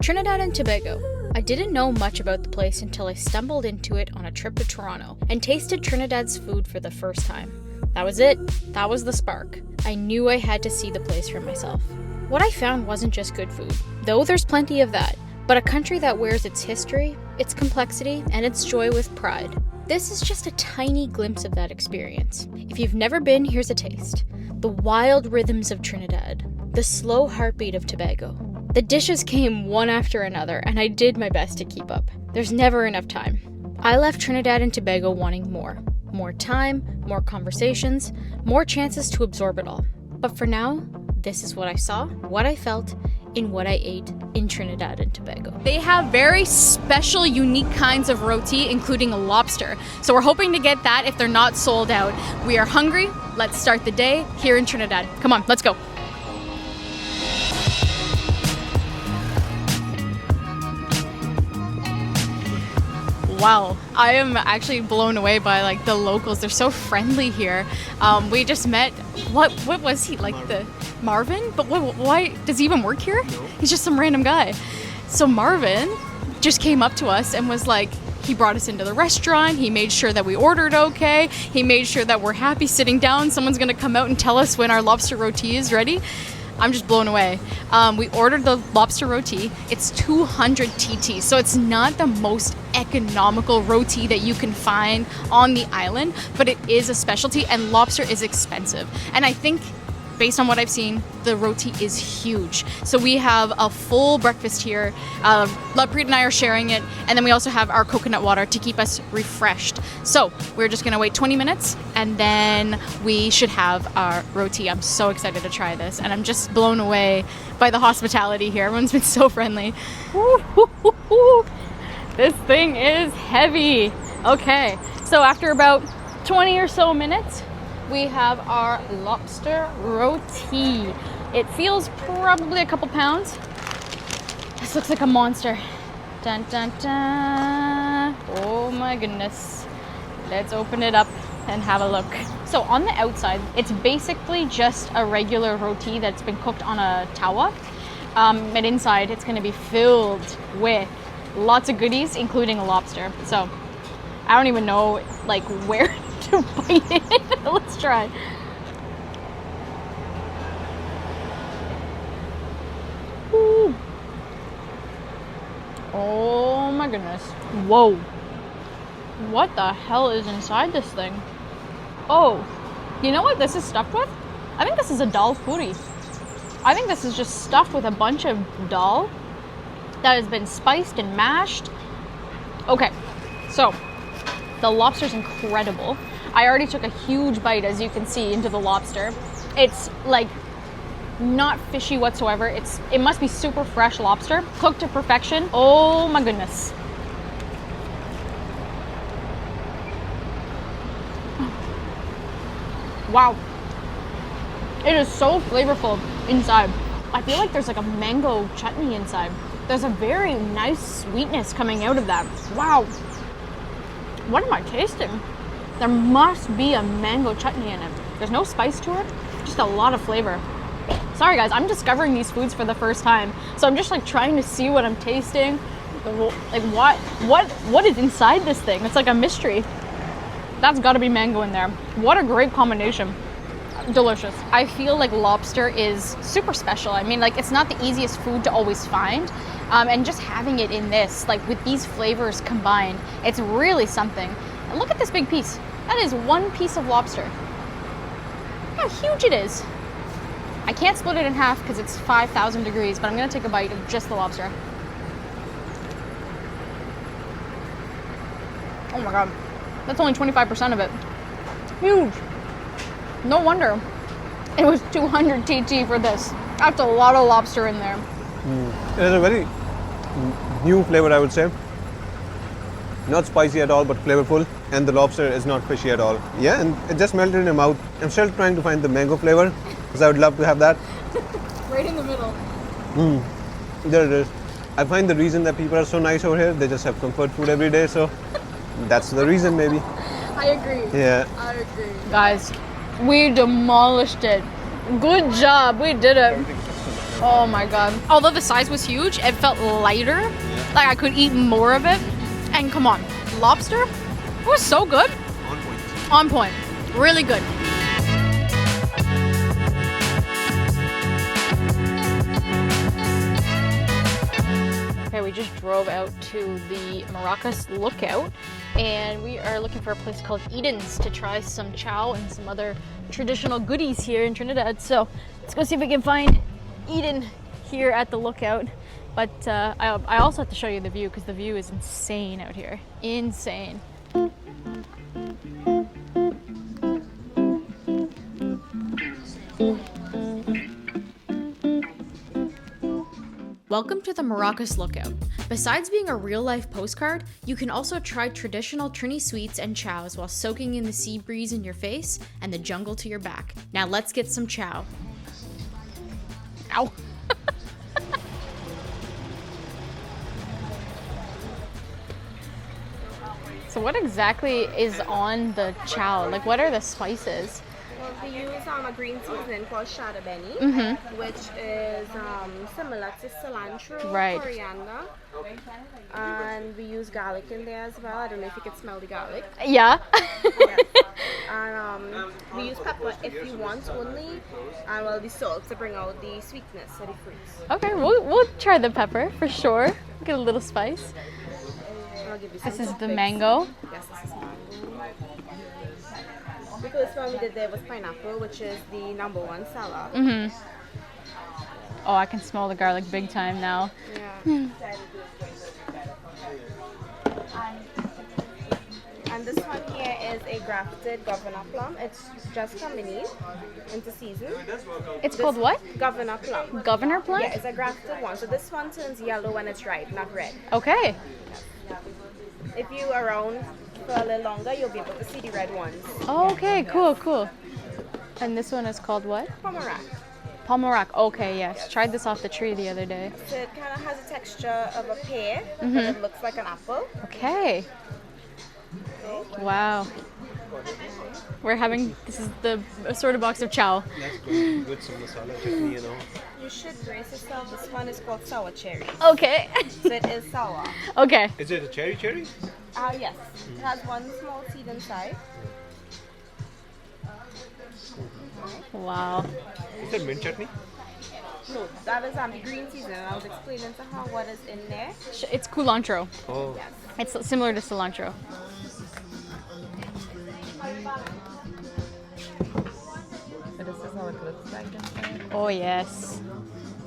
Trinidad and Tobago. I didn't know much about the place until I stumbled into it on a trip to Toronto and tasted Trinidad's food for the first time. That was it. That was the spark. I knew I had to see the place for myself. What I found wasn't just good food, though there's plenty of that, but a country that wears its history, its complexity, and its joy with pride. This is just a tiny glimpse of that experience. If you've never been, here's a taste. The wild rhythms of Trinidad, the slow heartbeat of Tobago. The dishes came one after another, and I did my best to keep up. There's never enough time. I left Trinidad and Tobago wanting more. More time, more conversations, more chances to absorb it all. But for now, this is what I saw, what I felt, in what I ate in Trinidad and Tobago. They have very special, unique kinds of roti, including a lobster. So we're hoping to get that if they're not sold out. We are hungry. Let's start the day here in Trinidad. Come on, let's go. Wow, I am actually blown away by like the locals. They're so friendly here. We just met, what was he, like the Marvin? But why does he even work here? No. He's just some random guy. So Marvin just came up to us and was like, he brought us into the restaurant. He made sure that we ordered okay. He made sure that we're happy sitting down. Someone's gonna come out and tell us when our lobster roti is ready. I'm just blown away. We ordered the lobster roti. It's 200 TT, so it's not the most economical roti that you can find on the island, but it is a specialty, and lobster is expensive. And I think, based on what I've seen, the roti is huge. So we have a full breakfast here. Lovepreet and I are sharing it, and then we also have our coconut water to keep us refreshed. So we're just gonna wait 20 minutes, and then we should have our roti. I'm so excited to try this, and I'm just blown away by the hospitality here. Everyone's been so friendly. This thing is heavy. Okay, so after about 20 or so minutes, we have our lobster roti. It feels probably a couple pounds. This looks like a monster. Dun dun dun. Oh my goodness. Let's open it up and have a look. So on the outside, it's basically just a regular roti that's been cooked on a tawa. And inside, it's gonna be filled with lots of goodies, including a lobster. So I don't even know like where to bite it. Let's try. Ooh. Oh my goodness. Whoa. What the hell is inside this thing? Oh, you know what this is stuffed with? I think this is a dal puri. I think this is just stuffed with a bunch of dal that has been spiced and mashed. Okay, so the lobster's incredible. I already took a huge bite, as you can see, into the lobster. It's like not fishy whatsoever. It must be super fresh lobster, cooked to perfection. Oh my goodness. Wow. It is so flavorful inside. I feel like there's like a mango chutney inside. There's a very nice sweetness coming out of that. Wow. What am I tasting? There must be a mango chutney in it. There's no spice to it, just a lot of flavor. Sorry guys, I'm discovering these foods for the first time. So I'm just like trying to see what I'm tasting. Like what is inside this thing? It's like a mystery. That's gotta be mango in there. What a great combination. Delicious. I feel like lobster is super special. I mean, like it's not the easiest food to always find. And just having it in this, like with these flavors combined, it's really something. And look at this big piece. That is one piece of lobster. Look how huge it is. I can't split it in half because it's 5,000 degrees, but I'm gonna take a bite of just the lobster. Oh my God, that's only 25% of it. Huge. No wonder it was 200 TT for this. That's a lot of lobster in there. It is a very new flavor, I would say. Not spicy at all, but flavorful. And the lobster is not fishy at all. Yeah, and it just melted in your mouth. I'm still trying to find the mango flavor, because I would love to have that. Right in the middle. There it is. I find the reason that people are so nice over here, they just have comfort food every day, so that's the reason maybe. I agree. Yeah. I agree. Guys, we demolished it. Good job, we did it. Oh my god. Although the size was huge, it felt lighter. Like I could eat more of it. And come on, lobster? It was so good. On point. On point. Really good. Okay, we just drove out to the Maracas Lookout and we are looking for a place called Eden's to try some chow and some other traditional goodies here in Trinidad. So let's go see if we can find Eden here at the lookout. But I also have to show you the view because the view is insane out here. Insane. Welcome to the Maracas Lookout. Besides being a real-life postcard, you can also try traditional Trini sweets and chows while soaking in the sea breeze in your face and the jungle to your back. Now let's get some chow. Ow. So what exactly is on the chow? Like what are the spices? Well, we use a green seasoning called shada beni, which is similar to cilantro, Right. coriander, and we use garlic in there as well. I don't know if you can smell the garlic. Yeah. Yes. And we use pepper if you want only, and well, the salt to bring out the sweetness of the fruits. Okay, we'll try the pepper for sure. Get a little spice. I'll give you some This is the toppings. mango. Yes, this is mango. The first one we did there was pineapple, which is the #1 seller. Oh, I can smell the garlic big time now. Yeah. And this one here is a grafted governor plum. It's just coming into season. It's called what? Governor plum. Governor plant? Yeah, it's a grafted one. So this one turns yellow when it's ripe, not red. Okay. If you are around for a little longer, you'll be able to see the red ones. Okay, cool. And this one is called what? Pomerac. Palmerac. Okay, yes. Tried this off the tree the other day. So it kind of has a texture of a pear, but it looks like an apple. Okay. Wow. This is the assorted box of chow. That's good with some masala chutney, you know. You should brace yourself. This one is called sour cherry. Okay. So it is sour. Okay. Is it a cherry? Yes. It has one small seed inside. Wow. Is that mint chutney? No, that is the green season. I was explaining to her what is in there. It's culantro. Oh. Yes. It's similar to cilantro. So this is how it looks like inside. Oh, yes.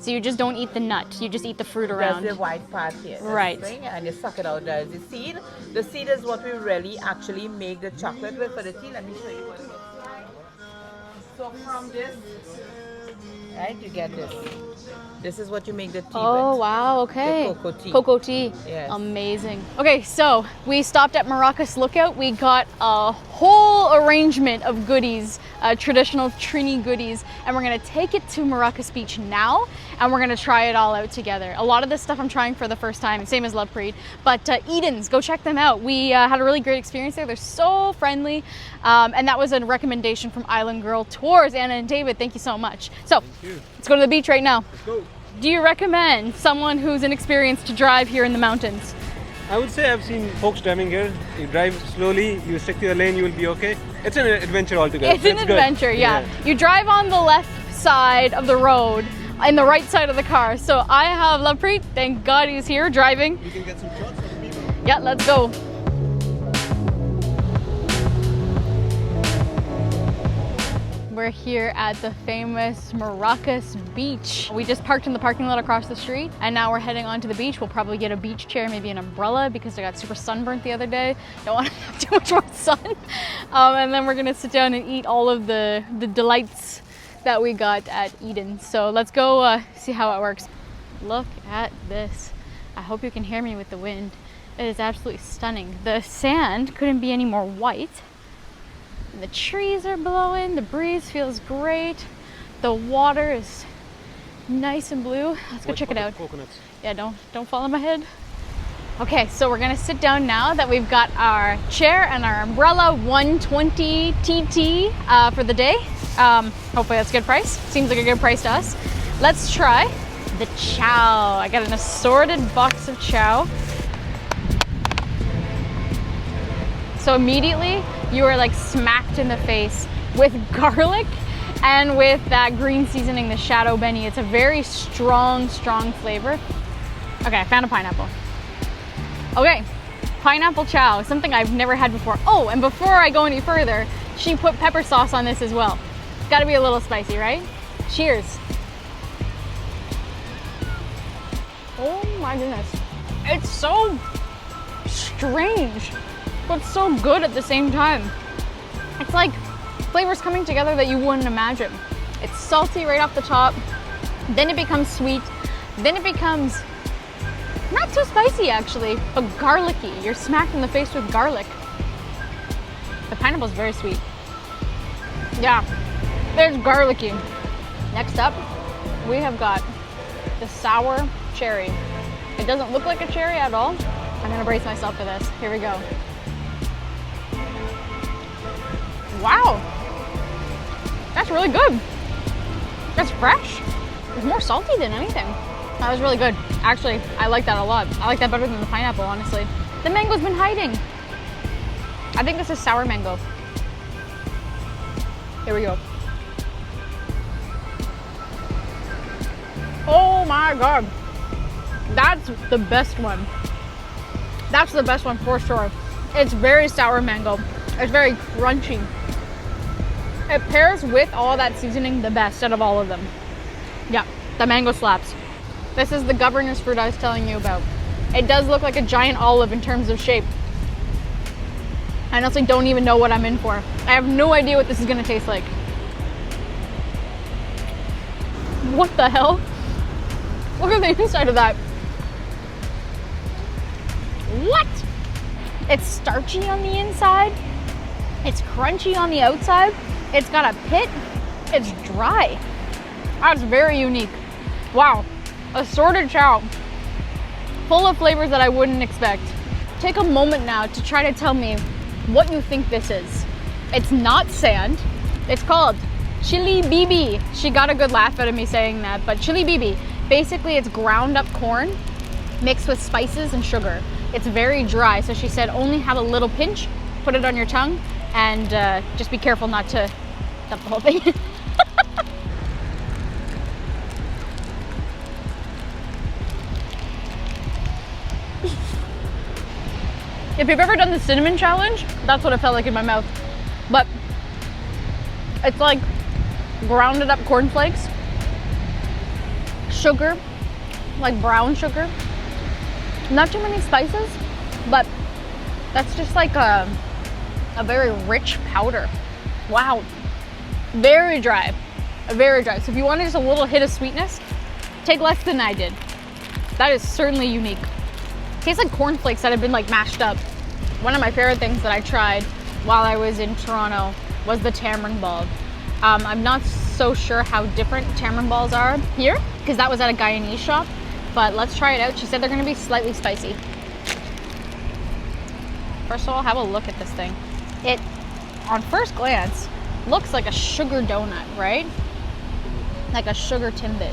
So you just don't eat the nut. You just eat the fruit around. There's the white part here. this Right. thing, and you suck it out. There's the seed. The seed is what we really actually make the chocolate with for the tea. Let me show you what it looks like. So from this, right, you get this. This is what you make the tea Oh, with. wow, okay. The cocoa tea. Cocoa tea. Yes. Amazing. Okay, so we stopped at Maracas Lookout. We got a whole arrangement of goodies, traditional Trini goodies, and we're gonna take it to Maracas Beach now, and we're gonna try it all out together. A lot of this stuff I'm trying for the first time, same as Lovepreet, but Eden's, go check them out. We had a really great experience there. They're so friendly, and that was a recommendation from Island Girl Tours. Anna and David, thank you so much. So, let's go to the beach right now. Let's go. Do you recommend someone who's inexperienced to drive here in the mountains? I would say I've seen folks driving here. You drive slowly, you stick to your lane, you will be okay. It's an adventure altogether. It's an good. adventure, yeah. You drive on the left side of the road and the right side of the car. So I have Lovepreet, thank God he's here driving. We can get some shots of the people. Yeah, let's go. We're here at the famous Maracas Beach. We just parked in the parking lot across the street and now we're heading onto the beach. We'll probably get a beach chair, maybe an umbrella because I got super sunburnt the other day. Don't want to have too much more sun. And then we're gonna sit down and eat all of the delights that we got at Eden. So let's go see how it works. Look at this. I hope you can hear me with the wind. It is absolutely stunning. The sand couldn't be any more white. The trees are blowing, the breeze feels great. The water is nice and blue. Let's go check it out. Coconuts. Yeah, don't fall on my head. Okay, so we're gonna sit down now that we've got our chair and our umbrella, 120 TT for the day. Hopefully that's a good price. Seems like a good price to us. Let's try the chow. I got an assorted box of chow. So immediately you are like smacked in the face with garlic and with that green seasoning, the shadow beni. It's a very strong flavor. Okay, I found a pineapple. Okay, pineapple chow, something I've never had before. Oh, and before I go any further, she put pepper sauce on this as well. It's gotta be a little spicy, right? Cheers. Oh my goodness. It's so strange, but so good at the same time. It's like flavors coming together that you wouldn't imagine. It's salty right off the top, then it becomes sweet, then it becomes not too spicy actually, but garlicky. You're smacked in the face with garlic. The pineapple is very sweet. Yeah, there's garlicky. Next up, we have got the sour cherry. It doesn't look like a cherry at all. I'm gonna brace myself for this. Here we go. Wow, that's really good. That's fresh. It's more salty than anything. That was really good. Actually, I like that a lot. I like that better than the pineapple, honestly. The mango's been hiding. I think this is sour mango. Here we go. Oh my God. That's the best one. That's the best one for sure. It's very sour mango. It's very crunchy. It pairs with all that seasoning the best out of all of them. Yeah, the mango slaps. This is the governor's fruit I was telling you about. It does look like a giant olive in terms of shape. I honestly don't even know what I'm in for. I have no idea what this is gonna taste like. What the hell? Look at the inside of that. What? It's starchy on the inside. It's crunchy on the outside. It's got a pit. It's dry. That's very unique. Wow. Assorted chow. Full of flavors that I wouldn't expect. Take a moment now to try to tell me what you think this is. It's not sand. It's called chili bibi. She got a good laugh out of me saying that, but chili bibi. Basically, it's ground up corn mixed with spices and sugar. It's very dry, so she said only have a little pinch, put it on your tongue, and just be careful not to dump the whole thing. If you've ever done the cinnamon challenge, that's what it felt like in my mouth. But it's like grounded up cornflakes, sugar, like brown sugar. Not too many spices, but that's just like a very rich powder. Wow, very dry, very dry. So if you wanted just a little hit of sweetness, take less than I did. That is certainly unique. Tastes like cornflakes that have been like mashed up. One of my favorite things that I tried while I was in Toronto was the tamarind ball. I'm not so sure how different tamarind balls are here because that was at a Guyanese shop, but let's try it out. She said they're gonna be slightly spicy. First of all, have a look at this thing. It, on first glance, looks like a sugar donut, right? Like a sugar Timbit.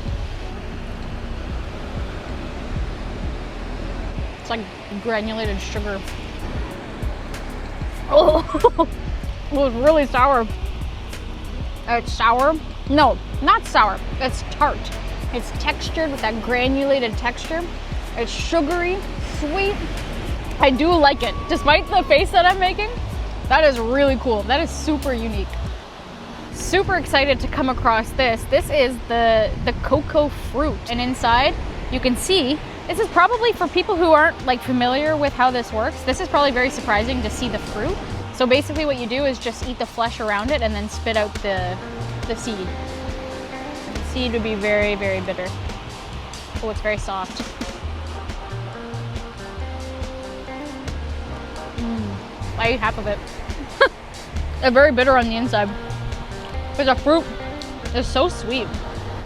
It's like granulated sugar. Oh, it was really sour. It's sour. No, not sour. It's tart. It's textured with that granulated texture. It's sugary, sweet. I do like it. Despite the face that I'm making, that is really cool. That is super unique. Super excited to come across this. This is the cocoa fruit. And inside, you can see, this is probably for people who aren't like familiar with how this works. This is probably very surprising to see the fruit. So basically what you do is just eat the flesh around it and then spit out the seed. The seed would be very, very bitter. Oh, it's very soft. I ate half of it. It's very bitter on the inside. But the fruit is so sweet.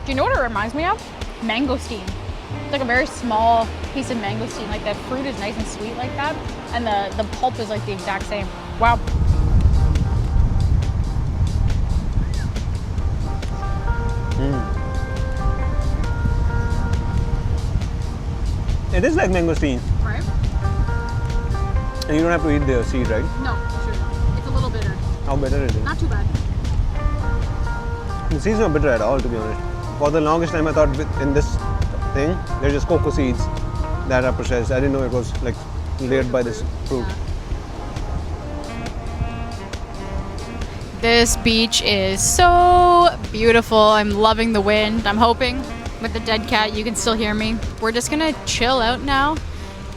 Do you know what it reminds me of? Mangosteen. It's like a very small piece of mangosteen. Like the fruit is nice and sweet like that. And the pulp is like the exact same. Wow. It is like mangosteen. Right? And you don't have to eat the seed, right? No, sure. It's a little bitter. How bitter it is. Not too bad. The seeds are not bitter at all, to be honest. For the longest time, I thought in this thing, they're just cocoa seeds that are processed. I didn't know it was like layered by this fruit. This beach is so beautiful. I'm loving the wind. I'm hoping with the dead cat you can still hear me. We're just gonna chill out now,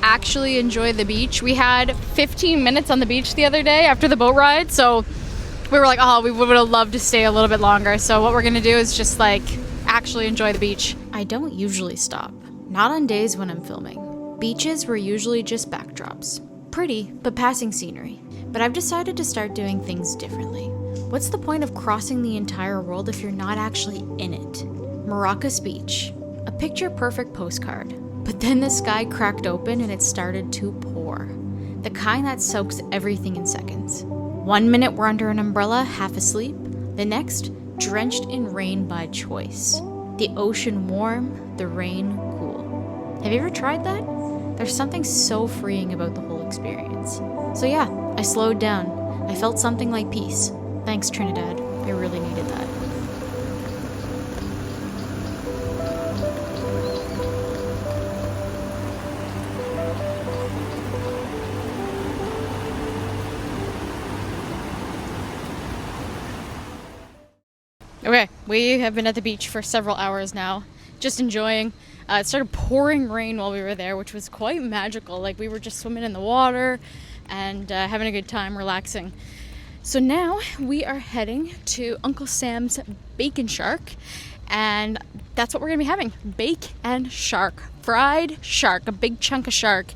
actually enjoy the beach. We had 15 minutes on the beach the other day after the boat ride, so we were like, oh, we would have loved to stay a little bit longer. So what we're gonna do is just like actually enjoy the beach. I don't usually stop, not on days when I'm filming. Beaches were usually just backdrops. Pretty, but passing scenery. But I've decided to start doing things differently. What's the point of crossing the entire world if you're not actually in it? Maracas Beach, a picture-perfect postcard. But then the sky cracked open and it started to pour. The kind that soaks everything in seconds. 1 minute we're under an umbrella, half asleep. The next, drenched in rain by choice. The ocean warm, the rain cool. Have you ever tried that? There's something so freeing about the whole experience. So yeah, I slowed down. I felt something like peace. Thanks, Trinidad. I really needed that. Okay, we have been at the beach for several hours now, just enjoying. It started pouring rain while we were there, which was quite magical. Like, we were just swimming in the water and having a good time, relaxing. So now we are heading to Uncle Sam's Bacon Shark, and that's what we're gonna be having. Bake and shark, fried shark, a big chunk of shark,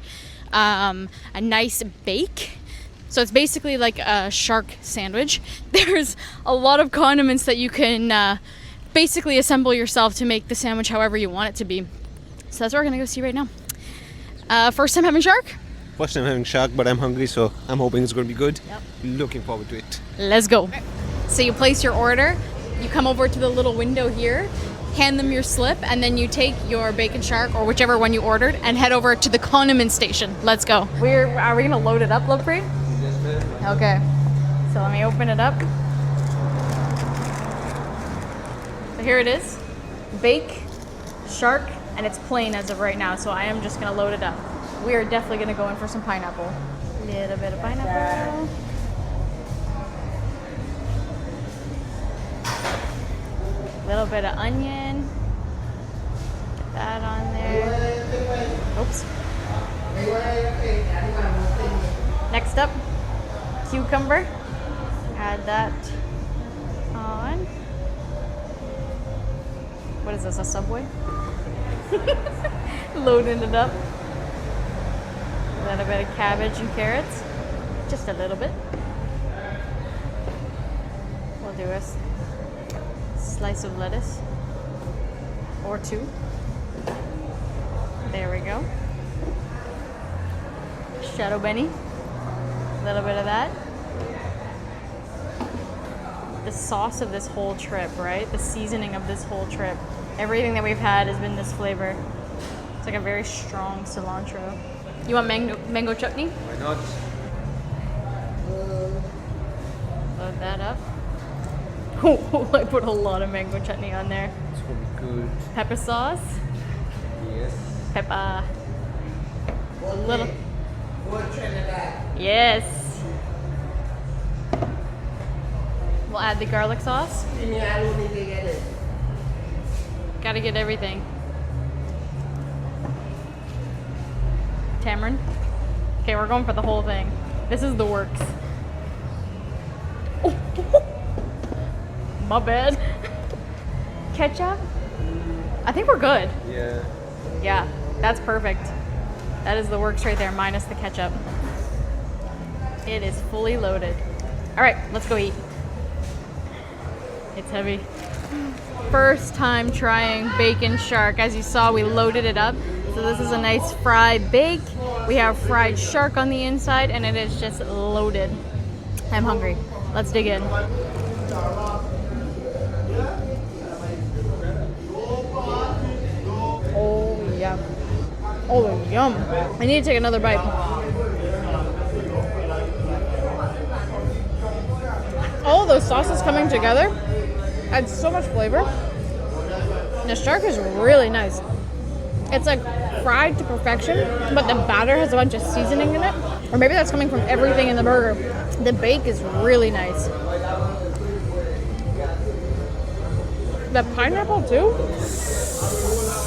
a nice bake. So it's basically like a shark sandwich. There's a lot of condiments that you can basically assemble yourself to make the sandwich however you want it to be. So that's what we're gonna go see right now. First time having shark? First time having shark, but I'm hungry, so I'm hoping it's going to be good. Yep. Looking forward to it. Let's go. So you place your order, you come over to the little window here, hand them your slip, and then you take your bacon shark or whichever one you ordered and head over to the condiment station. Let's go. Are we gonna load it up, Lovepreet? Yes, ma'am. Okay. So let me open it up. So here it is. Bake, shark, and it's plain as of right now, so I am just gonna load it up. We are definitely gonna go in for some pineapple. Little bit of pineapple. Little bit of onion. Get that on there. Oops. Next up, cucumber. Add that on. What is this, a Subway? Loading it up. A little bit of cabbage and carrots. Just a little bit. We'll do a slice of lettuce. Or two. There we go. Shadow Benny. A little bit of that. The sauce of this whole trip, right? The seasoning of this whole trip. Everything that we've had has been this flavor. It's like a very strong cilantro. You want mango chutney? Why not? Load that up. Oh, I put a lot of mango chutney on there. It's going to be good. Pepper sauce. Yes. Pepper. A little. Yes. We'll add the garlic sauce. Gotta get everything. Tamarind. Okay, we're going for the whole thing. This is the works. Oh, my bad. Ketchup? I think we're good. Yeah. Yeah, that's perfect. That is the works right there, minus the ketchup. It is fully loaded. All right, let's go eat. It's heavy. First time trying bacon shark. As you saw, we loaded it up. So this is a nice fried bake. We have fried shark on the inside, and it is just loaded. I'm hungry. Let's dig in. Oh, yeah. Oh, yum. I need to take another bite. All those sauces coming together adds so much flavor. The shark is really nice. It's like fried to perfection, but the batter has a bunch of seasoning in it. Or maybe that's coming from everything in the burger. The bake is really nice. The pineapple too?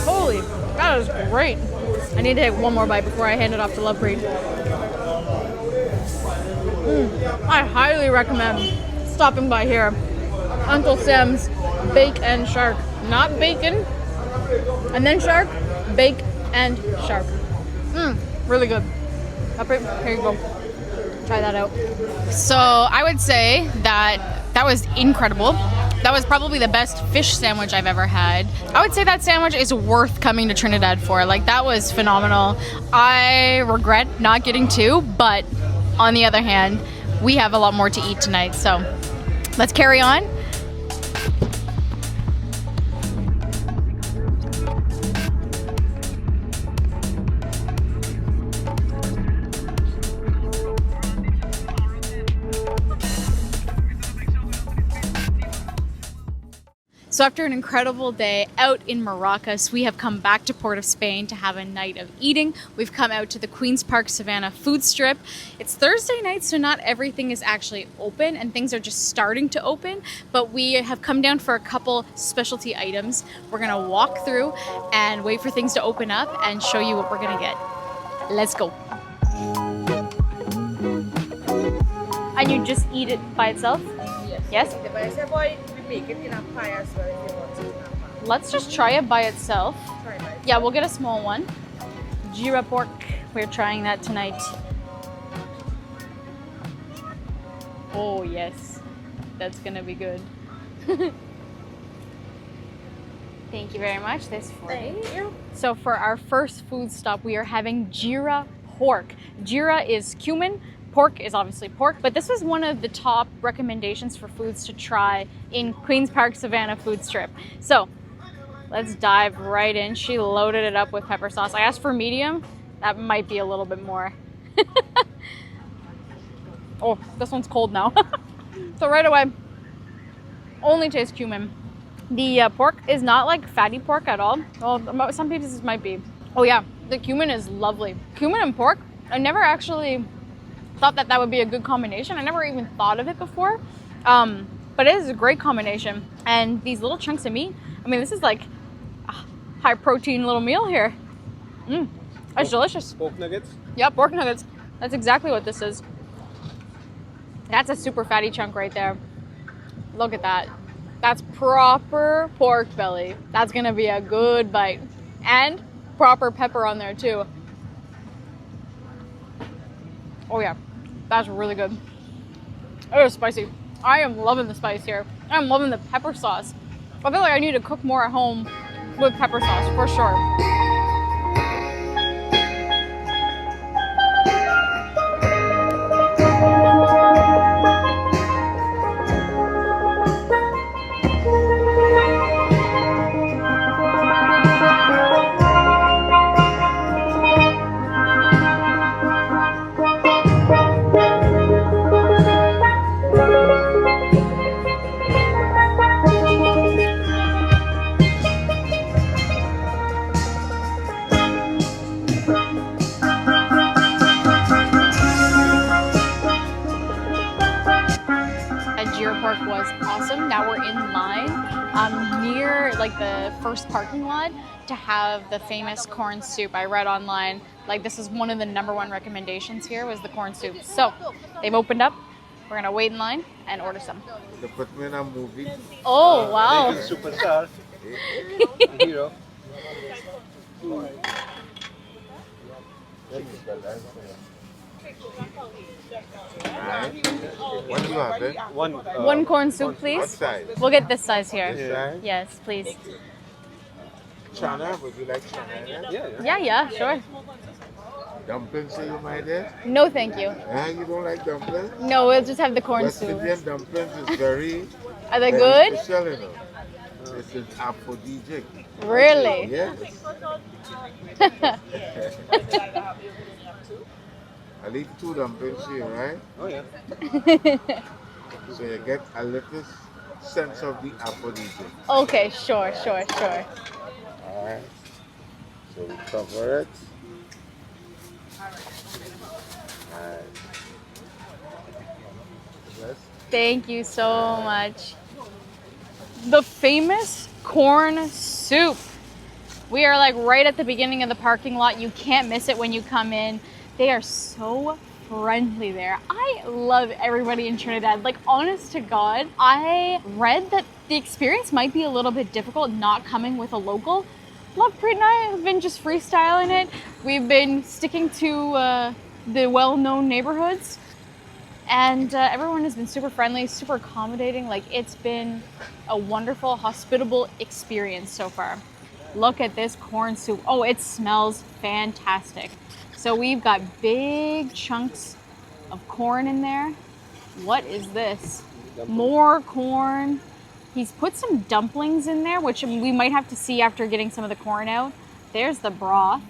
Holy, that is great. I need to take one more bite before I hand it off to Lovepreet. I highly recommend stopping by here. Uncle Sam's Bake and Shark. Not bacon and then shark, bake and shark. Really good. Here you go. Try that out. So I would say that was incredible. That was probably the best fish sandwich I've ever had. I would say that sandwich is worth coming to Trinidad for. Like, that was phenomenal. I regret not getting two, but on the other hand, we have a lot more to eat tonight. So let's carry on. So after an incredible day out in Maracas, we have come back to Port of Spain to have a night of eating. We've come out to the Queen's Park Savannah food strip. It's Thursday night, so not everything is actually open and things are just starting to open, but we have come down for a couple specialty items. We're gonna walk through and wait for things to open up and show you what we're gonna get. Let's go. And you just eat it by itself? Yes? Make it in a pie as well if you want to. Let's just try it by itself. Yeah, we'll get a small one. Jira pork. We're trying that tonight. Oh yes, that's gonna be good. Thank you very much. This for Thank you. So for our first food stop, we are having Jira pork. Jira is cumin. Pork is obviously pork, but this was one of the top recommendations for foods to try in Queen's Park Savannah food strip. So let's dive right in. She loaded it up with pepper sauce. I asked for medium. That might be a little bit more. Oh, this one's cold now. So right away, only taste cumin. The pork is not like fatty pork at all. Well, some pieces might be. Oh yeah, the cumin is lovely. Cumin and pork, I never actually thought that would be a good combination. I never even thought of it before, but it is a great combination. And these little chunks of meat, I mean, this is like a high protein little meal here. It's delicious. Pork nuggets? Yeah, pork nuggets. That's exactly what this is. That's a super fatty chunk right there. Look at that. That's proper pork belly. That's gonna be a good bite. And proper pepper on there too. Oh yeah. That's really good. It is spicy. I am loving the spice here. I'm loving the pepper sauce. I feel like I need to cook more at home with pepper sauce for sure. Was awesome. Now we're in line near like the first parking lot to have the famous corn soup. I read online like this is one of the #1 recommendations here was the corn soup. So they've opened up. We're gonna wait in line and order some. They put me in a movie. Oh wow! Superstar. Hero. Right. What do you have it? One corn soup, What please. size? We'll get this size here. This size? Yes, please. Chana? Would you like chana? Yeah, sure. Dumplings say you might have? No, thank you. You don't like dumplings? No, we'll just have the corn West soup. Indian dumplings is very, Are they very good? special, you know. It's an aphrodisiac. Really? Yes. I leave 2 dumplings here, right? Oh yeah. So you get a little sense of the aphrodisiac. Okay, sure. Alright. So we cover it. Alright. Yes. Thank you so much. The famous corn soup. We are like right at the beginning of the parking lot. You can't miss it when you come in. They are so friendly there. I love everybody in Trinidad. Like, honest to God, I read that the experience might be a little bit difficult not coming with a local. Lovepreet and I have been just freestyling it. We've been sticking to the well-known neighborhoods. And everyone has been super friendly, super accommodating. Like, it's been a wonderful, hospitable experience so far. Look at this corn soup. Oh, it smells fantastic. So we've got big chunks of corn in there. What is this? More corn. He's put some dumplings in there, which we might have to see after getting some of the corn out. There's the broth.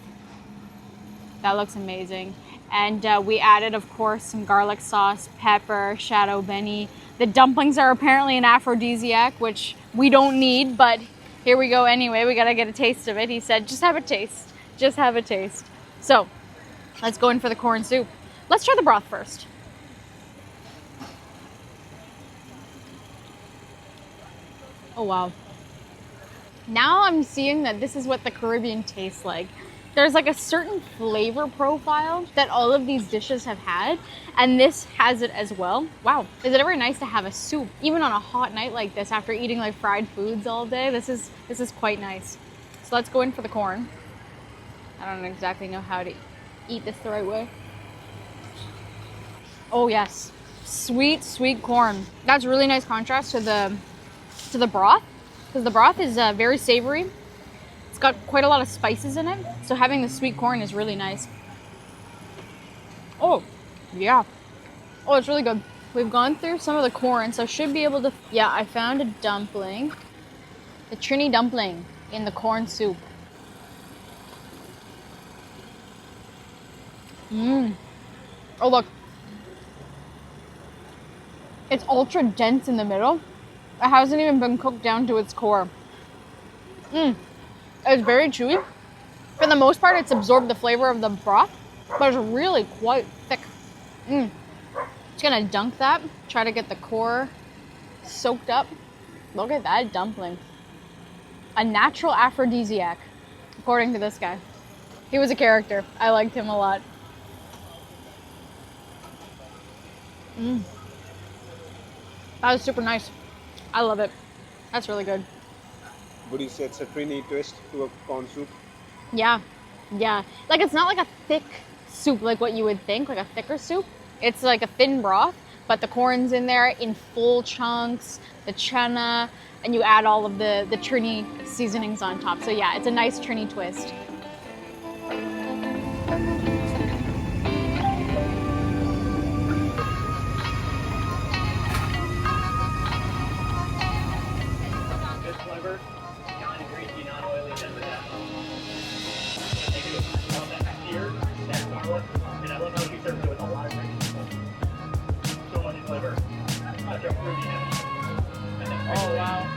That looks amazing. And we added, of course, some garlic sauce, pepper, shadow beni. The dumplings are apparently an aphrodisiac, which we don't need, but here we go anyway. We gotta get a taste of it. He said, just have a taste. Just have a taste. So, let's go in for the corn soup. Let's try the broth first. Oh, wow. Now I'm seeing that this is what the Caribbean tastes like. There's like a certain flavor profile that all of these dishes have had, and this has it as well. Wow, is it ever nice to have a soup, even on a hot night like this after eating like fried foods all day? This is quite nice. So let's go in for the corn. I don't exactly know how to eat this the right way. Oh yes, sweet, sweet corn. That's really nice contrast to the broth, because the broth is very savory. It's got quite a lot of spices in it, so having the sweet corn is really nice. Oh, yeah. Oh, it's really good. We've gone through some of the corn, so I should be able to... Yeah, I found a dumpling. The Trini dumpling in the corn soup. Mmm. Oh, look. It's ultra dense in the middle. It hasn't even been cooked down to its core. Mmm. It's very chewy. For the most part, it's absorbed the flavor of the broth, but it's really quite thick. Just gonna dunk that, try to get the core soaked up. Look at that dumpling. A natural aphrodisiac, according to this guy. He was a character. I liked him a lot. That was super nice. I love it. That's really good. Would you say it's a Trini twist to a corn soup? Yeah. Like, it's not like a thick soup like what you would think, like a thicker soup. It's like a thin broth, but the corn's in there in full chunks, the chana, and you add all of the Trini seasonings on top. So yeah, it's a nice Trini twist. Oh wow.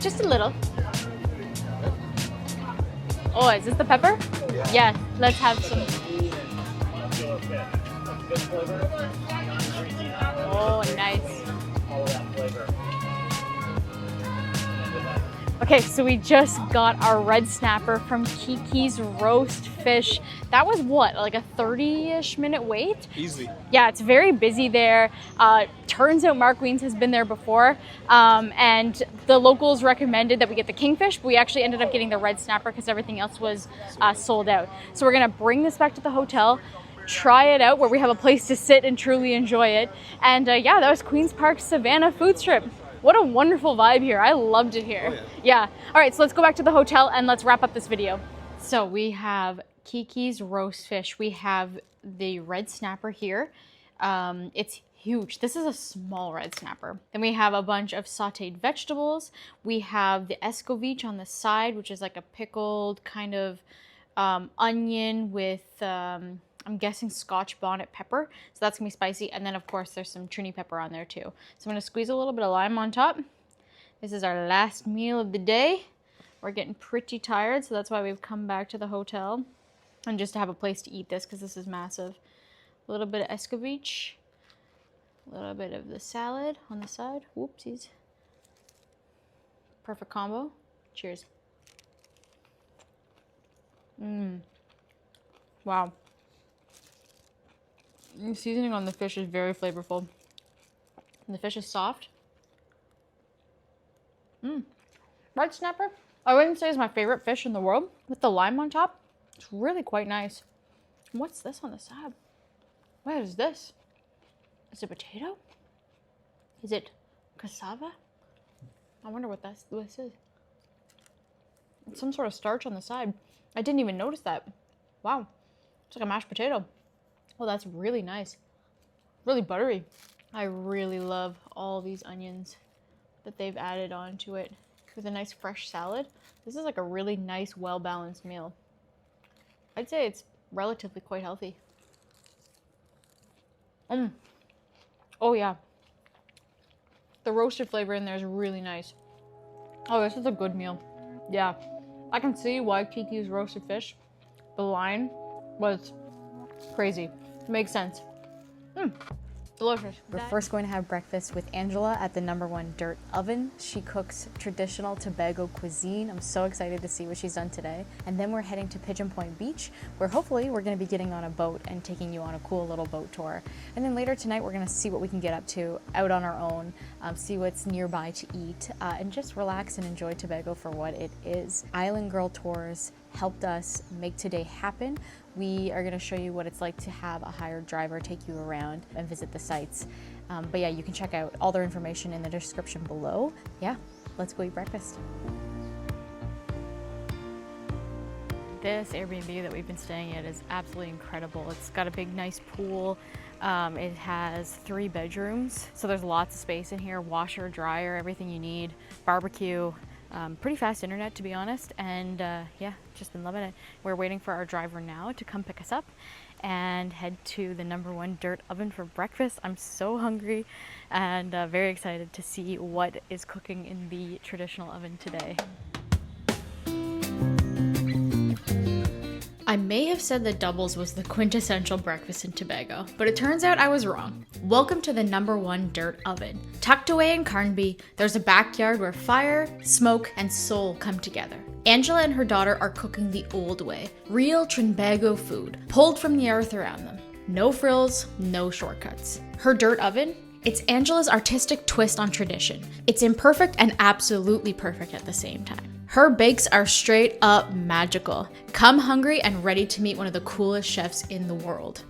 Just a little. Oh, is this the pepper? Yeah, let's have some. Oh, nice. Okay, so we just got our red snapper from Kiki's Roast Fish. That was what, like a 30-ish minute wait? Easily. Yeah, it's very busy there. Turns out Mark Wiens has been there before, and the locals recommended that we get the kingfish, but we actually ended up getting the red snapper because everything else was sold out. So we're gonna bring this back to the hotel, try it out, where we have a place to sit and truly enjoy it. And yeah, that was Queen's Park Savannah food strip. What a wonderful vibe here. I loved it here. Oh, yeah. All right, so let's go back to the hotel and let's wrap up this video. So we have Kiki's roast fish. We have the red snapper here. It's huge. This is a small red snapper. Then we have a bunch of sauteed vegetables. We have the escovitch on the side, which is like a pickled kind of onion with, I'm guessing Scotch bonnet pepper. So that's gonna be spicy. And then of course there's some Trini pepper on there too. So I'm gonna squeeze a little bit of lime on top. This is our last meal of the day. We're getting pretty tired, so that's why we've come back to the hotel. And just to have a place to eat this, because this is massive. A little bit of escovitch. A little bit of the salad on the side. Whoopsies. Perfect combo. Cheers. Wow. The seasoning on the fish is very flavorful. And the fish is soft. Red snapper, I wouldn't say is my favorite fish in the world. With the lime on top, it's really quite nice. What's this on the side? What is this? Is it potato? Is it cassava? I wonder what this is. It's some sort of starch on the side. I didn't even notice that. Wow. It's like a mashed potato. Oh, that's really nice. Really buttery. I really love all these onions that they've added onto it with a nice fresh salad. This is like a really nice, well-balanced meal. I'd say it's relatively quite healthy. Oh yeah. The roasted flavor in there is really nice. Oh, this is a good meal. Yeah. I can see why Kiki's roasted fish, the line was crazy. Makes sense. Delicious. We're first going to have breakfast with Angela at the #1 Dirt Oven. She cooks traditional Tobago cuisine. I'm so excited to see what she's done today. And then we're heading to Pigeon Point Beach, where hopefully we're going to be getting on a boat and taking you on a cool little boat tour. And then later tonight, we're going to see what we can get up to out on our own, see what's nearby to eat, and just relax and enjoy Tobago for what it is. Island Girl Tours helped us make today happen. We are going to show you what it's like to have a hired driver take you around and visit the sites. But yeah, you can check out all their information in the description below. Yeah, let's go eat breakfast. This Airbnb that we've been staying at is absolutely incredible. It's got a big, nice pool. It has 3 bedrooms, so there's lots of space in here. Washer, dryer, everything you need. Barbecue. Pretty fast internet, to be honest, and yeah, just been loving it. We're waiting for our driver now to come pick us up and head to the #1 Dirt Oven for breakfast. I'm so hungry and very excited to see what is cooking in the traditional oven today. I may have said that doubles was the quintessential breakfast in Tobago, but it turns out I was wrong. Welcome to the #1 Dirt Oven. Tucked away in Carnby, there's a backyard where fire, smoke, and soul come together. Angela and her daughter are cooking the old way, real Trinbago food, pulled from the earth around them. No frills, no shortcuts. Her dirt oven? It's Angela's artistic twist on tradition. It's imperfect and absolutely perfect at the same time. Her bakes are straight up magical. Come hungry and ready to meet one of the coolest chefs in the world.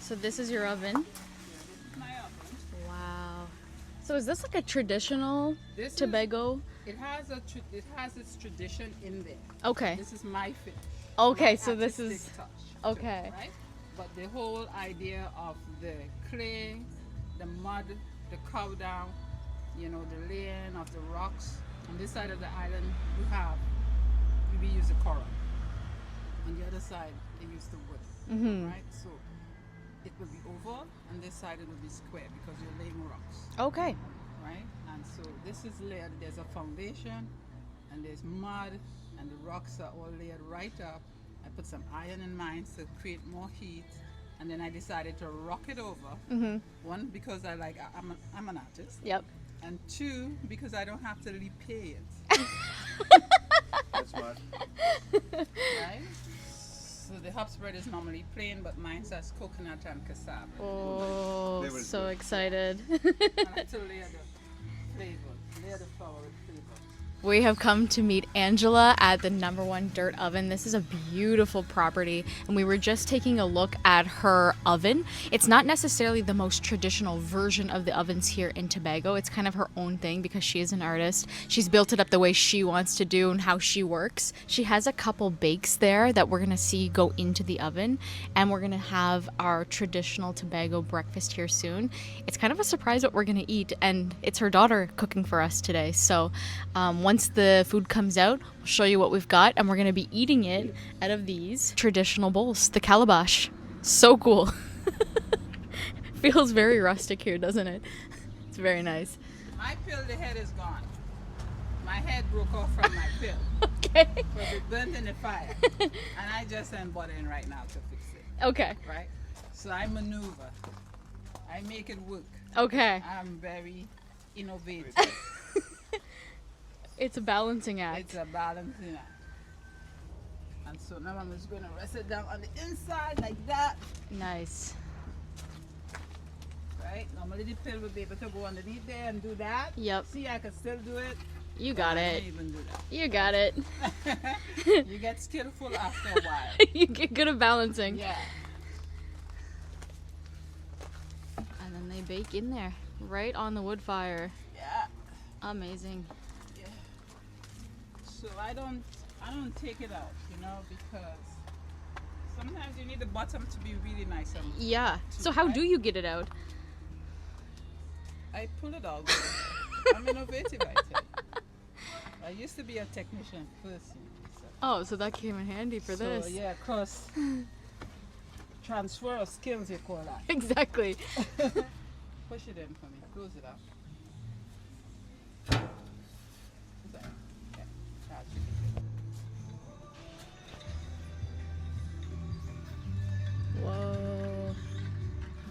So this is your oven? My oven. Wow. So is this like a traditional Tobago? It has its tradition in there. Okay. This is my finish. Okay, My so this artistic is touch okay. to it, right? But the whole idea of the clay, the mud, the cow down, you know, the laying of the rocks. On this side of the island, we use the coral. On the other side, they use the wood, right? So it will be oval, and this side it will be square because you're laying rocks, Okay. right? And so this is layered. There's a foundation, and there's mud, and the rocks are all layered right up. I put some iron in mine to create more heat, and then I decided to rock it over. One, because I'm an artist. Yep. And 2, because I don't have to repay it. That's smart. Right? So the hop spread is normally plain, but mine says coconut and cassava. Oh, Flavor's so good. excited. I like to layer the flavor, layer the flour with flavor. We have come to meet Angela at the number 1 Dirt Oven. This is a beautiful property, and we were just taking a look at her oven. It's not necessarily the most traditional version of the ovens here in Tobago. It's kind of her own thing because she is an artist. She's built it up the way she wants to do and how she works. She has a couple bakes there that we're gonna see go into the oven, and we're gonna have our traditional Tobago breakfast here soon. It's kind of a surprise what we're gonna eat, and it's her daughter cooking for us today. So once the food comes out, we'll show you what we've got, and we're going to be eating it out of these traditional bowls, the calabash. So cool. Feels very rustic here, doesn't it? It's very nice. My pill, the head is gone. My head broke off from my pill. Okay. Because it burnt in the fire. And I just sent butter in right now to fix it. Okay. Right? So I maneuver. I make it work. Okay. I'm very innovative. It's a balancing act. It's a balancing act. And so now I'm just going to rest it down on the inside like that. Nice. Right? Normally the pill would be able to go underneath there and do that. Yep. See, I can still do it. You got I it. can't even do that. You got it. You get skillful after a while. You get good at balancing. Yeah. And then they bake in there, right on the wood fire. Yeah. Amazing. Yeah. So I don't take it out, because sometimes you need the bottom to be really nice and Yeah. So how right? do you get it out? I pull it out. I'm innovative, I tell you. I used to be a technician first. So. Oh, so that came in handy for this. So yeah, cause transfer of skills, you call that. Exactly. Push it in for me. Close it up. Is that- yeah, that should be good. Whoa.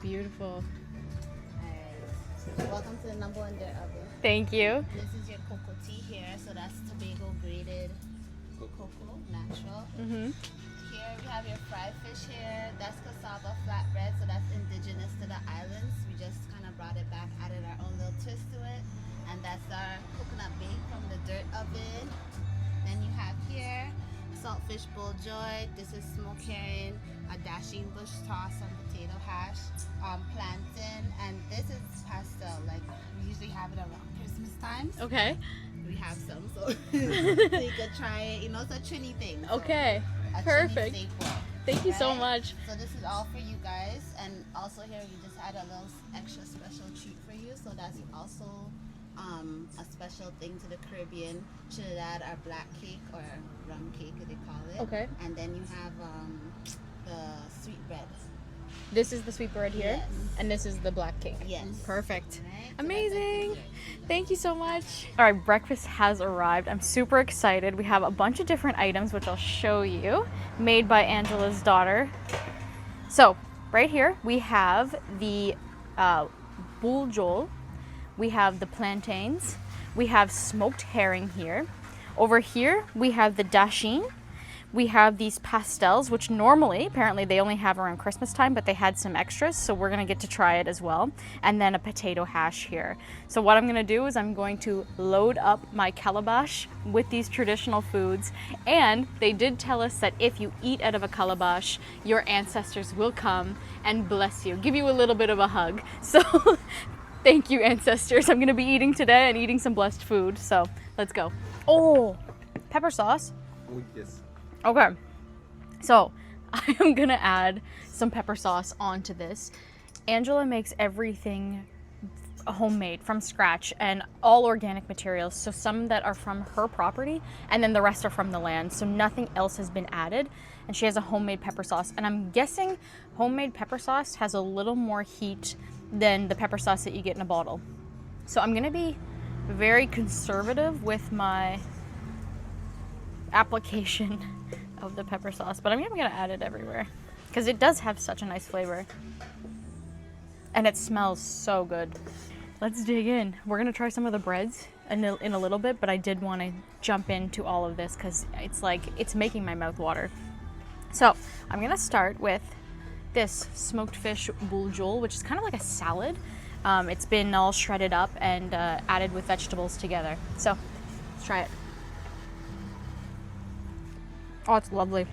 Beautiful. Welcome to the number 1 Dirt Oven. Thank you. This is your cocoa tea here, so that's Tobago graded cocoa, natural. Mm-hmm. Here we have your fried fish here. That's cassava flatbread, so that's indigenous to the islands. We just kind of brought it back, added our own little twist to it. And that's our coconut bake from the Dirt Oven. Then you have here saltfish bowl joy. This is smoked herring, a dashing bush toss and potato hash, plantain, and this is pastel. Like we usually have it around Christmas times. Okay. We have some, so, so you could try it. It's a Trini thing. So Okay. a Trini Perfect. staple, Thank you so right? much. So this is all for you guys, and also here we just had a little extra special treat for you. So that's also a special thing to the Caribbean. Trinidad, our black cake or rum cake, they call it. Okay. And then you have the sweet bread. This is the sweet bread here, Yes. and this is the black cake. Yes. Perfect. Right? So that's Amazing. our dessert. Thank you so much. All right, breakfast has arrived. I'm super excited. We have a bunch of different items, which I'll show you, made by Angela's daughter. So right here, we have the buljol. We have the plantains. We have smoked herring here. Over here, we have the dasheen. We have these pastels, which normally, apparently they only have around Christmas time, but they had some extras, so we're gonna get to try it as well. And then a potato hash here. So what I'm gonna do is I'm going to load up my calabash with these traditional foods. And they did tell us that if you eat out of a calabash, your ancestors will come and bless you, give you a little bit of a hug. So thank you, ancestors. I'm gonna be eating today and eating some blessed food, so let's go. Oh, pepper sauce. Oh, yes. Okay, so I am gonna add some pepper sauce onto this. Angela makes everything homemade from scratch and all organic materials. So some that are from her property and then the rest are from the land. So nothing else has been added. And she has a homemade pepper sauce. And I'm guessing homemade pepper sauce has a little more heat than the pepper sauce that you get in a bottle. So I'm gonna be very conservative with my application of the pepper sauce, but I'm gonna add it everywhere because it does have such a nice flavor and it smells so good. Let's dig in. We're gonna try some of the breads in a little bit, but I did want to jump into all of this because it's making my mouth water. So I'm gonna start with this smoked fish buljol, which is kind of like a salad. It's been all shredded up and added with vegetables together. So let's try it. Oh, it's lovely.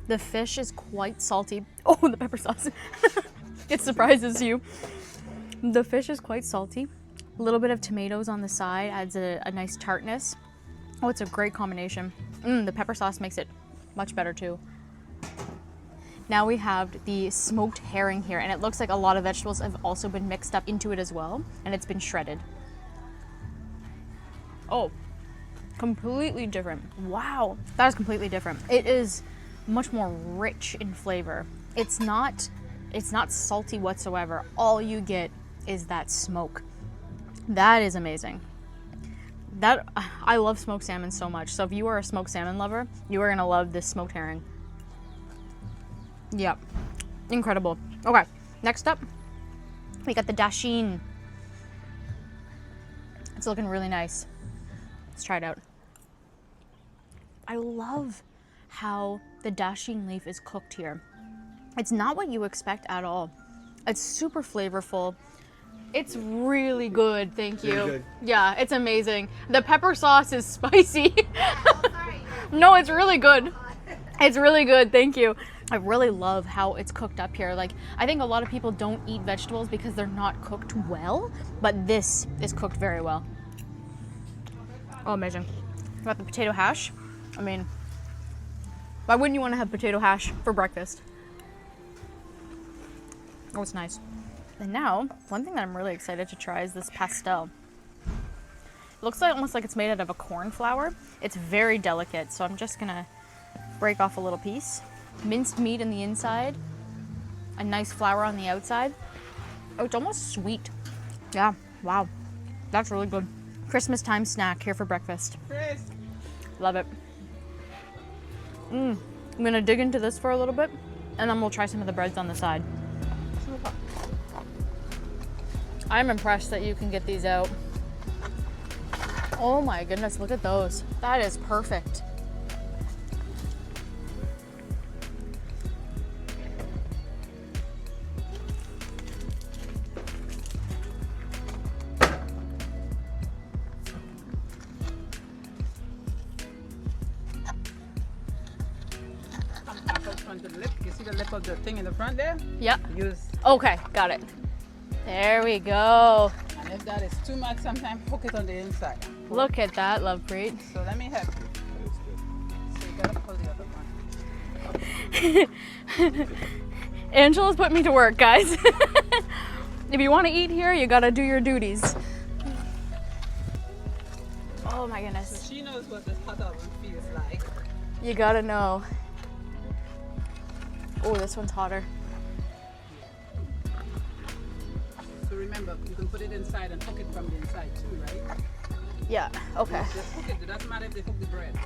The fish is quite salty. Oh, the pepper sauce. It surprises you. The fish is quite salty. A little bit of tomatoes on the side adds a nice tartness. Oh, it's a great combination. The pepper sauce makes it much better too. Now we have the smoked herring here, and it looks like a lot of vegetables have also been mixed up into it as well, and it's been shredded. Oh, completely different. Wow, that is completely different. It is much more rich in flavor. It's not salty whatsoever. All you get is that smoke. That is amazing. I love smoked salmon so much. So if you are a smoked salmon lover, you are gonna love this smoked herring. Yep, incredible. Okay, next up, we got the dasheen. It's looking really nice. Let's try it out. I love how the dasheen leaf is cooked here. It's not what you expect at all. It's super flavorful. It's really good, thank you. Really good. Yeah, it's amazing. The pepper sauce is spicy. No, it's really good. It's really good, thank you. I really love how it's cooked up here. Like, I think a lot of people don't eat vegetables because they're not cooked well, but this is cooked very well. Oh, amazing. Got the potato hash. I mean, why wouldn't you want to have potato hash for breakfast? Oh, it's nice. And now, one thing that I'm really excited to try is this pastel. It looks like almost like it's made out of a corn flour. It's very delicate, so I'm just gonna break off a little piece. Minced meat in the inside, a nice flour on the outside. Oh, it's almost sweet. Yeah, wow, that's really good. Christmas time snack here for breakfast. Love it. I'm gonna dig into this for a little bit, and then we'll try some of the breads on the side. I'm impressed that you can get these out. Oh my goodness, look at those. That is perfect. You see the lip of the thing in the front there? Yep. Use, Okay, got it. There we go. and if that is too much, sometimes hook it on the inside. Look at that, Lovepreet. So let me help you. So you gotta pull the other one. Angela's put me to work, guys. If you want to eat here, you gotta do your duties. Oh my So goodness. she knows what the hot oven feels like. You gotta know. Oh, this one's hotter. So remember, you can put it inside and hook it from the inside too, right? Yeah, okay. Just hook it. It doesn't matter if they hook the bread.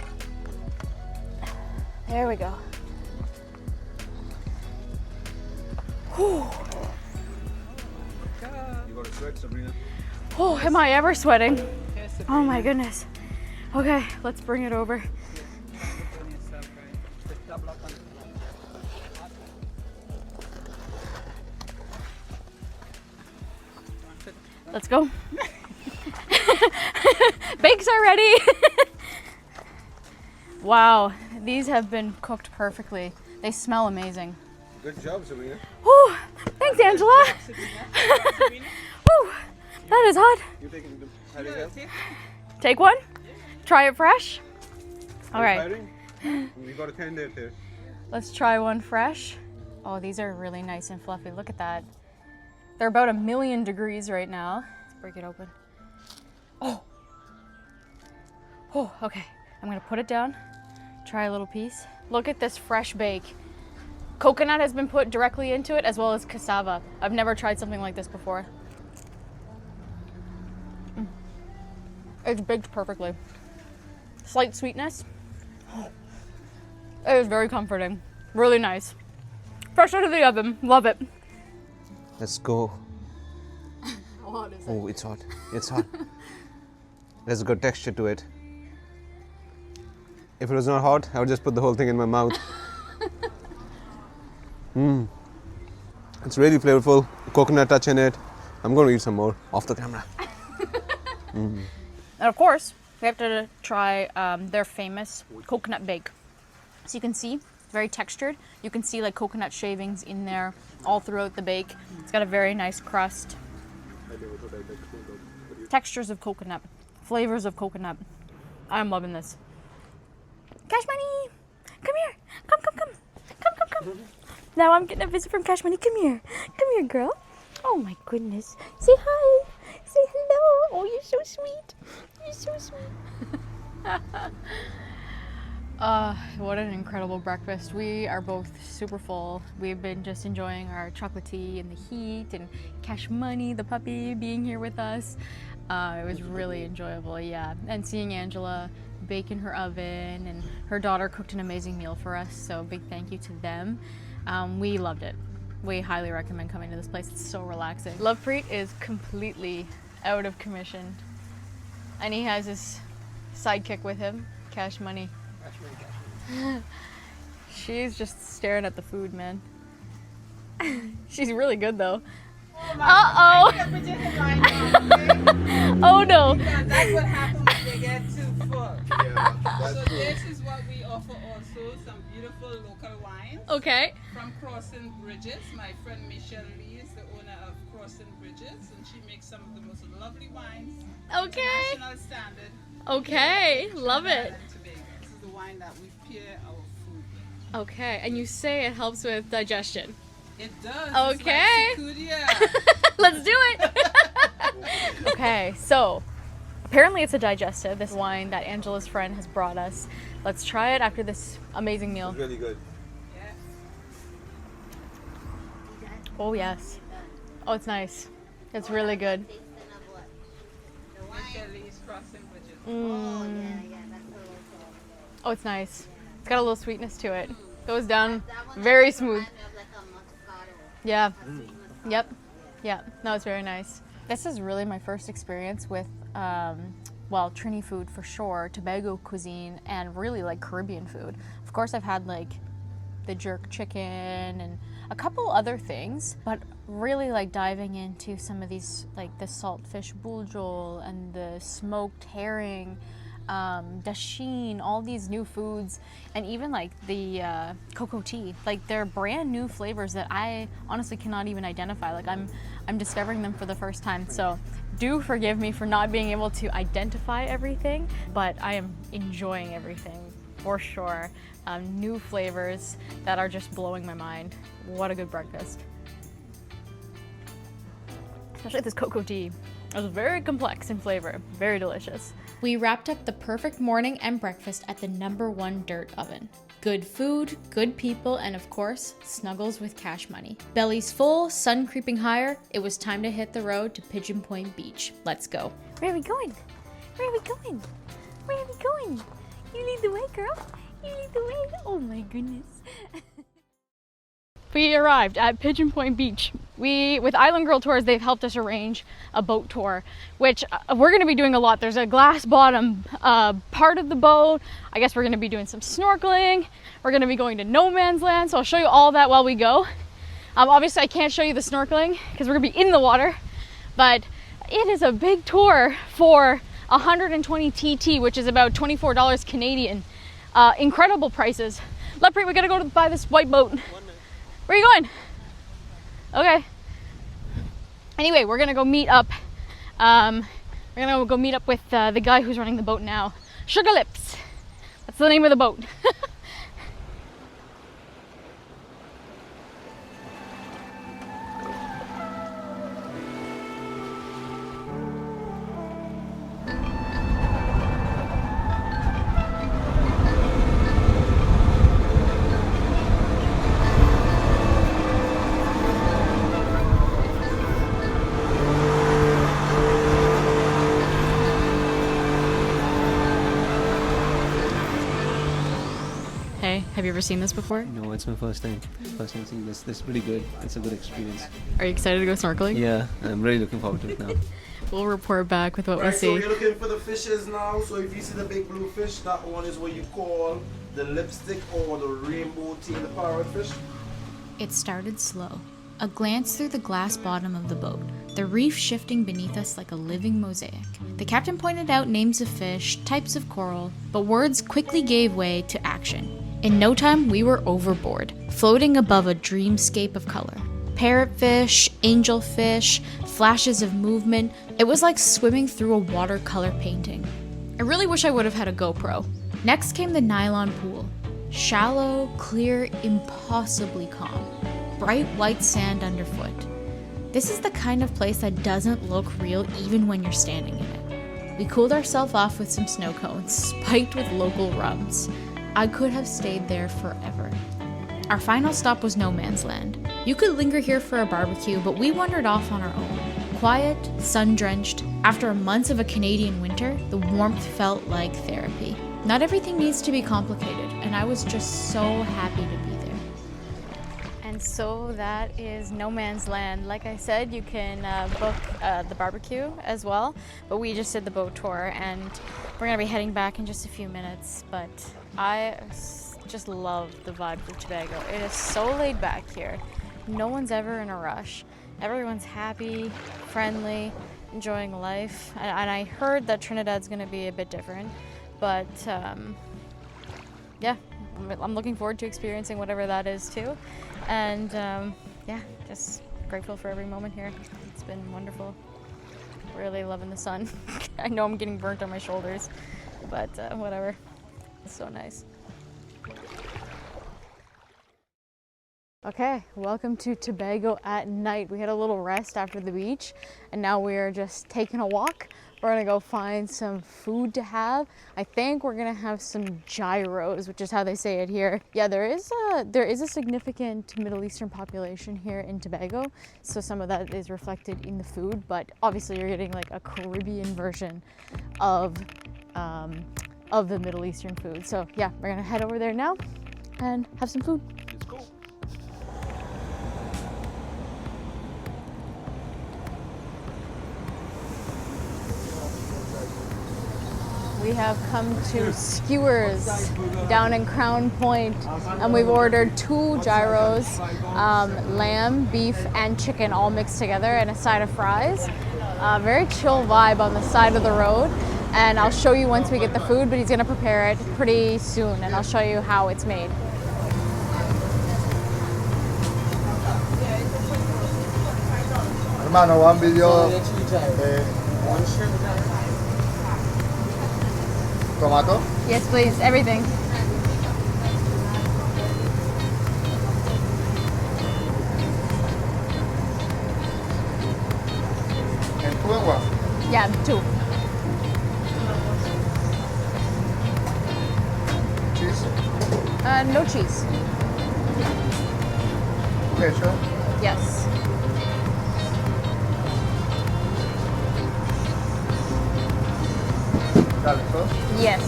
There we go. You got to sweat, Sabrina. Oh, am I ever sweating? Here's the Oh my goodness. Okay, let's bring it over. bread yourself, right? Just double up on it. Let's go. Bakes are ready. Wow, these have been cooked perfectly. They smell amazing. Good job, Sabrina. Whew, thanks, Angela. Whew, that is hot. You taking the hiding out? Take one. Try it fresh. All right, Hiding? We got a candidate here. let's try one fresh. Oh, these are really nice and fluffy. Look at that. They're about 1,000,000 degrees right now. Let's break it open. Oh. Oh, okay. I'm gonna put it down. Try a little piece. Look at this fresh bake. Coconut has been put directly into it, as well as cassava. I've never tried something like this before. It's baked perfectly. Slight sweetness. It is very comforting. Really nice. Fresh out of the oven. Love it. Let's go. How hot is it? Oh, it's hot. It's hot. There's a good texture to it. If it was not hot, I would just put the whole thing in my mouth. It's really flavorful. Coconut touch in it. I'm going to eat some more off the camera. And of course, we have to try their famous coconut bake. So you can see, it's very textured. You can see like coconut shavings in there all throughout the bake. It's got a very nice crust. Textures of coconut, flavors of coconut. I'm loving this. Cash Money, come here. Come. Now I'm getting a visit from Cash Money. Come here, girl. Oh my goodness. Say hi. Say hello. Oh, you're so sweet. You're so sweet. What an incredible breakfast. We are both super full. We've been just enjoying our chocolate tea in the heat, and Cash Money, the puppy, being here with us. It was really enjoyable, yeah. And seeing Angela bake in her oven, and her daughter cooked an amazing meal for us, so big thank you to them. We loved it. We highly recommend coming to this place. It's so relaxing. Lovepreet is completely out of commission, and he has his sidekick with him, Cash Money. She's just staring at the food, man. She's really good though. Uh-oh! Oh no! Because that's what happens when they get too full. So this is what we offer also, some beautiful local wines. Okay. From Crossing Bridges. My friend Michelle Lee is the owner of Crossing Bridges, and she makes some of the most lovely wines. Okay. International standard. Okay, love it. Trinidad and Tobago. This is the wine that we pair our food with. Okay, and you say it helps with digestion. It does. Okay. It's like Secudia. Let's do it. Okay, so apparently it's a digestive, this wine that Angela's friend has brought us. Let's try it after this amazing meal. It's really good. Yes. Oh yes. Oh, it's nice. It's really good. Michelle Lee's Crossing Bridges. Oh, it's nice. It's got a little sweetness to it. Goes down very smooth. Yeah. Yep. Yeah. No, it's very nice. This is really my first experience with, well, Trini food for sure, Tobago cuisine, and really like Caribbean food. Of course, I've had like the jerk chicken and a couple other things, but really like diving into some of these, like the saltfish buljol and the smoked herring, dasheen, all these new foods, and even like the cocoa tea. Like they're brand new flavors that I honestly cannot even identify. Like I'm discovering them for the first time. So do forgive me for not being able to identify everything, but I am enjoying everything for sure. New flavors that are just blowing my mind. What a good breakfast. Especially this cocoa tea. It was very complex in flavor, very delicious. We wrapped up the perfect morning and breakfast at the #1 dirt oven. Good food, good people, and of course, snuggles with Cash Money. Bellies full, sun creeping higher, it was time to hit the road to Pigeon Point Beach. Let's go. Where are we going? Where are we going? Where are we going? You lead the way, girl. You lead the way. Oh my goodness. We arrived at Pigeon Point Beach. With Island Girl Tours, they've helped us arrange a boat tour, which we're going to be doing a lot. There's a glass bottom part of the boat. I guess we're going to be doing some snorkeling. We're going to be going to no man's land, so I'll show you all that while we go. Obviously, I can't show you the snorkeling because we're going to be in the water, but it is a big tour for 120 TT, which is about $24 Canadian. Incredible prices. Lovepreet, we got to go buy this white boat. Where are you going? Okay. Anyway, we're gonna go meet up. We're gonna go meet up with the guy who's running the boat now. Sugar Lips. That's the name of the boat. Hey, have you ever seen this before? No, it's my first time. First time seeing this. This is pretty good. It's a good experience. Are you excited to go snorkeling? Yeah, I'm really looking forward to it now. We'll report back with what we Right, so see. we're looking for the fishes now. So if you see the big blue fish, that one is what you call the lipstick or the rainbow tail parrotfish. It started slow. A glance through the glass bottom of the boat, the reef shifting beneath us like a living mosaic. The captain pointed out names of fish, types of coral, but words quickly gave way to action. In no time, we were overboard, floating above a dreamscape of color. Parrotfish, angelfish, flashes of movement. It was like swimming through a watercolor painting. I really wish I would have had a GoPro. Next came the nylon pool. Shallow, clear, impossibly calm. Bright white sand underfoot. This is the kind of place that doesn't look real even when you're standing in it. We cooled ourselves off with some snow cones, spiked with local rums. I could have stayed there forever. Our final stop was no man's land. You could linger here for a barbecue, but we wandered off on our own. Quiet, sun-drenched. After months of a Canadian winter, the warmth felt like therapy. Not everything needs to be complicated, and I was just so happy to be there. And so that is no man's land. Like I said, you can book the barbecue as well, but we just did the boat tour, and we're gonna be heading back in just a few minutes, but I just love the vibes of Tobago. It is so laid back here. No one's ever in a rush. Everyone's happy, friendly, enjoying life. And I heard that Trinidad's gonna be a bit different, but yeah, I'm looking forward to experiencing whatever that is too. And yeah, just grateful for every moment here. It's been wonderful. Really loving the sun. I know I'm getting burnt on my shoulders, but whatever. It's so nice. Okay, welcome to Tobago at night. We had a little rest after the beach, and now we're just taking a walk. We're gonna go find some food to have. I think we're gonna have some gyros, which is how they say it here. Yeah, there is a significant Middle Eastern population here in Tobago, so some of that is reflected in the food, but obviously you're getting like a Caribbean version of the Middle Eastern food. So yeah, we're gonna head over there now and have some food. Let's go. We have come to Skewers down in Crown Point, and we've ordered 2 gyros, lamb, beef, and chicken all mixed together, and a side of fries. Very chill vibe on the side of the road, and I'll show you once we get the food, but he's gonna prepare it pretty soon, and I'll show you how it's made. Hermano, one video. Tomato? Yes, please, everything. And 2 and 1. Yeah, 2. Cheese? No cheese. Ketchup? Yes. Garlic sauce? Yes.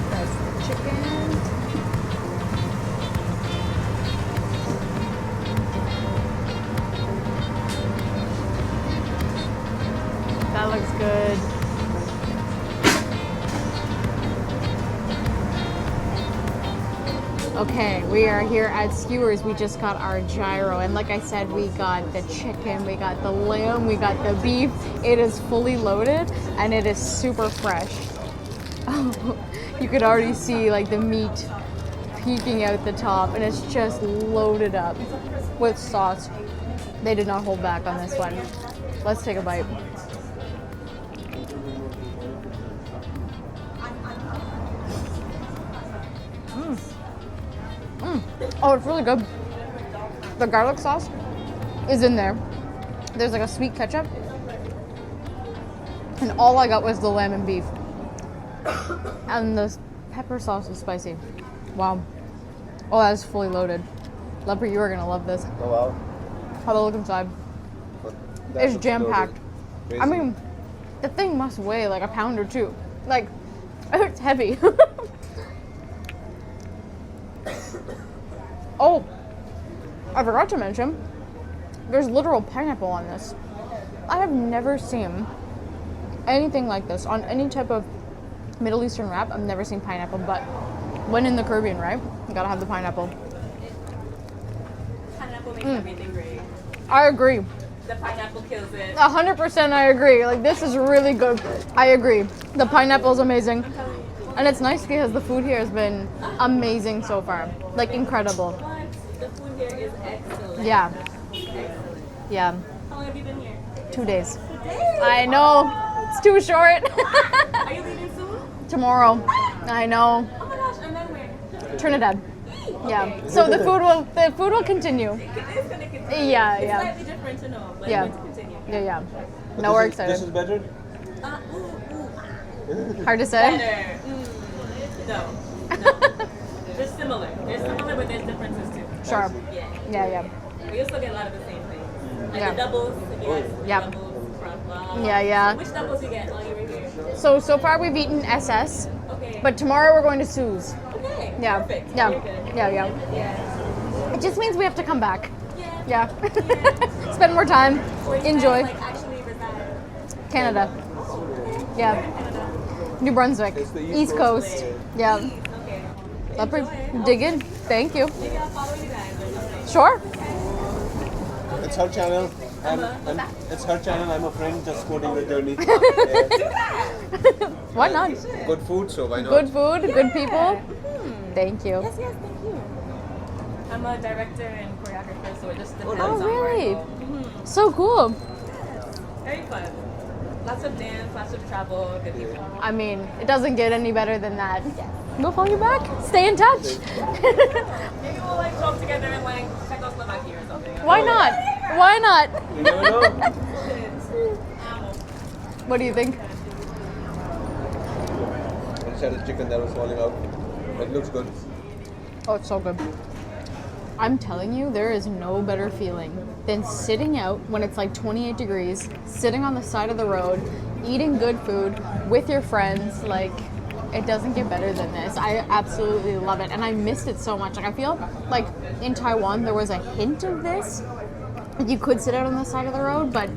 That's the chicken. That looks good. Okay, we are here at Skewers. We just got our gyro, and like I said, we got the chicken, we got the lamb, we got the beef. It is fully loaded, and it is super fresh. Oh, you could already see like the meat peeking out the top, and it's just loaded up with sauce. They did not hold back on this one. Let's take a bite. Oh, it's really good. The garlic sauce is in there. There's like a sweet ketchup. And all I got was the lamb and beef. And the pepper sauce is spicy. Wow. Oh, that is fully loaded. Lovepreet, you are going to love this. Oh, wow. Have a look inside. It's jam-packed. I mean, the thing must weigh like a pound or 2. Like, it's heavy. Oh, I forgot to mention, there's literal pineapple on this. I have never seen anything like this on any type of Middle Eastern wrap. I've never seen pineapple, but when in the Caribbean, right? You gotta have the pineapple. Pineapple makes everything great. I agree. The pineapple kills it. 100% I agree. Like, this is really good. I agree. The pineapple is amazing. And it's nice because the food here has been amazing so far. Like, incredible. The food here is excellent. Yeah. Yeah. How long have you been here? 2 days. I know. It's too short. Are you leaving soon? Tomorrow. I know. Oh my gosh, and then where? Trinidad. Yeah. So the food will continue. It is going to continue. Yeah, It's yeah. slightly different to know, but Yeah. it's going to continue. Yeah. No, we're excited. This is better? Hard to say. Better. No. They're similar. They're similar, but there's differences too. Sure. Yeah. We also get a lot of the same things. Like Yeah. the doubles, if you guys Yeah. doubles from Yeah. Which doubles you get while you were here? So far we've eaten SS, Okay. but tomorrow we're going to Sue's. Okay. Yeah. Perfect. Yeah. You're good. Yeah. Yeah. It just means we have to come back. Yeah. Yeah. Spend more time. Where you Enjoy. guys, like, actually reside? Canada. Yeah. New Brunswick. East Coast. Yeah. Okay. Lovepreet, dig in. Thank you. Maybe I'll follow you guys or something. Sure. It's her channel. It's her channel. I'm a friend just quoting the journey. Why not? Good food, so why not? Good food, good people. Thank you. Yes, thank you. I'm a director and choreographer, so it just depends Oh, on where I really? go. So cool. Very fun. Lots of dance, lots of travel, good people. I mean, it doesn't get any better than that. We'll follow you back. Stay in touch. Maybe we'll like talk together and like Czechoslovakia or something. Why not? Why not? You never know. What do you think? I just had a chicken that was falling out. It looks good. Oh, it's so good. I'm telling you, there is no better feeling than sitting out when it's like 28 degrees, sitting on the side of the road, eating good food with your friends. Like, it doesn't get better than this. I absolutely love it. And I missed it so much. Like, I feel like in Taiwan, there was a hint of this. You could sit out on the side of the road, but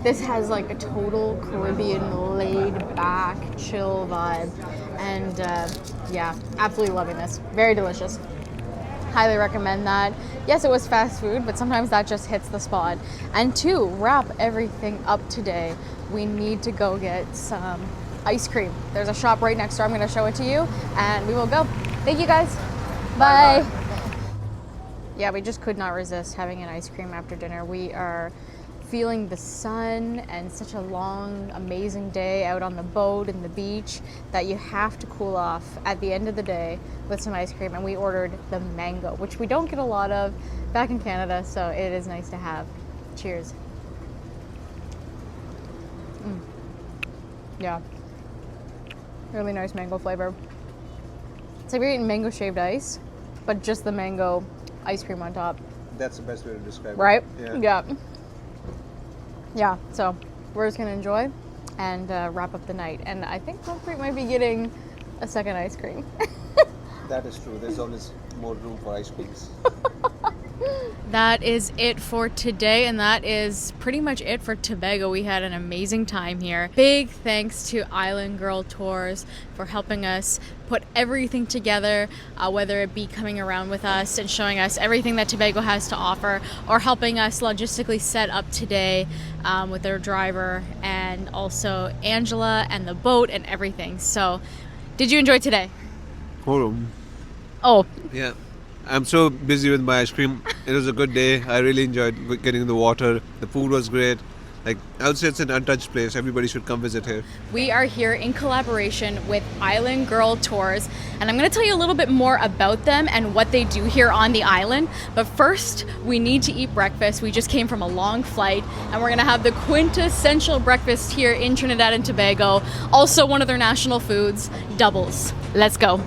this has like a total Caribbean laid back, chill vibe. And yeah, absolutely loving this. Very delicious. Highly recommend that. Yes, it was fast food, but sometimes that just hits the spot. And to wrap everything up today, we need to go get some ice cream. There's a shop right next door. I'm going to show it to you, and we will go. Thank you, guys. Bye. Yeah, we just could not resist having an ice cream after dinner. We are feeling the sun and such a long, amazing day out on the boat and the beach that you have to cool off at the end of the day with some ice cream. And we ordered the mango, which we don't get a lot of back in Canada, so it is nice to have. Cheers. Yeah. Really nice mango flavor. It's like we're eating mango shaved ice, but just the mango ice cream on top. That's the best way to describe it. Right? Yeah. Yeah, so we're just gonna enjoy and wrap up the night. And I think Lovepreet might be getting a second ice cream. That is true. There's always more room for ice creams. That is it for today, and that is pretty much it for Tobago. We had an amazing time here. Big thanks to Island Girl Tours for helping us put everything together, whether it be coming around with us and showing us everything that Tobago has to offer, or helping us logistically set up today with their driver, and also Angela and the boat and everything. So, did you enjoy today? Hold on. Oh, Yeah. I'm so busy with my ice cream. It was a good day. I really enjoyed getting in the water. The food was great. Like, I would say it's an untouched place. Everybody should come visit here. we are here in collaboration with Island Girl Tours, and I'm going to tell you a little bit more about them and what they do here on the island. But first, we need to eat breakfast. We just came from a long flight, and we're going to have the quintessential breakfast here in Trinidad and Tobago. Also, one of their national foods, doubles. Let's go.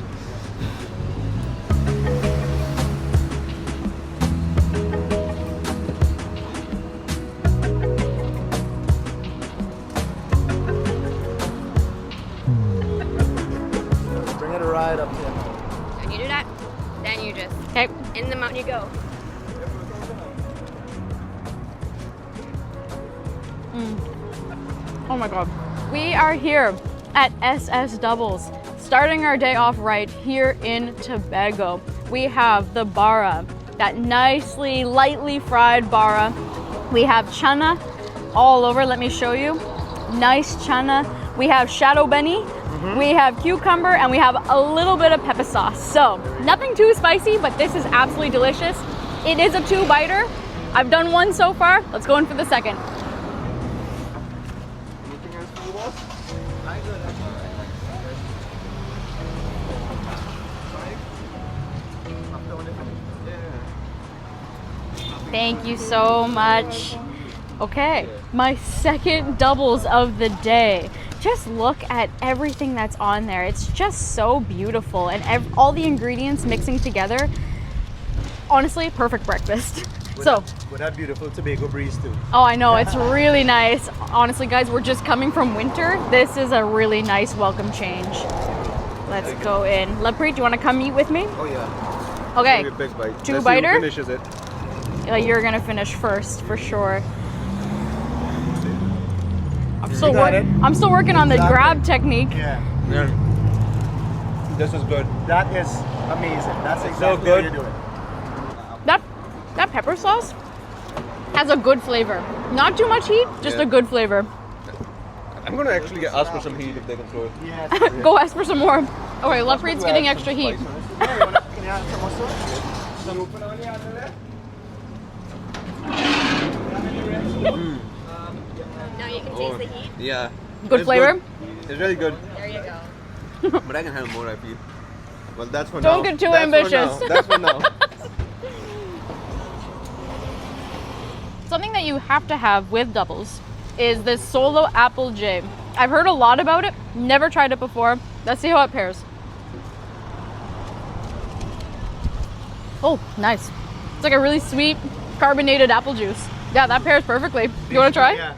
Bring it a ride up here. When you do that, then you just Okay. in the mountain you go. Oh my god. We are here at SS Doubles, starting our day off right here in Tobago. We have the bara, that nicely, lightly fried bara, We have chana all over. Let me show you. Nice chana. We have shadow beni. We have cucumber, and we have a little bit of pepper sauce. So nothing too spicy, but this is absolutely delicious. It is a 2-biter. I've done one so far. Let's go in for the second. Anything else for you, boss? I good. Thank you so much. Okay, my second doubles of the day. Just look at everything that's on there. It's just so beautiful, and all the ingredients mixing together. Honestly, perfect breakfast. With that beautiful Tobago breeze too. Oh, I know, it's really nice. Honestly, guys, we're just coming from winter. This is a really nice welcome change. Let's go in. Lovepreet, do you want to come eat with me? Oh yeah. Okay. Take a big bite. 2-biter. Finishes it. You're gonna finish first for sure. I'm still working on the grab technique. Yeah. This is good. That is amazing. That's exactly so good. how you do it. That pepper sauce has a good flavor. Not too much heat, just a good flavor. I'm gonna actually ask for some heat if they can throw it. Yes. Go ask for some more. Okay, Lovepreet's getting extra heat. Can you add some more sauce? Now you can taste the heat. Yeah. Good flavor? Good. It's really good. There you go. But I can have more, I feel. Well, that's for now. Don't get too ambitious. That's for now. Something that you have to have with doubles is this solo apple J. I've heard a lot about it, never tried it before. Let's see how it pairs. Oh, nice. It's like a really sweet carbonated apple juice. Yeah, that pairs perfectly. You want to try? Yeah.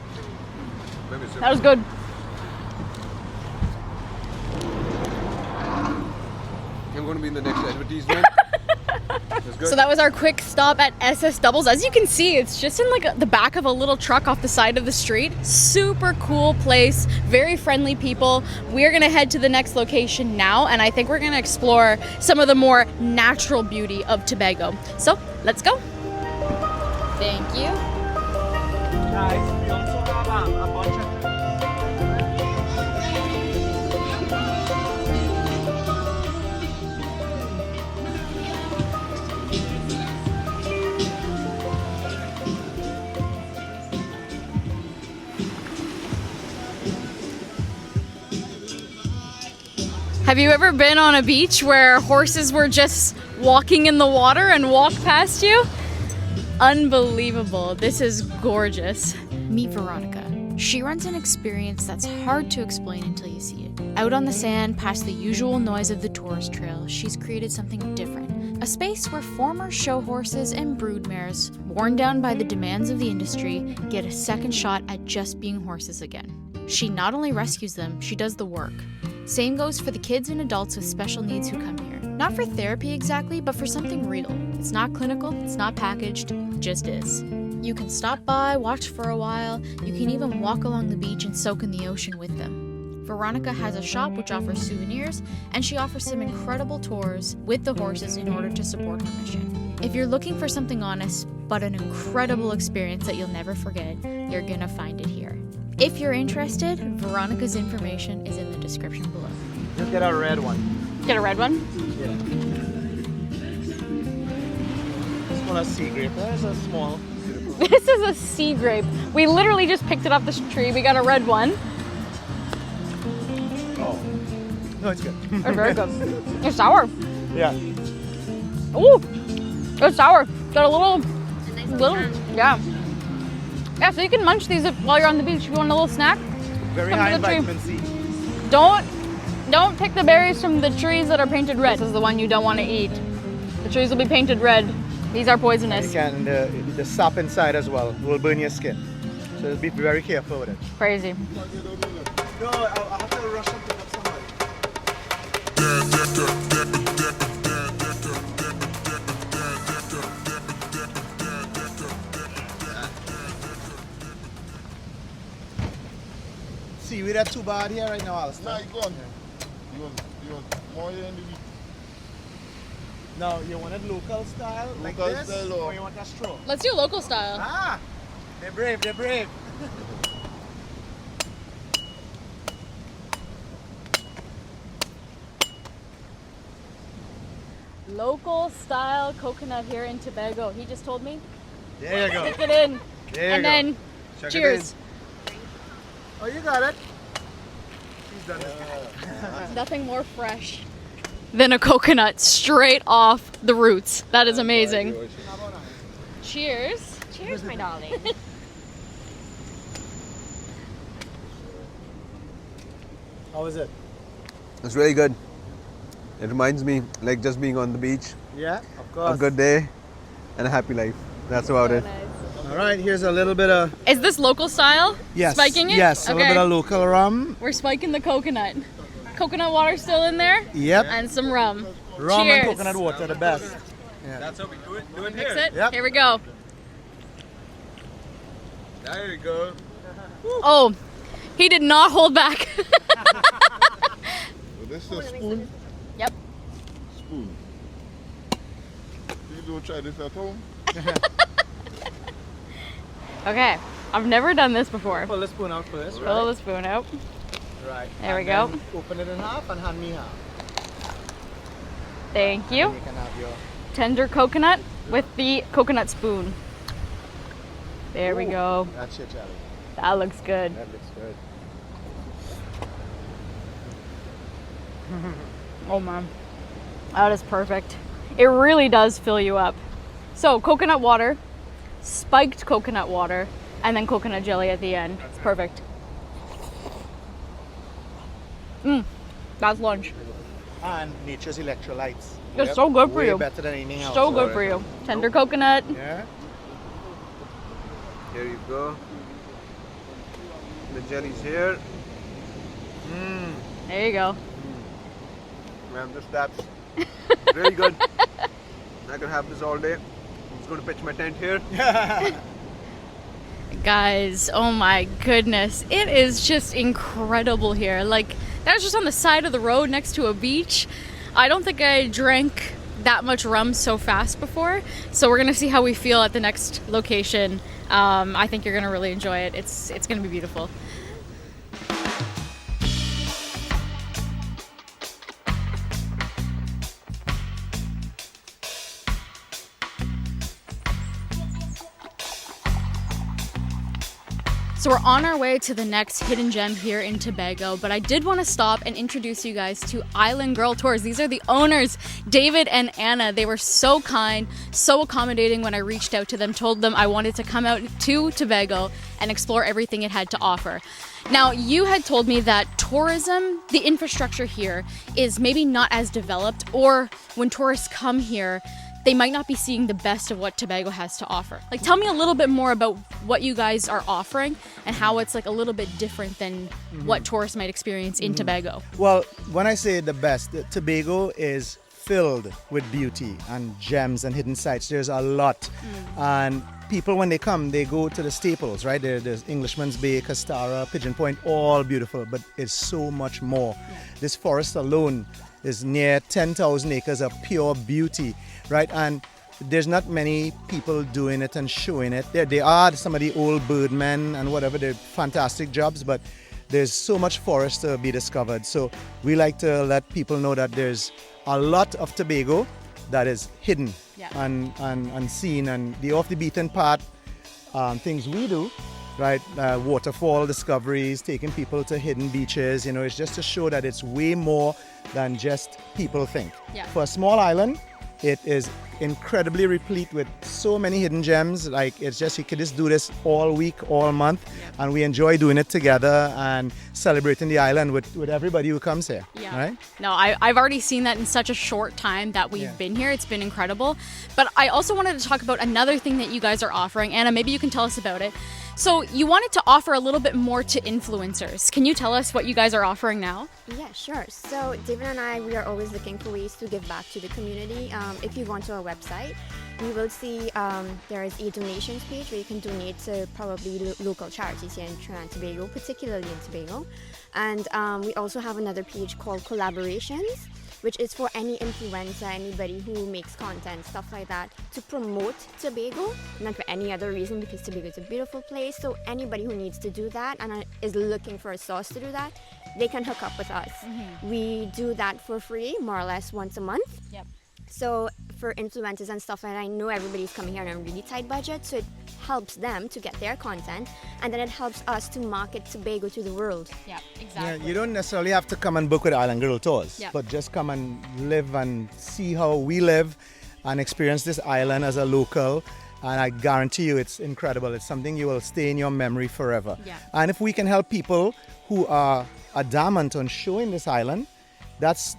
That was good. I'm going to be in the next advertisement. So that was our quick stop at SS Doubles. As you can see, it's just in like the back of a little truck off the side of the street. Super cool place, very friendly people. We're gonna head to the next location now, and I think we're gonna explore some of the more natural beauty of Tobago. So let's go. Thank you. Guys, we also have a bunch of Have you ever been on a beach where horses were just walking in the water and walked past you? Unbelievable. This is gorgeous. Meet Veronica. She runs an experience that's hard to explain until you see it. Out on the sand, past the usual noise of the tourist trail, she's created something different. A space where former show horses and broodmares, worn down by the demands of the industry, get a second shot at just being horses again. She not only rescues them, she does the work. Same goes for the kids and adults with special needs who come here. Not for therapy exactly, but for something real. It's not clinical, it's not packaged, it just is. You can stop by, watch for a while, you can even walk along the beach and soak in the ocean with them. Veronica has a shop which offers souvenirs, and she offers some incredible tours with the horses in order to support her mission. If you're looking for something honest, but an incredible experience that you'll never forget, you're gonna find it here. If you're interested, Veronica's information is in the description below. Just get a red one. Get a red one? Yeah. It's called a sea grape. There's a small. This is a sea grape. We literally just picked it off the tree. We got a red one. Oh. No, it's good. It's very good. It's sour. Yeah. Ooh, it's sour. Got a little, yeah. Yeah, so you can munch these while you're on the beach. If you want a little snack, Very come high to in the tree. vitamin C. Don't pick the berries from the trees that are painted red. This is the one you don't want to eat. The trees will be painted red. These are poisonous. You can, the sap inside as well will burn your skin. So be very careful with it. Crazy. No, I'll have to rush and pick up somebody. See, we're not too bad here right now, Alistair. Nah, you go on here. You want more here in the week? No, you want it local style like Local this? style Or you want a straw? Let's do local style. Ah! They're brave, they're brave. Local style coconut here in Tobago. He just told me. There you go. Stick it in. There and you then Chuck it cheers. Oh, you got it. She's done this. Nothing more fresh than a coconut straight off the roots. That is amazing. Cheers. Cheers, my darling. How was it? It's really good. It reminds me like just being on the beach, Yeah, of course. a good day, and a happy life. That's about it. All right, here's a little bit of Is this local style? yes, Spiking it? yes, a little bit of local rum. We're spiking the coconut. Coconut water still in there? Yep, And some rum. rum Cheers. and coconut water, the best. Yeah. That's how we do it. Do it Mix it? Yep. Here we go. There you go. Oh, he did not hold back. This is a spoon. Yep. Spoon. You don't try this at home? Okay, I've never done this before. Pull the spoon out first, right? Pull the spoon out. Right. There we And go. then open it in half and hand me half. Thank you. And you can have your Tender coconut with the coconut spoon. There we go. That's your challenge. That looks good. That looks good. Oh man, that is perfect. It really does fill you up. So coconut water, spiked coconut water, and then coconut jelly at the end. It's perfect. That's lunch. And nature's electrolytes. It's so good for Way you. better than anything else. So good for you. Tender coconut. Yeah. Here you go. The jelly's here. There you go. Man, that's really good. I can have this all day. I'm just going to pitch my tent here. Guys, oh my goodness. It is just incredible here. Like, that was just on the side of the road next to a beach. I don't think I drank that much rum so fast before. So we're gonna see how we feel at the next location. I think you're gonna really enjoy it. It's gonna be beautiful. So we're on our way to the next hidden gem here in Tobago, but I did want to stop and introduce you guys to Island Girl Tours. These are the owners, David and Anna. They were so kind, so accommodating when I reached out to them, told them I wanted to come out to Tobago and explore everything it had to offer. Now, you had told me that tourism, the infrastructure here is maybe not as developed, or when tourists come here, they might not be seeing the best of what Tobago has to offer. Like, tell me a little bit more about what you guys are offering and how it's like a little bit different than what tourists might experience in Tobago. Well, when I say the best, Tobago is filled with beauty and gems and hidden sites. There's a lot. And people, when they come, they go to the staples, right? There's Englishman's Bay, Castara, Pigeon Point, all beautiful, but it's so much more. This forest alone is near 10,000 acres of pure beauty, right? And there's not many people doing it and showing it. There are some of the old birdmen and whatever, they're fantastic jobs, but there's so much forest to be discovered. So we like to let people know that there's a lot of Tobago that is hidden and unseen, and the off the beaten path things we do, right? Waterfall discoveries, taking people to hidden beaches, you know, it's just to show that it's way more than just people think. Yeah. For a small island, it is incredibly replete with so many hidden gems. Like, it's just, you could just do this all week, all month, and we enjoy doing it together and celebrating the island with everybody who comes here. Yeah. Right? No, I've already seen that in such a short time that we've been here. It's been incredible. But I also wanted to talk about another thing that you guys are offering. Anna, maybe you can tell us about it. So you wanted to offer a little bit more to influencers. Can you tell us what you guys are offering now? Yeah, sure. So David and I, we are always looking for ways to give back to the community. If you go onto our website, you will see there is a donations page where you can donate to probably local charities here in Trinidad and Tobago, particularly in Tobago. And we also have another page called Collaborations, which is for any influencer, anybody who makes content, stuff like that, to promote Tobago, not for any other reason, because Tobago is a beautiful place. So anybody who needs to do that and is looking for a sauce to do that, they can hook up with us. We do that for free, more or less once a month. Yep. So for influencers and stuff like that, I know everybody's coming here on a really tight budget, so it helps them to get their content, and then it helps us to market Tobago to the world. Yeah, Yeah, exactly. you don't necessarily have to come and book with Island Grill Tours, Yeah. but just come and live and see how we live and experience this island as a local. And I guarantee you it's incredible. It's something you will stay in your memory forever. Yeah. And if we can help people who are adamant on showing this island, that's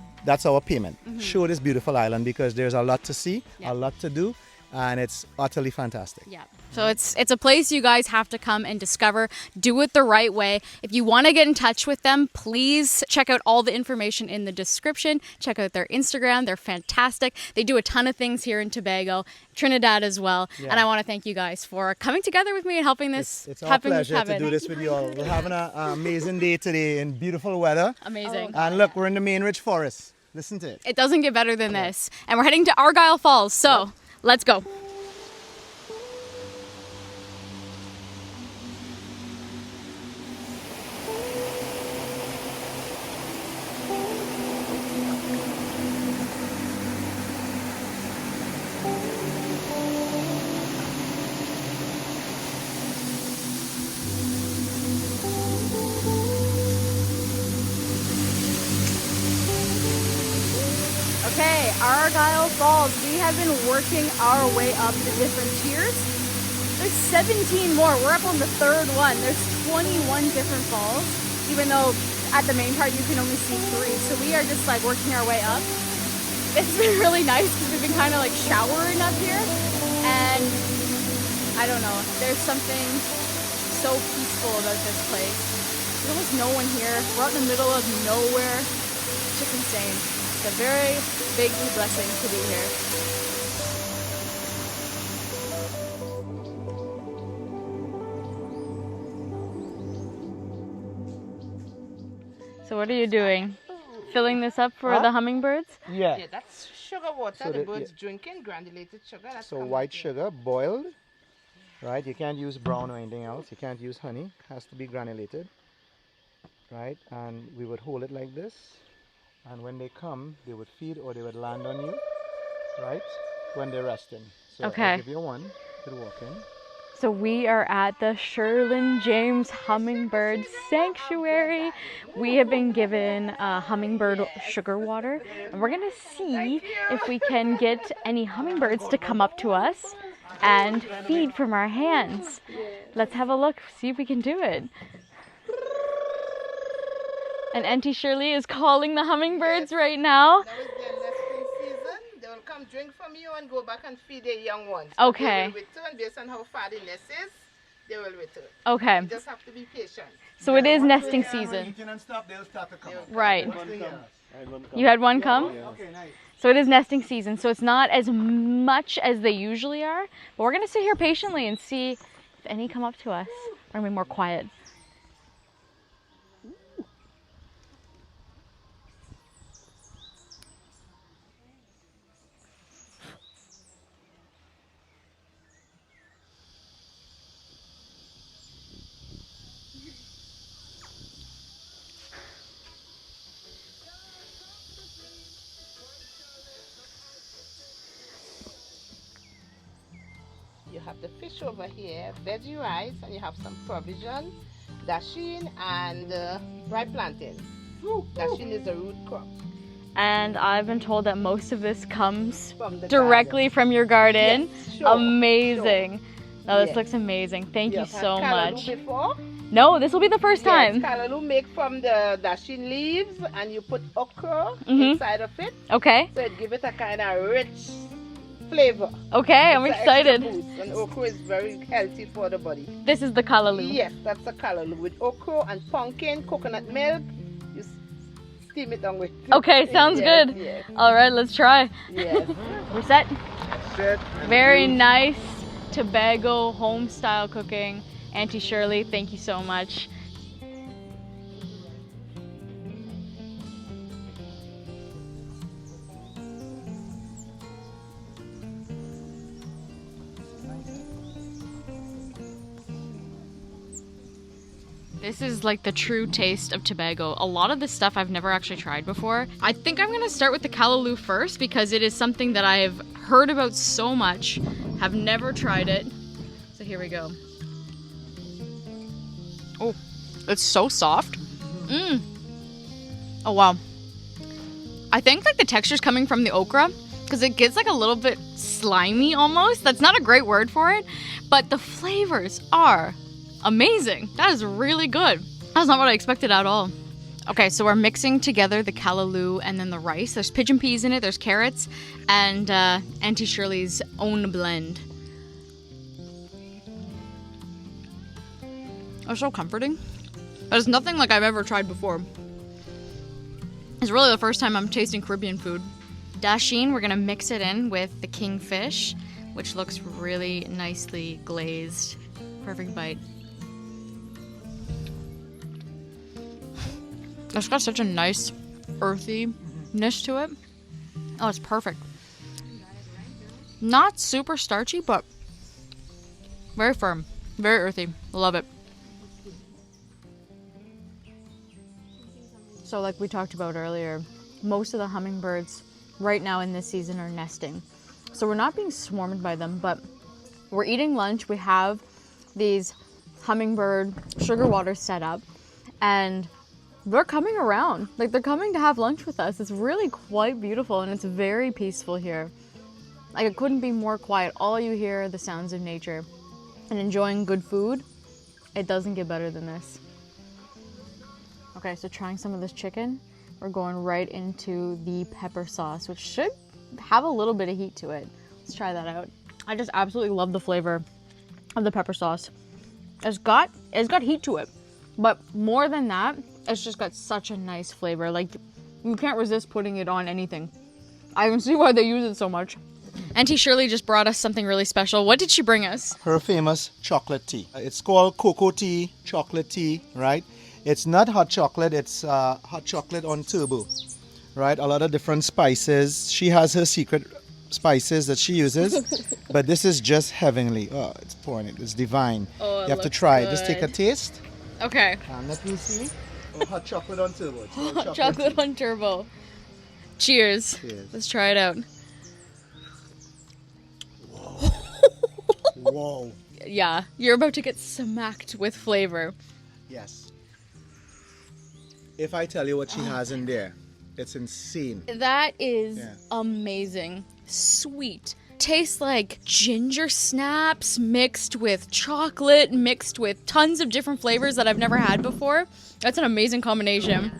our payment. Show this beautiful island, because there's a lot to see, Yeah. a lot to do, and it's utterly fantastic. Yeah. So it's a place you guys have to come and discover. Do it the right way. If you want to get in touch with them, please check out all the information in the description. Check out their Instagram. They're fantastic. They do a ton of things here in Tobago, Trinidad as well. Yeah. And I want to thank you guys for coming together with me and helping this It's our happen. pleasure to do this with you all. We're having an amazing day today in beautiful weather. Amazing. And look, we're in the main Ridge Forest. Listen to it. It doesn't get better than this. And we're heading to Argyle Falls. So let's go. Okay, Argyle Falls. We have been working our way up the different tiers. There's 17 more. We're up on the third one. There's 21 different falls, even though at the main part you can only see 3. So we are just like working our way up. It's been really nice because we've been kind of like showering up here. And I don't know, there's something so peaceful about this place. There's almost no one here. We're out in the middle of nowhere. It's just insane. It's a very big blessing to be here. So what are you doing? Filling this up for the hummingbirds? Yeah. Yeah, that's sugar water. So the the- birds drinking granulated sugar. That's So coming white here. sugar, boiled, right? You can't use brown or anything else. You can't use honey. Has to be granulated, right? And we would hold it like this. And when they come, they would feed or they would land on you, right? When they're resting. So Okay. I'll give you one. You could walk in. So we are at the Sherlyn James Hummingbird Sanctuary. We have been given hummingbird sugar water, and we're gonna see if we can get any hummingbirds to come up to us and feed from our hands. Let's have a look, see if we can do it. And Auntie Shirley is calling the hummingbirds right now. Now is their nesting season. They will come drink from you and go back and feed their young ones. Okay. They will return based on how far the nest is. They will return. Okay, You just have to be patient. so it is nesting season. And stop, they'll start to come. Right. You had one come? Okay, nice. So it is nesting season, so it's not as much as they usually are. But we're gonna sit here patiently and see if any come up to us. We're gonna be more quiet. You have the fish over here, veggie rice, and you have some provision, dasheen, and ripe plantain. Dasheen is a root crop. And I've been told that most of this comes From the directly from your garden. Yes, sure, Amazing. No, this Yes. looks amazing. Thank you have so had much. callaloo before? No, this will be the first time. Yes, callaloo make from the dasheen leaves, and you put okra Mhm. inside of it, Okay. so it give it a kind of rich flavor. Okay, I'm It's a extra excited. boost, and okra is very healthy for the body. This is the callaloo. Yes, that's a callaloo with okra and pumpkin, coconut milk. You steam it down with. Okay, sounds Yes, good. Yes, All right, let's try. yes. We're set. Set and Very use. nice Tobago home style cooking. Auntie Shirley, thank you so much. This is like the true taste of Tobago. A lot of this stuff I've never actually tried before. I think I'm gonna start with the callaloo first because it is something that I've heard about so much, have never tried it. So here we go. Oh, it's so soft. Oh wow. I think like the texture's coming from the okra because it gets like a little bit slimy almost. That's not a great word for it, but the flavors are amazing. That is really good. That's not what I expected at all. Okay, so we're mixing together the callaloo and then the rice. There's pigeon peas in it, there's carrots, and Auntie Shirley's own blend. It's so comforting. There's nothing like I've ever tried before. It's really the first time I'm tasting Caribbean food. Dasheen, we're gonna mix it in with the kingfish, which looks really nicely glazed. Perfect bite. It's got such a nice earthiness to it. Oh, it's perfect. Not super starchy, but very firm, very earthy. Love it. So like we talked about earlier, most of the hummingbirds right now in this season are nesting. So we're not being swarmed by them, but we're eating lunch. We have these hummingbird sugar waters set up and they're coming around. Like they're coming to have lunch with us. It's really quite beautiful and it's very peaceful here. Like it couldn't be more quiet. All you hear are the sounds of nature and enjoying good food. It doesn't get better than this. Okay, so trying some of this chicken. We're going right into the pepper sauce, which should have a little bit of heat to it. Let's try that out. I just absolutely love the flavor of the pepper sauce. It's got heat to it, but more than that, it's just got such a nice flavor. Like you can't resist putting it on anything. I can see why they use it so much. Auntie Shirley just brought us something really special. What did she bring us? Her famous chocolate tea. It's called cocoa tea, chocolate tea, right? It's not hot chocolate, it's hot chocolate on turbo, right? A lot of different spices. She has her secret spices that she uses, but this is just heavenly. Oh, it's pouring it. It's divine. Oh, you have to try it. Just take a taste. Okay. Let me see. Oh, hot chocolate on turbo. Hot chocolate on turbo. Cheers. Cheers. Let's try it out. Whoa. Yeah, you're about to get smacked with flavor. Yes. If I tell you what she has in there, it's insane. That is amazing. Sweet. Tastes like ginger snaps mixed with chocolate, mixed with tons of different flavors that I've never had before. That's an amazing combination.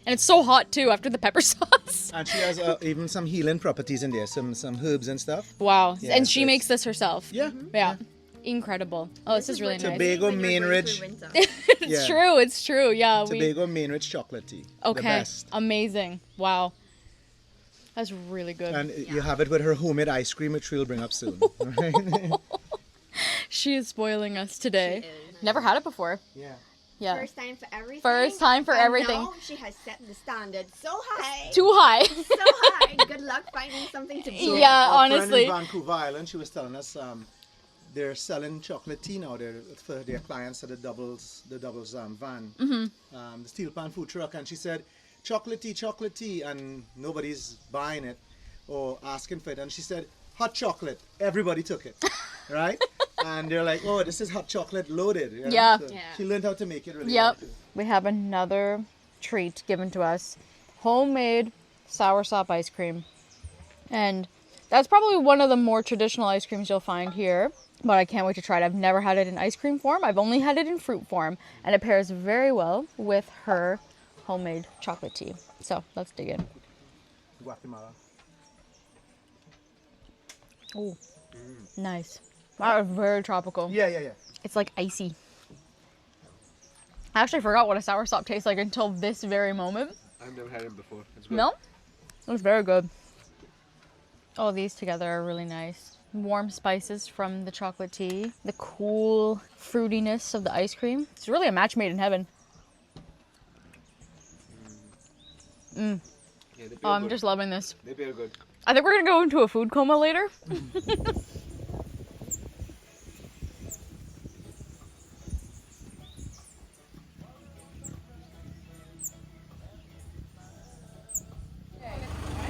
And it's so hot too after the pepper sauce. And she has even some healing properties in there, some herbs and stuff. Wow. Yeah, and she makes this herself. Yeah. Yeah. Incredible. Oh, this is really nice. Tobago main rich. It's true. It's true. Yeah. Tobago main rich chocolate tea. Okay. The best. Amazing. Wow. That's really good. And you have it with her homemade ice cream, which we'll bring up soon. Right? She is spoiling us today. Never had it before. Yeah. Yeah. First time for everything. First time for everything. Now she has set the standard so high. Too high. So high. Good luck finding something to beat. Yeah, Our honestly. friend in Vancouver Island, she was telling us they're selling chocolate tea now. They're for their clients at the doubles van, the steel pan food truck, and she said, chocolate tea, and nobody's buying it or asking for it. And she said, hot chocolate. Everybody took it, right? And they're like, oh, this is hot chocolate loaded. You know? Yeah. So she learned how to make it really Yep. well. We have another treat given to us. Homemade soursop ice cream. And that's probably one of the more traditional ice creams you'll find here. But I can't wait to try it. I've never had it in ice cream form. I've only had it in fruit form. And it pairs very well with her homemade chocolate tea. So let's dig in. Guatemala. Oh, nice. That is very tropical. Yeah. It's like icy. I actually forgot what a soursop tastes like until this very moment. I've never had it before. It's good. No? It was very good. Oh, these together are really nice. Warm spices from the chocolate tea. The cool fruitiness of the ice cream. It's really a match made in heaven. Yeah, Oh, I'm just loving this. They pair good. I think we're going to go into a food coma later.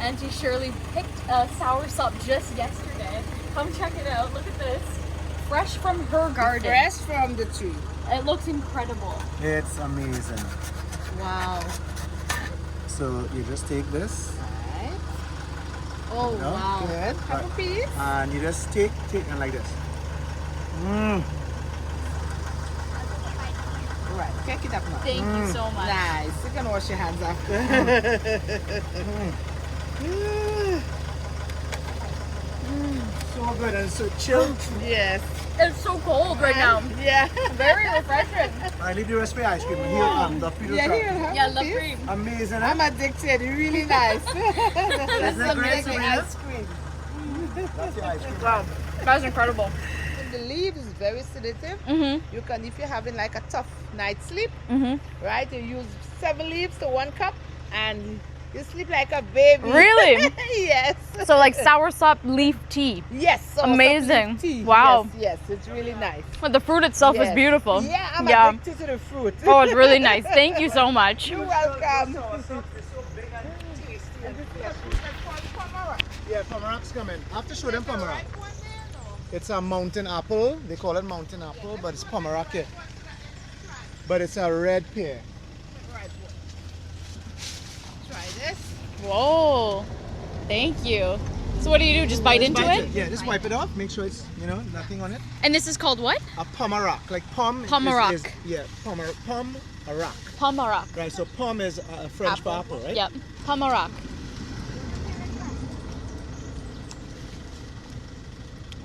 Auntie Shirley picked a soursop just yesterday. Come check it out. Look at this. Fresh from her garden. Fresh from the tree. It looks incredible. It's amazing. Wow. So you just take this. Oh, You know? wow. Good. Have a piece. And you just take and like this. Right, pick it up now. Thank you so much. Nice. You can wash your hands after. So good and so chilled. Yes. It's so cold right now. Yeah. Very refreshing. I leave the recipe ice cream. Here, Lovepreet will Yeah, try. here. Have Yeah, a piece. Lovepreet. Amazing. I'm addicted. Really nice. Isn't it great, Sabrina? ice cream. That's the ice cream. Wow. That's incredible. The leaf is very sedative. Mm-hmm. You can, if you're having like a tough night's sleep, Mm-hmm. right? You use 7 leaves to 1 cup, and you sleep like a baby. Really? Yes. So like soursop leaf tea. Yes. So Amazing. tea. Wow. Yes, yes, it's really nice. But the fruit itself is Yes. beautiful. Yeah, I'm Yeah. addicted to the fruit. Oh, it's really nice. Thank you so much. You're welcome. Yeah, Pomerac's coming. I have to show them Pomerac. It's a mountain apple. They call it mountain apple, but it's Pomerac here. But it's a red pear. Try this. Whoa. Thank you. So what do you do? Just bite into it? Yeah, just wipe it off. Make sure it's, nothing on it. And this is called what? A Pomerac. Like pom. Pomerac. Yeah, Pomerac. Pomerac. Right, so pom is French for apple, right? Yep. Pomerac.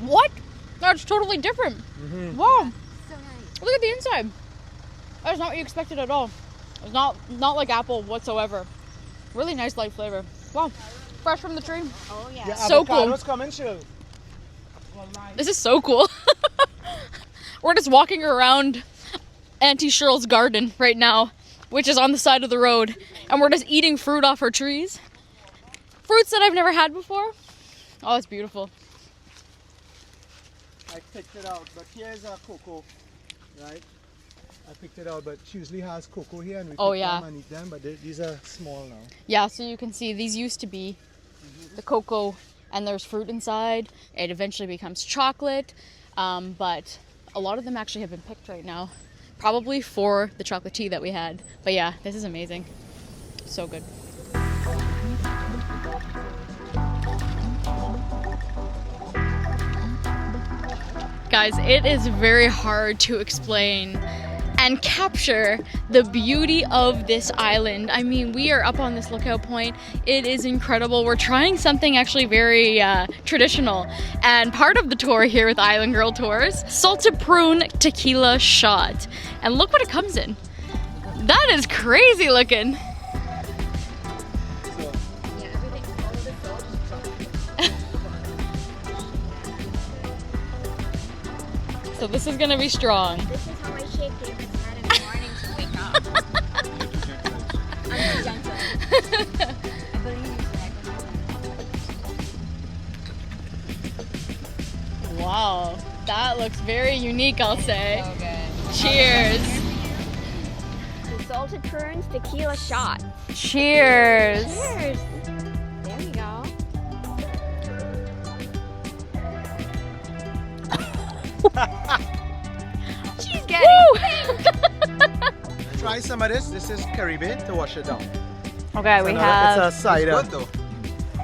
What? That's totally different. Wow. Look at the inside. That's not what you expected at all. It's not like apple whatsoever. Really nice light flavor. Wow. Fresh from the tree. Oh yeah. Yeah, So cool. avocado's coming, Shirley. This is so cool. We're just walking around Auntie Cheryl's garden right now, which is on the side of the road, and we're just eating fruit off her trees. Fruits that I've never had before. Oh, it's beautiful. I picked it out, but here's a cocoa, right? I picked it out, but she usually has cocoa here, and we pick them and eat them, but these are small now. Yeah, so you can see these used to be the cocoa, and there's fruit inside. It eventually becomes chocolate, but a lot of them actually have been picked right now, probably for the chocolate tea that we had. But yeah, this is amazing. So good. Guys, it is very hard to explain and capture the beauty of this island. I mean, we are up on this lookout point. It is incredible. We're trying something actually very traditional. And part of the tour here with Island Girl Tours, salted prune tequila shot. And look what it comes in. That is crazy looking. So this is gonna be strong. This is how I shake David's head in the morning to wake up. I'm gentle. I believe you. Wow, that looks very unique, I'll say. So good. Cheers. The salted prunes tequila shot. Cheers. Cheers. There we go. She's getting Try some of this. This is Caribbean to wash it down. Okay, we have. It's a cider. It's good though.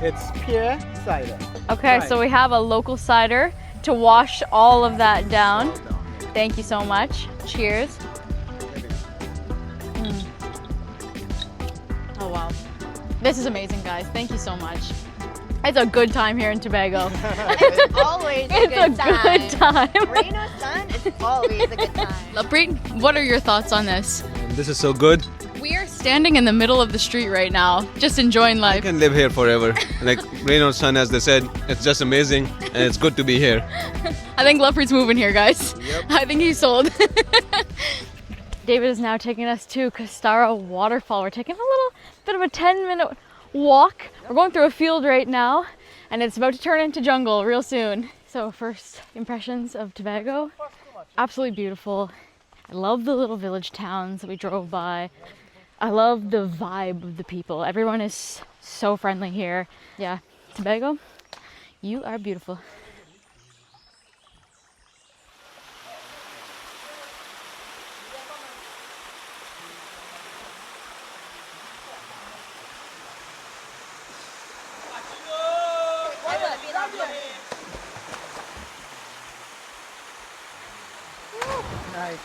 It's pure cider. Okay, so we have a local cider to wash all of that down. Thank you so much. Cheers. Oh wow, this is amazing, guys. Thank you so much. It's a good time here in Tobago. It's always a It's good time. good time. Rain or sun, it's always a good time. Lovepreet, what are your thoughts on this? This is so good. We are standing in the middle of the street right now, just enjoying I life. can live here forever. Like rain or sun, as they said, it's just amazing, and it's good to be here. I think Lovepreet's moving here, guys. Yep. I think he's sold. David is now taking us to Castara Waterfall. We're taking a little bit of a 10-minute walk. We're going through a field right now, and it's about to turn into jungle real soon. So first impressions of Tobago, absolutely beautiful. I love the little village towns that we drove by. I love the vibe of the people. Everyone is So friendly here. Yeah, Tobago, you are beautiful.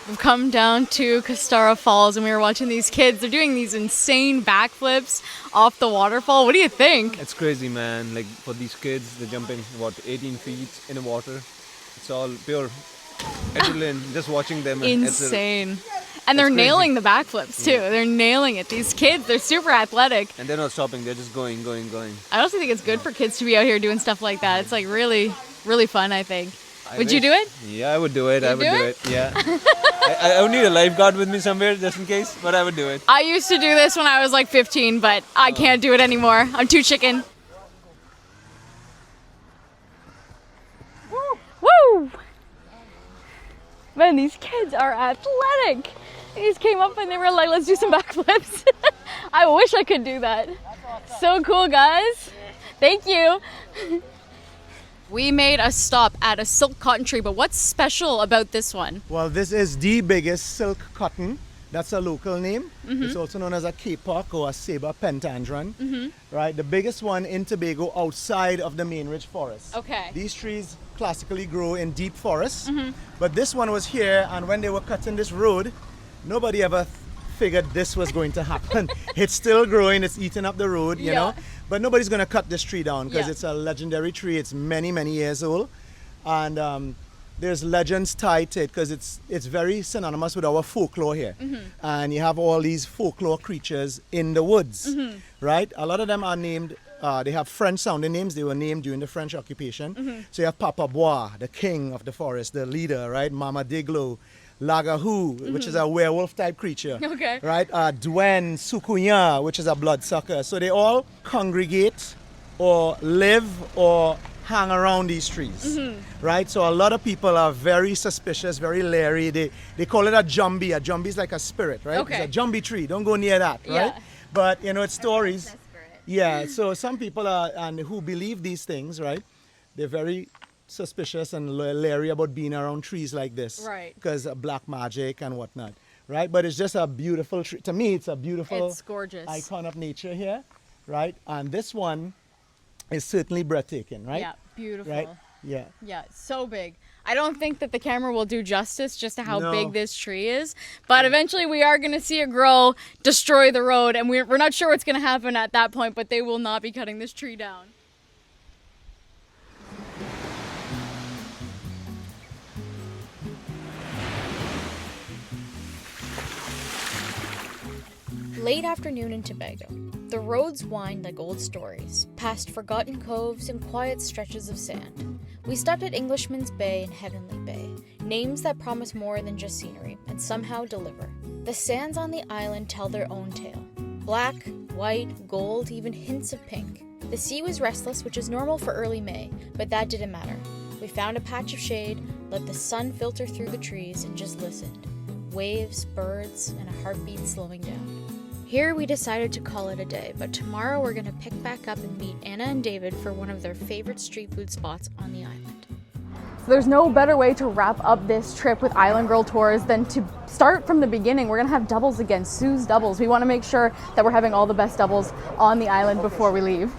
We've come down to Castara Falls and we were watching these kids. They're doing these insane backflips off the waterfall. What do you think? It's crazy, man. Like for these kids, they're jumping, 18 feet in the water. It's all pure adrenaline. Just watching them. Insane. And they're nailing the backflips too. Yeah. They're nailing it. These kids, they're super athletic. And they're not stopping. They're just going. I also think it's good for kids to be out here doing stuff like that. It's like really, really fun, I think. Would you do it? Yeah, I would do it. I would do it. Yeah. I would need a lifeguard with me somewhere just in case, but I would do it. I used to do this when I was like 15, but I can't do it anymore. I'm too chicken. Woo! Man, these kids are athletic. They just came up and they were like, let's do some backflips. I wish I could do that. So cool, guys. Thank you. We made a stop at a silk cotton tree, but what's special about this one? Well, this is the biggest silk cotton. That's a local name. Mm-hmm. It's also known as a kapok or a Saber pentandron. Right, the biggest one in Tobago outside of the main ridge forest. Okay. These trees classically grow in deep forests, but this one was here, and when they were cutting this road, nobody ever figured this was going to happen. It's still growing, it's eating up the road, you know. But nobody's going to cut this tree down because it's a legendary tree. It's many, many years old. And there's legends tied to it because it's very synonymous with our folklore here. And you have all these folklore creatures in the woods, right? A lot of them are named, they have French sounding names. They were named during the French occupation. So you have Papa Bois, the king of the forest, the leader, right? Mama Diglo, Lagahoo, which is a werewolf type creature. Okay. Right? Dwen, Sukunya, which is a bloodsucker. So they all congregate or live or hang around these trees. Right? So a lot of people are very suspicious, very leery. They call it a jumbie. A jumbie is like a spirit, right? Okay. It's a jumbie tree. Don't go near that, right? Yeah. But you know, it's stories. Yeah, so some people are and who believe these things, right? They're very suspicious and leery about being around trees like this, right? Because of black magic and whatnot, right? But it's just a beautiful tree. To me, it's a beautiful, it's gorgeous icon of nature here, right? And this one is certainly breathtaking, right? Yeah, beautiful. Right? Yeah. Yeah, so big. I don't think that the camera will do justice just to how big this tree is, but eventually we are going to see it grow, destroy the road, and we're not sure what's going to happen at that point, but they will not be cutting this tree down. Late afternoon in Tobago. The roads wind like old stories, past forgotten coves and quiet stretches of sand. We stopped at Englishman's Bay and Heavenly Bay, names that promise more than just scenery and somehow deliver. The sands on the island tell their own tale. Black, white, gold, even hints of pink. The sea was restless, which is normal for early May, but that didn't matter. We found a patch of shade, let the sun filter through the trees, and just listened. Waves, birds, and a heartbeat slowing down. Here we decided to call it a day, but tomorrow we're going to pick back up and meet Anna and David for one of their favorite street food spots on the island. So there's no better way to wrap up this trip with Island Girl Tours than to start from the beginning. We're going to have doubles again, Sue's doubles. We want to make sure that we're having all the best doubles on the island before we leave.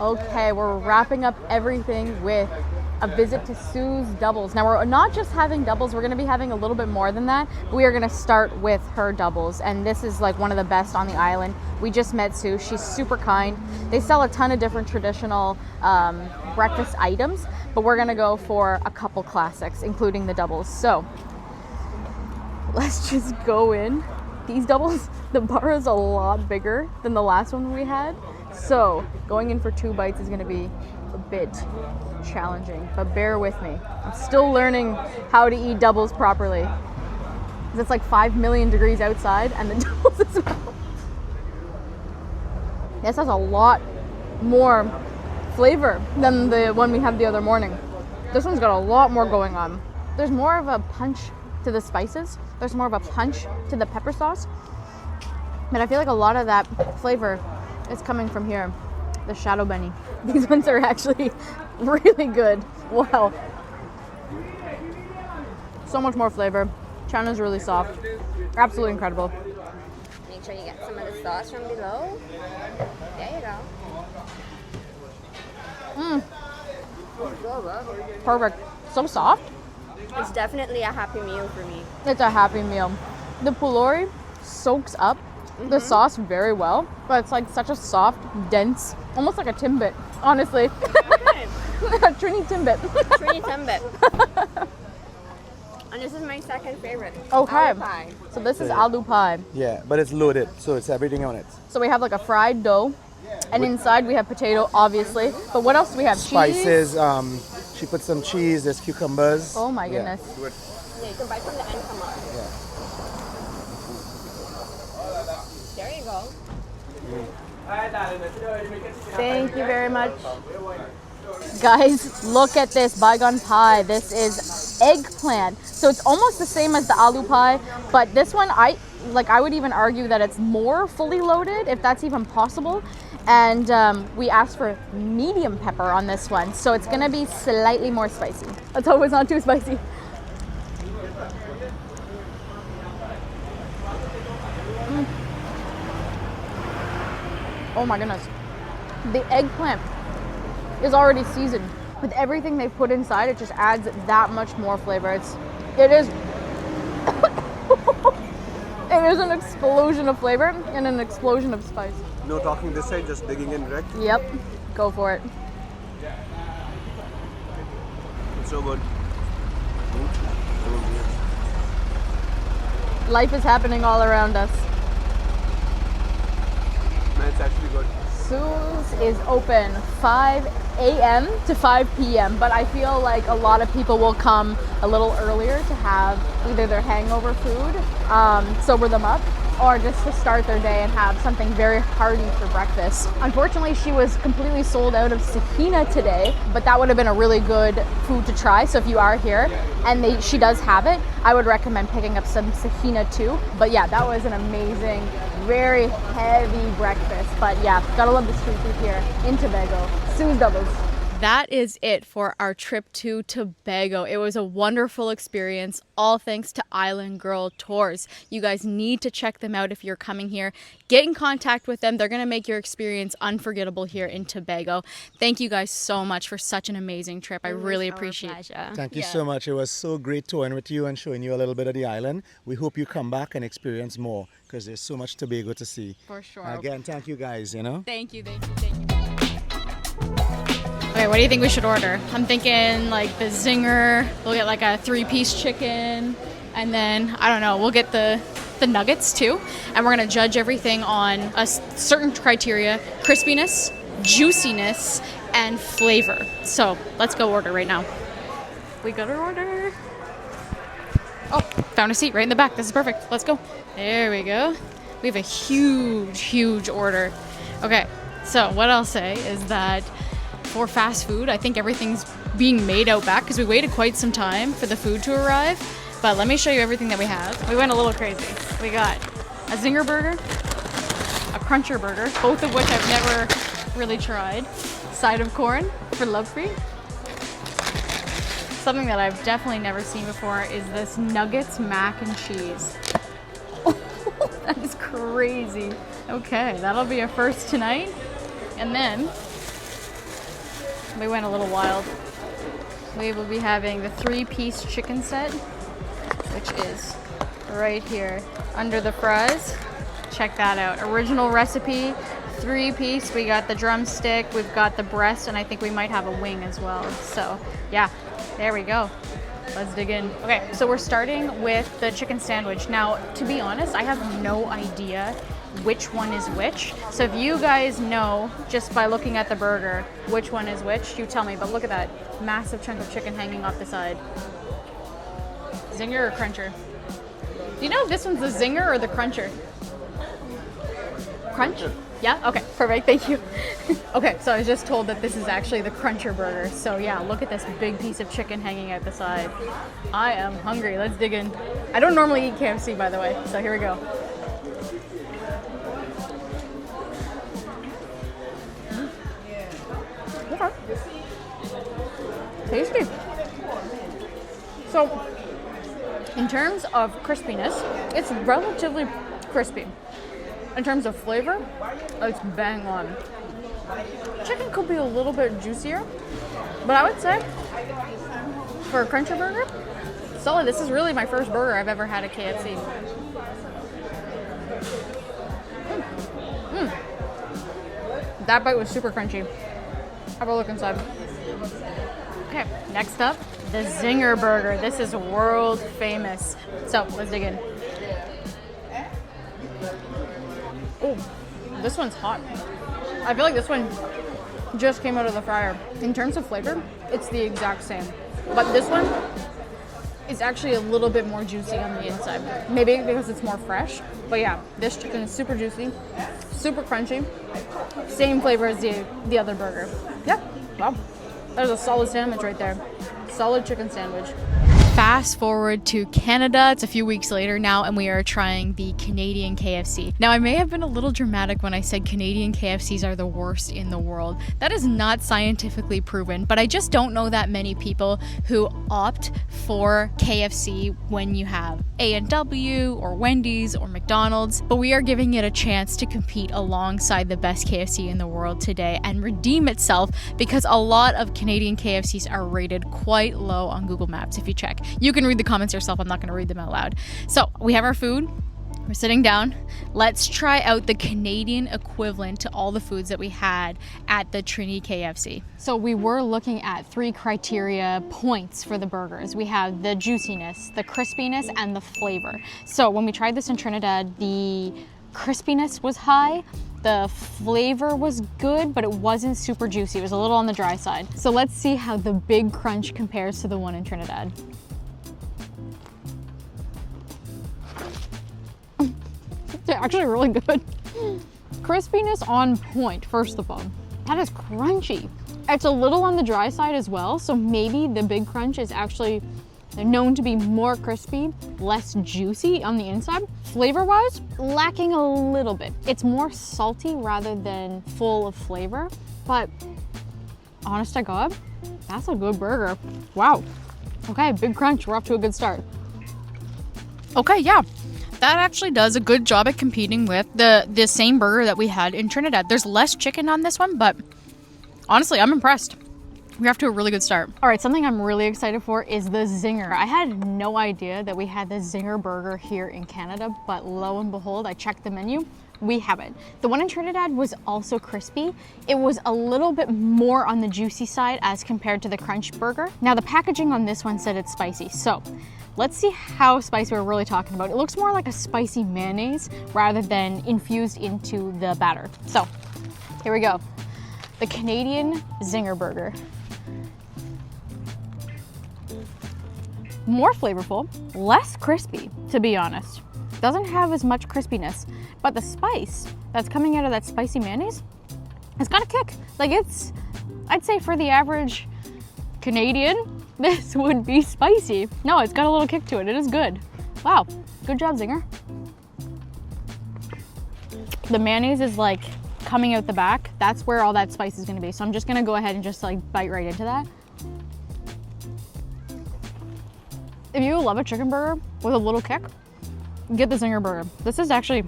Okay, we're wrapping up everything with a visit to Sue's doubles. Now we're not just having doubles, we're gonna be having a little bit more than that. We are gonna start with her doubles, and this is like one of the best on the island. We just met Sue, she's super kind. They sell a ton of different traditional breakfast items, but we're gonna go for a couple classics, including the doubles. So, let's just go in. These doubles, the bar is a lot bigger than the last one we had. So going in for 2 bites is going to be a bit challenging, but bear with me. I'm still learning how to eat doubles properly. It's like 5 million degrees outside and the doubles as well. This has a lot more flavor than the one we had the other morning. This one's got a lot more going on. There's more of a punch to the spices. There's more of a punch to the pepper sauce. But I feel like a lot of that flavor is coming from here. The shadow benny. These ones are actually really good. Wow. So much more flavor. Chana's really soft. Absolutely incredible. Make sure you get some of the sauce from below. There you go. Perfect. So soft. It's definitely a happy meal for me. It's a happy meal. The pulori soaks up the sauce very well, but it's like such a soft, dense, almost like a Timbit, honestly. A Trini Timbit. Trini Timbit. And this is my second favorite. Okay. Aloo pie. So this is aloo pie. Yeah, but it's loaded, so it's everything on it. So we have like a fried dough, and inside we have potato, obviously. But what else do we have? Spices. Cheese? She put some cheese. There's cucumbers. Oh my goodness. Yeah, you can bite from the end, come up. There you go. Thank you very much. Guys, look at this bygone pie. This is eggplant. So it's almost the same as the aloo pie, but this one, I would even argue that it's more fully loaded, if that's even possible. And we asked for medium pepper on this one, so it's gonna be slightly more spicy. Let's hope it's not too spicy. Oh my goodness. The eggplant is already seasoned. With everything they've put inside, it just adds that much more flavor. It is an explosion of flavor and an explosion of spice. No talking this side, just digging in direct. Yep, go for it. It's so good. Life is happening all around us. Man, it's actually good. Sue's is open 5 a.m. to 5 p.m. but I feel like a lot of people will come a little earlier to have either their hangover food, sober them up, or just to start their day and have something very hearty for breakfast. Unfortunately, she was completely sold out of Sahina today, but that would have been a really good food to try. So if you are here and she does have it, I would recommend picking up some Sahina too. But yeah, that was an amazing, very heavy breakfast. But yeah, gotta love the street food here in Tobago. Sue's Doubles. That is it for our trip to Tobago. It was a wonderful experience, all thanks to Island Girl Tours. You guys need to check them out if you're coming here. Get in contact with them. They're going to make your experience unforgettable here in Tobago. Thank you guys so much for such an amazing trip. I really appreciate it. Thank you so much. It was so great touring with you and showing you a little bit of the island. We hope you come back and experience more because there's so much Tobago to see. For sure. Again, thank you guys, Thank you. Okay, what do you think we should order? I'm thinking like the zinger. We'll get like a 3-piece chicken, and then I don't know. We'll get the nuggets too, and we're gonna judge everything on a certain criteria: crispiness, juiciness, and flavor. So let's go order right now. We got our order. Oh, found a seat right in the back. This is perfect. Let's go. There we go. We have a huge order. Okay, so what I'll say is that for fast food, I think everything's being made out back because we waited quite some time for the food to arrive. But let me show you everything that we have. We went a little crazy. We got a zinger burger, a cruncher burger, both of which I've never really tried. Side of corn for Lovepreet. Something that I've definitely never seen before is this nuggets mac and cheese. That is crazy. Okay, that'll be a first tonight. And then we went a little wild. We will be having the 3-piece chicken set, which is right here under the fries. Check that out. Original recipe, 3-piece. We got the drumstick, we've got the breast, and I think we might have a wing as well. So yeah, there we go. Let's dig in. Okay, so we're starting with the chicken sandwich. Now, to be honest, I have no idea which one is which. So if you guys know, just by looking at the burger, which one is which, you tell me. But look at that massive chunk of chicken hanging off the side. Zinger or cruncher? Do you know if this one's the zinger or the cruncher? Crunch? Yeah? Okay, perfect. Thank you. Okay, so I was just told that this is actually the Cruncher Burger. So yeah, look at this big piece of chicken hanging out the side. I am hungry. Let's dig in. I don't normally eat KFC, by the way, so here we go. Okay. Tasty. So, in terms of crispiness, it's relatively crispy. In terms of flavor, it's bang on. Chicken could be a little bit juicier, but I would say for a Cruncher Burger, solid. This is really my first burger I've ever had at KFC. That bite was super crunchy. Have a look inside. Okay, next up, the Zinger Burger. This is world famous. So let's dig in. Oh, this one's hot. I feel like this one just came out of the fryer. In terms of flavor, it's the exact same. But this one is actually a little bit more juicy on the inside. Maybe because it's more fresh. But yeah, this chicken is super juicy, super crunchy. Same flavor as the other burger. Yeah, wow. There's a solid sandwich right there. Solid chicken sandwich. Fast forward to Canada. It's a few weeks later now, and we are trying the Canadian KFC. Now, I may have been a little dramatic when I said Canadian KFCs are the worst in the world. That is not scientifically proven, but I just don't know that many people who opt for KFC when you have A&W or Wendy's or McDonald's. But we are giving it a chance to compete alongside the best KFC in the world today and redeem itself, because a lot of Canadian KFCs are rated quite low on Google Maps if you check. You can read the comments yourself. I'm not going to read them out loud. So we have our food. We're sitting down. Let's try out the Canadian equivalent to all the foods that we had at the Trini KFC. So we were looking at 3 criteria points for the burgers. We have the juiciness, the crispiness, and the flavor. So when we tried this in Trinidad, the crispiness was high. The flavor was good, but it wasn't super juicy. It was a little on the dry side. So let's see how the Big Crunch compares to the one in Trinidad. They're actually really good. Crispiness on point, first of all. That is crunchy. It's a little on the dry side as well, so maybe the Big Crunch is actually known to be more crispy, less juicy on the inside. Flavor-wise, lacking a little bit. It's more salty rather than full of flavor, but honest to God, that's a good burger. Wow. Okay, Big Crunch, we're off to a good start. Okay, yeah. That actually does a good job at competing with the same burger that we had in Trinidad. There's less chicken on this one, but honestly, I'm impressed. We're off to a really good start. All right, something I'm really excited for is the Zinger. I had no idea that we had the Zinger burger here in Canada, but lo and behold, I checked the menu. We have it. The one in Trinidad was also crispy. It was a little bit more on the juicy side as compared to the Crunch burger. Now, the packaging on this one said it's spicy, so let's see how spicy we're really talking about. It looks more like a spicy mayonnaise rather than infused into the batter. So, here we go. The Canadian Zinger burger. More flavorful, less crispy, to be honest. Doesn't have as much crispiness, but the spice that's coming out of that spicy mayonnaise has got a kick. Like, it's, I'd say for the average Canadian, this would be spicy. No, it's got a little kick to it. It is good. Wow, good job, Zinger. The mayonnaise is like coming out the back. That's where all that spice is gonna be. So I'm just gonna go ahead and just like bite right into that. If you love a chicken burger with a little kick, get the Zinger burger. This is actually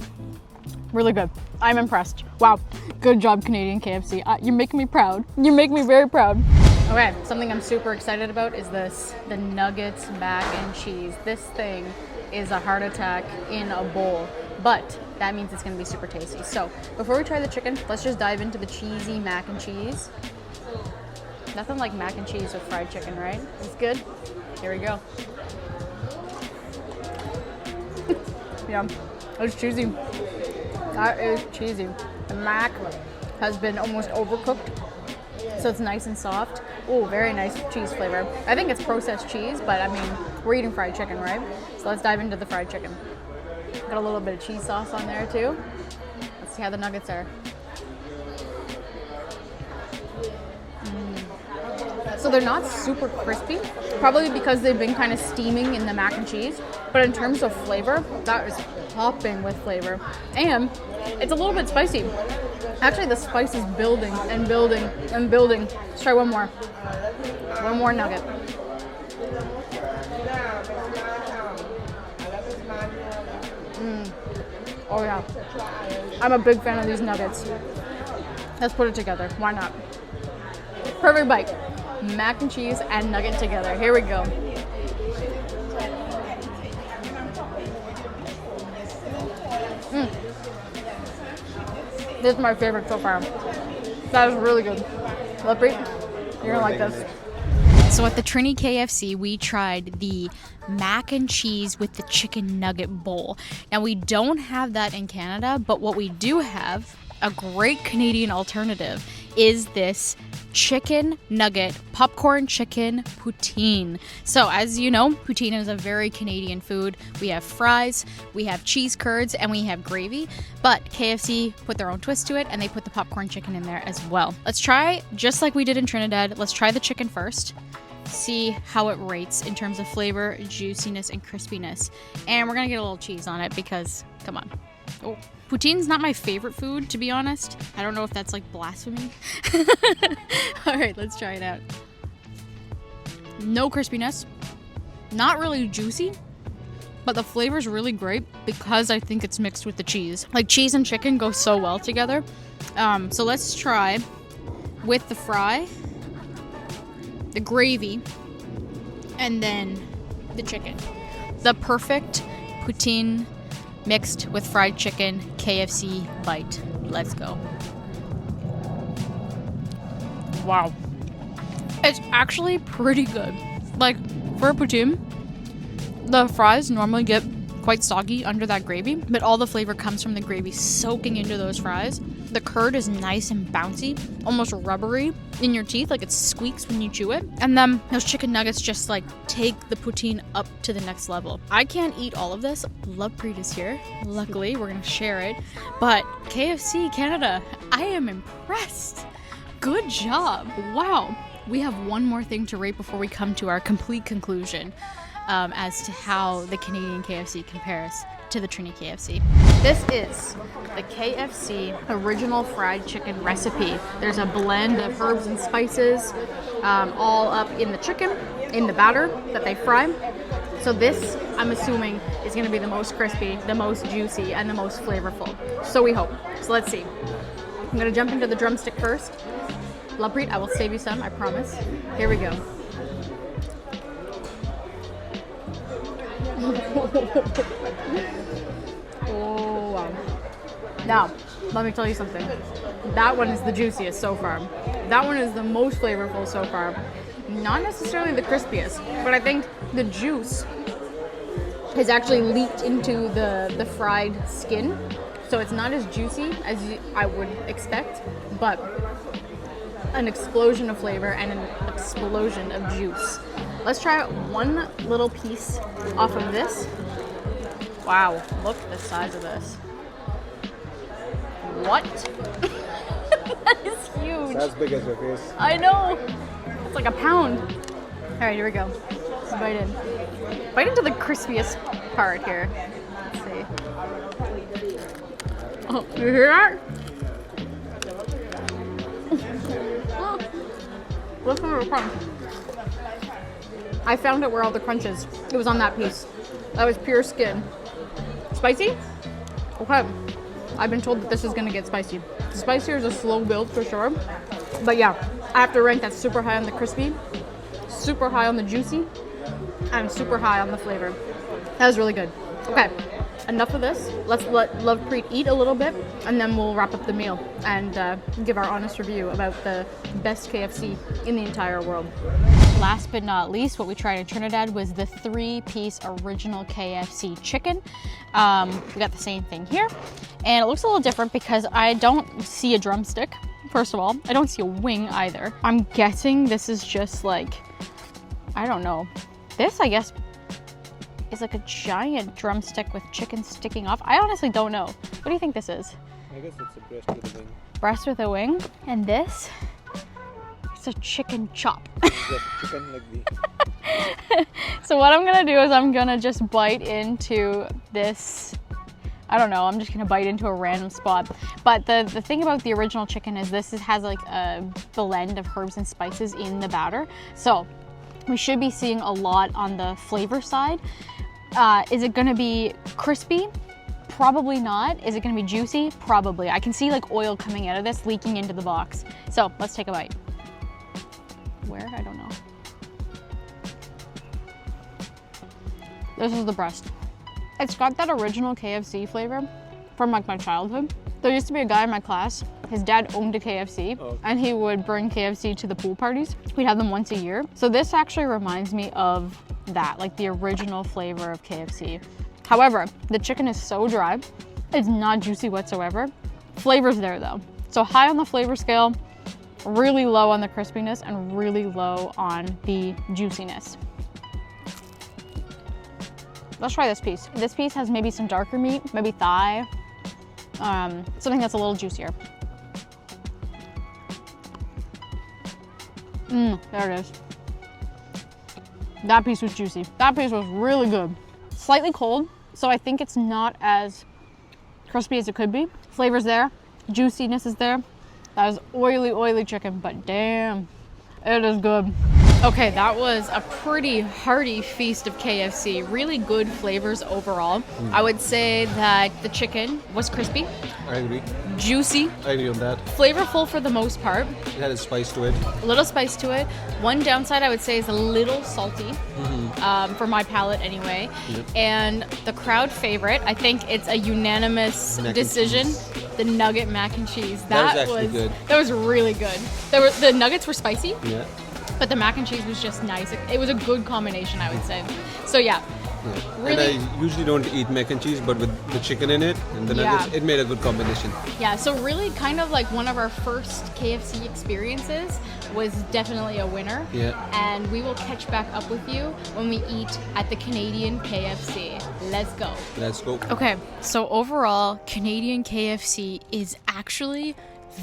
really good. I'm impressed. Wow, good job, Canadian KFC. You're making me proud. You make me very proud. Okay, something I'm super excited about is this, the nuggets mac and cheese. This thing is a heart attack in a bowl, but that means it's gonna be super tasty. So before we try the chicken, let's just dive into the cheesy mac and cheese. Nothing like mac and cheese with fried chicken, right? It's good. Here we go. Yeah, it's cheesy. That is cheesy. The mac has been almost overcooked, so it's nice and soft. Oh, very nice cheese flavor. I think it's processed cheese, but I mean, we're eating fried chicken, right? So let's dive into the fried chicken. Got a little bit of cheese sauce on there too. Let's see how the nuggets are. So they're not super crispy, probably because they've been kind of steaming in the mac and cheese. But in terms of flavor, that is popping with flavor. And it's a little bit spicy. Actually, the spice is building and building and building. Let's try one more. One more nugget. Oh yeah. I'm a big fan of these nuggets. Let's put it together. Why not? Perfect bite. Mac and cheese and nugget together. Here we go. This is my favorite so far. That is really good. Lovepreet, you're gonna like this. So at the Trini KFC, we tried the mac and cheese with the chicken nugget bowl. Now we don't have that in Canada, but what we do have, a great Canadian alternative, is this chicken nugget popcorn chicken poutine. So as you know, poutine is a very Canadian food. We have fries, we have cheese curds, and we have gravy, but KFC put their own twist to it and they put the popcorn chicken in there as well. Let's try, just like we did in Trinidad, let's try the chicken first, see how it rates in terms of flavor, juiciness, and crispiness. And we're gonna get a little cheese on it because, come on. Oh, poutine's not my favorite food, to be honest. I don't know if that's like blasphemy. All right, let's try it out. No crispiness, not really juicy, but the flavor's really great because I think it's mixed with the cheese. Like cheese and chicken go so well together. So let's try with the fry, the gravy, and then the chicken. The perfect poutine mixed with fried chicken KFC bite. Let's go. Wow. It's actually pretty good. Like, for a poutine, the fries normally get quite soggy under that gravy, but all the flavor comes from the gravy soaking into those fries. The curd is nice and bouncy, almost rubbery in your teeth, like it squeaks when you chew it. And then those chicken nuggets just like take the poutine up to the next level. I can't eat all of this. Lovepreet is here. Luckily, we're gonna share it. But KFC Canada, I am impressed. Good job. Wow. We have one more thing to rate before we come to our complete conclusion as to how the Canadian KFC compares to the Trini KFC. This is the KFC original fried chicken recipe. There's a blend of herbs and spices all up in the chicken, in the batter that they fry. So this, I'm assuming, is gonna be the most crispy, the most juicy, and the most flavorful. So we hope. So let's see. I'm gonna jump into the drumstick first. Lovepreet, I will save you some, I promise. Here we go. Oh, wow. Now, let me tell you something. That one is the juiciest so far. That one is the most flavorful so far. Not necessarily the crispiest, but I think the juice has actually leaked into the fried skin. So it's not as juicy as I would expect, but an explosion of flavor and an explosion of juice. Let's try one little piece off of this. Wow, look at the size of this. What? That is huge. That's big as your face. I know. It's like a pound. All right, here we go. Let's bite in. Bite into the crispiest part here. Let's see. Oh, you hear that? Listen to the crunch. I found it where all the crunch is. It was on that piece. That was pure skin. Spicy? Okay. I've been told that this is gonna get spicy. Spicier is a slow build for sure. But yeah, I have to rank that super high on the crispy, super high on the juicy, and super high on the flavor. That was really good. Okay, enough of this. Let's let Lovepreet eat a little bit, and then we'll wrap up the meal and give our honest review about the best KFC in the entire world. Last but not least, what we tried in Trinidad was the 3-piece original KFC chicken. We got the same thing here, and it looks a little different because I don't see a drumstick, first of all. I don't see a wing either. I'm guessing this is just like, I don't know. This, I guess, is like a giant drumstick with chicken sticking off. I honestly don't know. What do you think this is? I guess it's a breast with a wing. Breast with a wing. And this, It's a chicken chop. Chicken like the... So what I'm gonna do is I'm gonna just bite into this. I don't know, I'm just gonna bite into a random spot. But the thing about the original chicken is this has like a blend of herbs and spices in the batter. So we should be seeing a lot on the flavor side. Is it gonna be crispy? Probably not. Is it gonna be juicy? Probably. I can see like oil coming out of this, leaking into the box. So let's take a bite. Where? I don't know. This is the breast. It's got that original KFC flavor from like my childhood. There used to be a guy in my class, his dad owned a KFC, and he would bring KFC to the pool parties. We'd have them once a year. So this actually reminds me of that, like the original flavor of KFC. However, the chicken is so dry, it's not juicy whatsoever. Flavor's there though. So high on the flavor scale, really low on the crispiness, and really low on the juiciness. Let's try this piece. This piece has maybe some darker meat, maybe thigh, something that's a little juicier. There it is. That piece was juicy. That piece was really good. Slightly cold, so I think it's not as crispy as it could be. Flavor's there, juiciness is there. That is oily chicken, but damn, it is good. Okay, that was a pretty hearty feast of KFC. Really good flavors overall. I would say that the chicken was crispy. I agree. Juicy. I agree on that. Flavorful for the most part. It had a spice to it. A little spice to it. One downside I would say is a little salty, for my palate anyway. Yep. And the crowd favorite, I think it's a unanimous decision. The nugget mac and cheese. That was actually good. That was really good. The nuggets were spicy. Yeah. But the mac and cheese was just nice. It was a good combination, I would say. So yeah. Really, and I usually don't eat mac and cheese, but with the chicken in it and the nuggets, it made a good combination. yeah, so really kind of like one of our first KFC experiences was definitely a winner. Yeah. And we will catch back up with you when we eat at the Canadian KFC. Let's go. Let's go. Okay, so overall, Canadian KFC is actually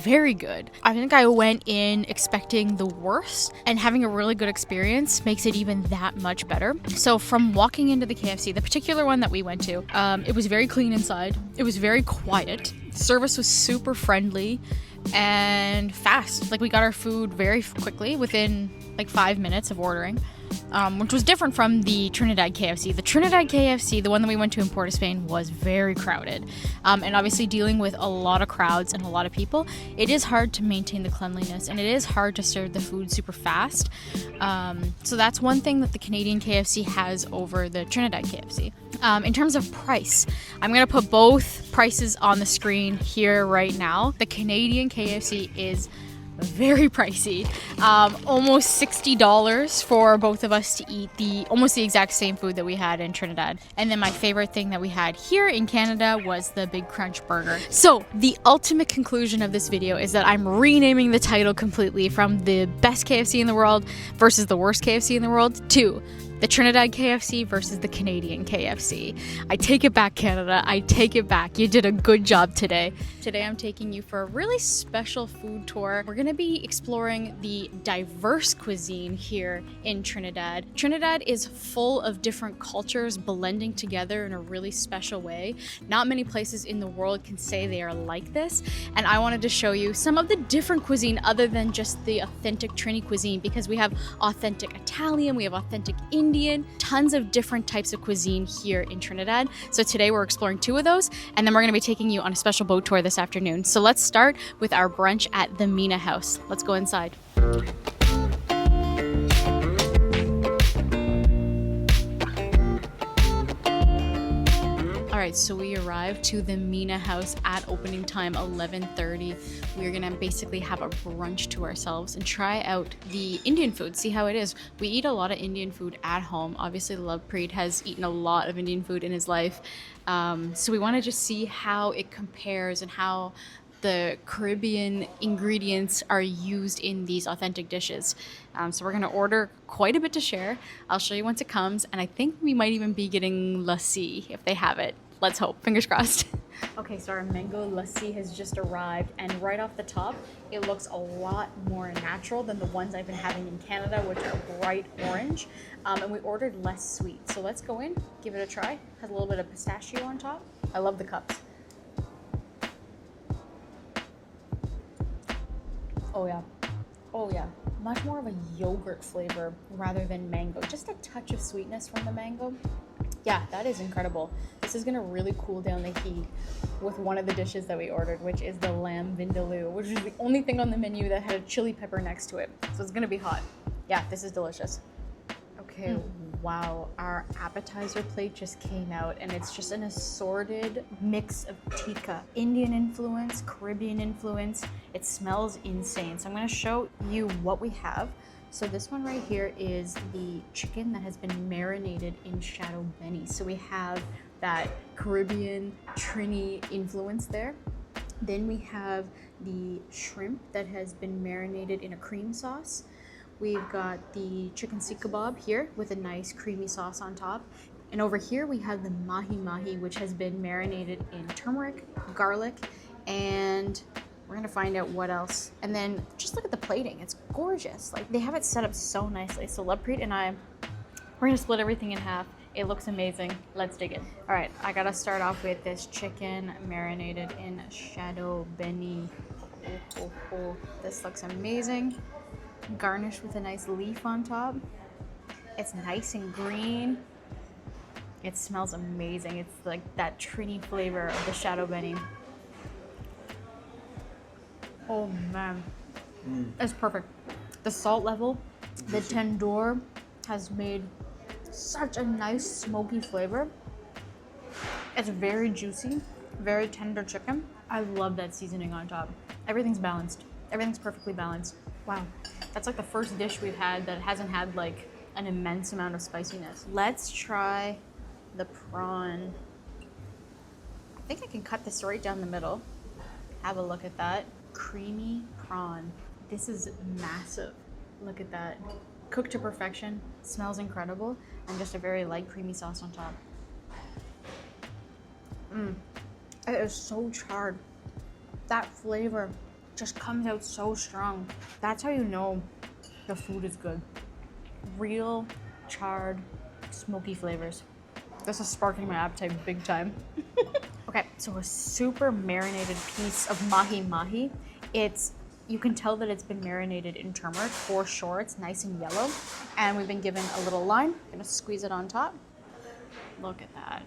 very good. I think I went in expecting the worst, and having a really good experience makes it even that much better. So from walking into the KFC, the particular one that we went to, it was very clean inside. It was very quiet. Service was super friendly and fast. Like we got our food very quickly within like 5 minutes of ordering. Which was different from the Trinidad KFC. The Trinidad KFC, the one that we went to in Port of Spain, was very crowded. And obviously dealing with a lot of crowds and a lot of people, it is hard to maintain the cleanliness and it is hard to serve the food super fast. So that's one thing that the Canadian KFC has over the Trinidad KFC. In terms of price, I'm going to put both prices on the screen here right now. The Canadian KFC is very pricey. Almost $60 for both of us to eat almost the exact same food that we had in Trinidad. And then my favorite thing that we had here in Canada was the Big Crunch Burger. So the ultimate conclusion of this video is that I'm renaming the title completely from the best KFC in the world versus the worst KFC in the world to the Trinidad KFC versus the Canadian KFC. I take it back, Canada. I take it back. You did a good job today. Today I'm taking you for a really special food tour. We're gonna be exploring the diverse cuisine here in Trinidad. Trinidad is full of different cultures blending together in a really special way. Not many places in the world can say they are like this. And I wanted to show you some of the different cuisine other than just the authentic Trini cuisine, because we have authentic Italian, we have authentic Indian, tons of different types of cuisine here in Trinidad. So today we're exploring 2 of those, and then we're going to be taking you on a special boat tour this afternoon. So let's start with our brunch at the Mina House. Let's go inside. All right, so we arrived to the Mina House at opening time 11:30. We're gonna basically have a brunch to ourselves and try out the Indian food, see how it is. We eat a lot of Indian food at home. Obviously, Lovepreet has eaten a lot of Indian food in his life. So we wanna just see how it compares and how the Caribbean ingredients are used in these authentic dishes. So we're gonna order quite a bit to share. I'll show you once it comes, and I think we might even be getting lassi if they have it. Let's hope, fingers crossed. Okay, so our mango lassi has just arrived, and right off the top, it looks a lot more natural than the ones I've been having in Canada, which are bright orange. And we ordered less sweet. So let's go in, give it a try. Has a little bit of pistachio on top. I love the cups. Oh yeah. Oh yeah. Much more of a yogurt flavor rather than mango. Just a touch of sweetness from the mango. Yeah, that is incredible. This is gonna really cool down the heat with one of the dishes that we ordered, which is the lamb vindaloo, which is the only thing on the menu that had a chili pepper next to it. So it's gonna be hot. Yeah, this is delicious. Okay, wow, our appetizer plate just came out, and it's just an assorted mix of tikka. Indian influence, Caribbean influence. It smells insane. So I'm gonna show you what we have. So this one right here is the chicken that has been marinated in shadow beni. So we have that Caribbean Trini influence there. Then we have the shrimp that has been marinated in a cream sauce. We've got the chicken sikh kebab here with a nice creamy sauce on top. And over here we have the mahi mahi, which has been marinated in turmeric, garlic, and we're gonna find out what else. And then just look at the plating, it's gorgeous. Like, they have it set up so nicely. So Lovepreet and I, we're gonna split everything in half. It looks amazing. Let's dig in. All right, I gotta start off with this chicken marinated in shadow beni. Oh. This looks amazing. Garnished with a nice leaf on top. It's nice and green. It smells amazing. It's like that Trini flavor of the shadow beni. Oh man, it's perfect. The salt level, the tandoor has made such a nice smoky flavor. It's very juicy, very tender chicken. I love that seasoning on top. Everything's balanced. Everything's perfectly balanced. Wow, that's like the first dish we've had that hasn't had like an immense amount of spiciness. Let's try the prawn. I think I can cut this right down the middle. Have a look at that. Creamy prawn. This is massive. Look at that. Cooked to perfection, smells incredible, and just a very light creamy sauce on top. It is so charred. That flavor just comes out so strong. That's how you know the food is good. Real charred, smoky flavors. This is sparking my appetite big time. Okay, so a super marinated piece of mahi mahi. You can tell that it's been marinated in turmeric for sure. It's nice and yellow. And we've been given a little lime. I'm gonna squeeze it on top. Look at that.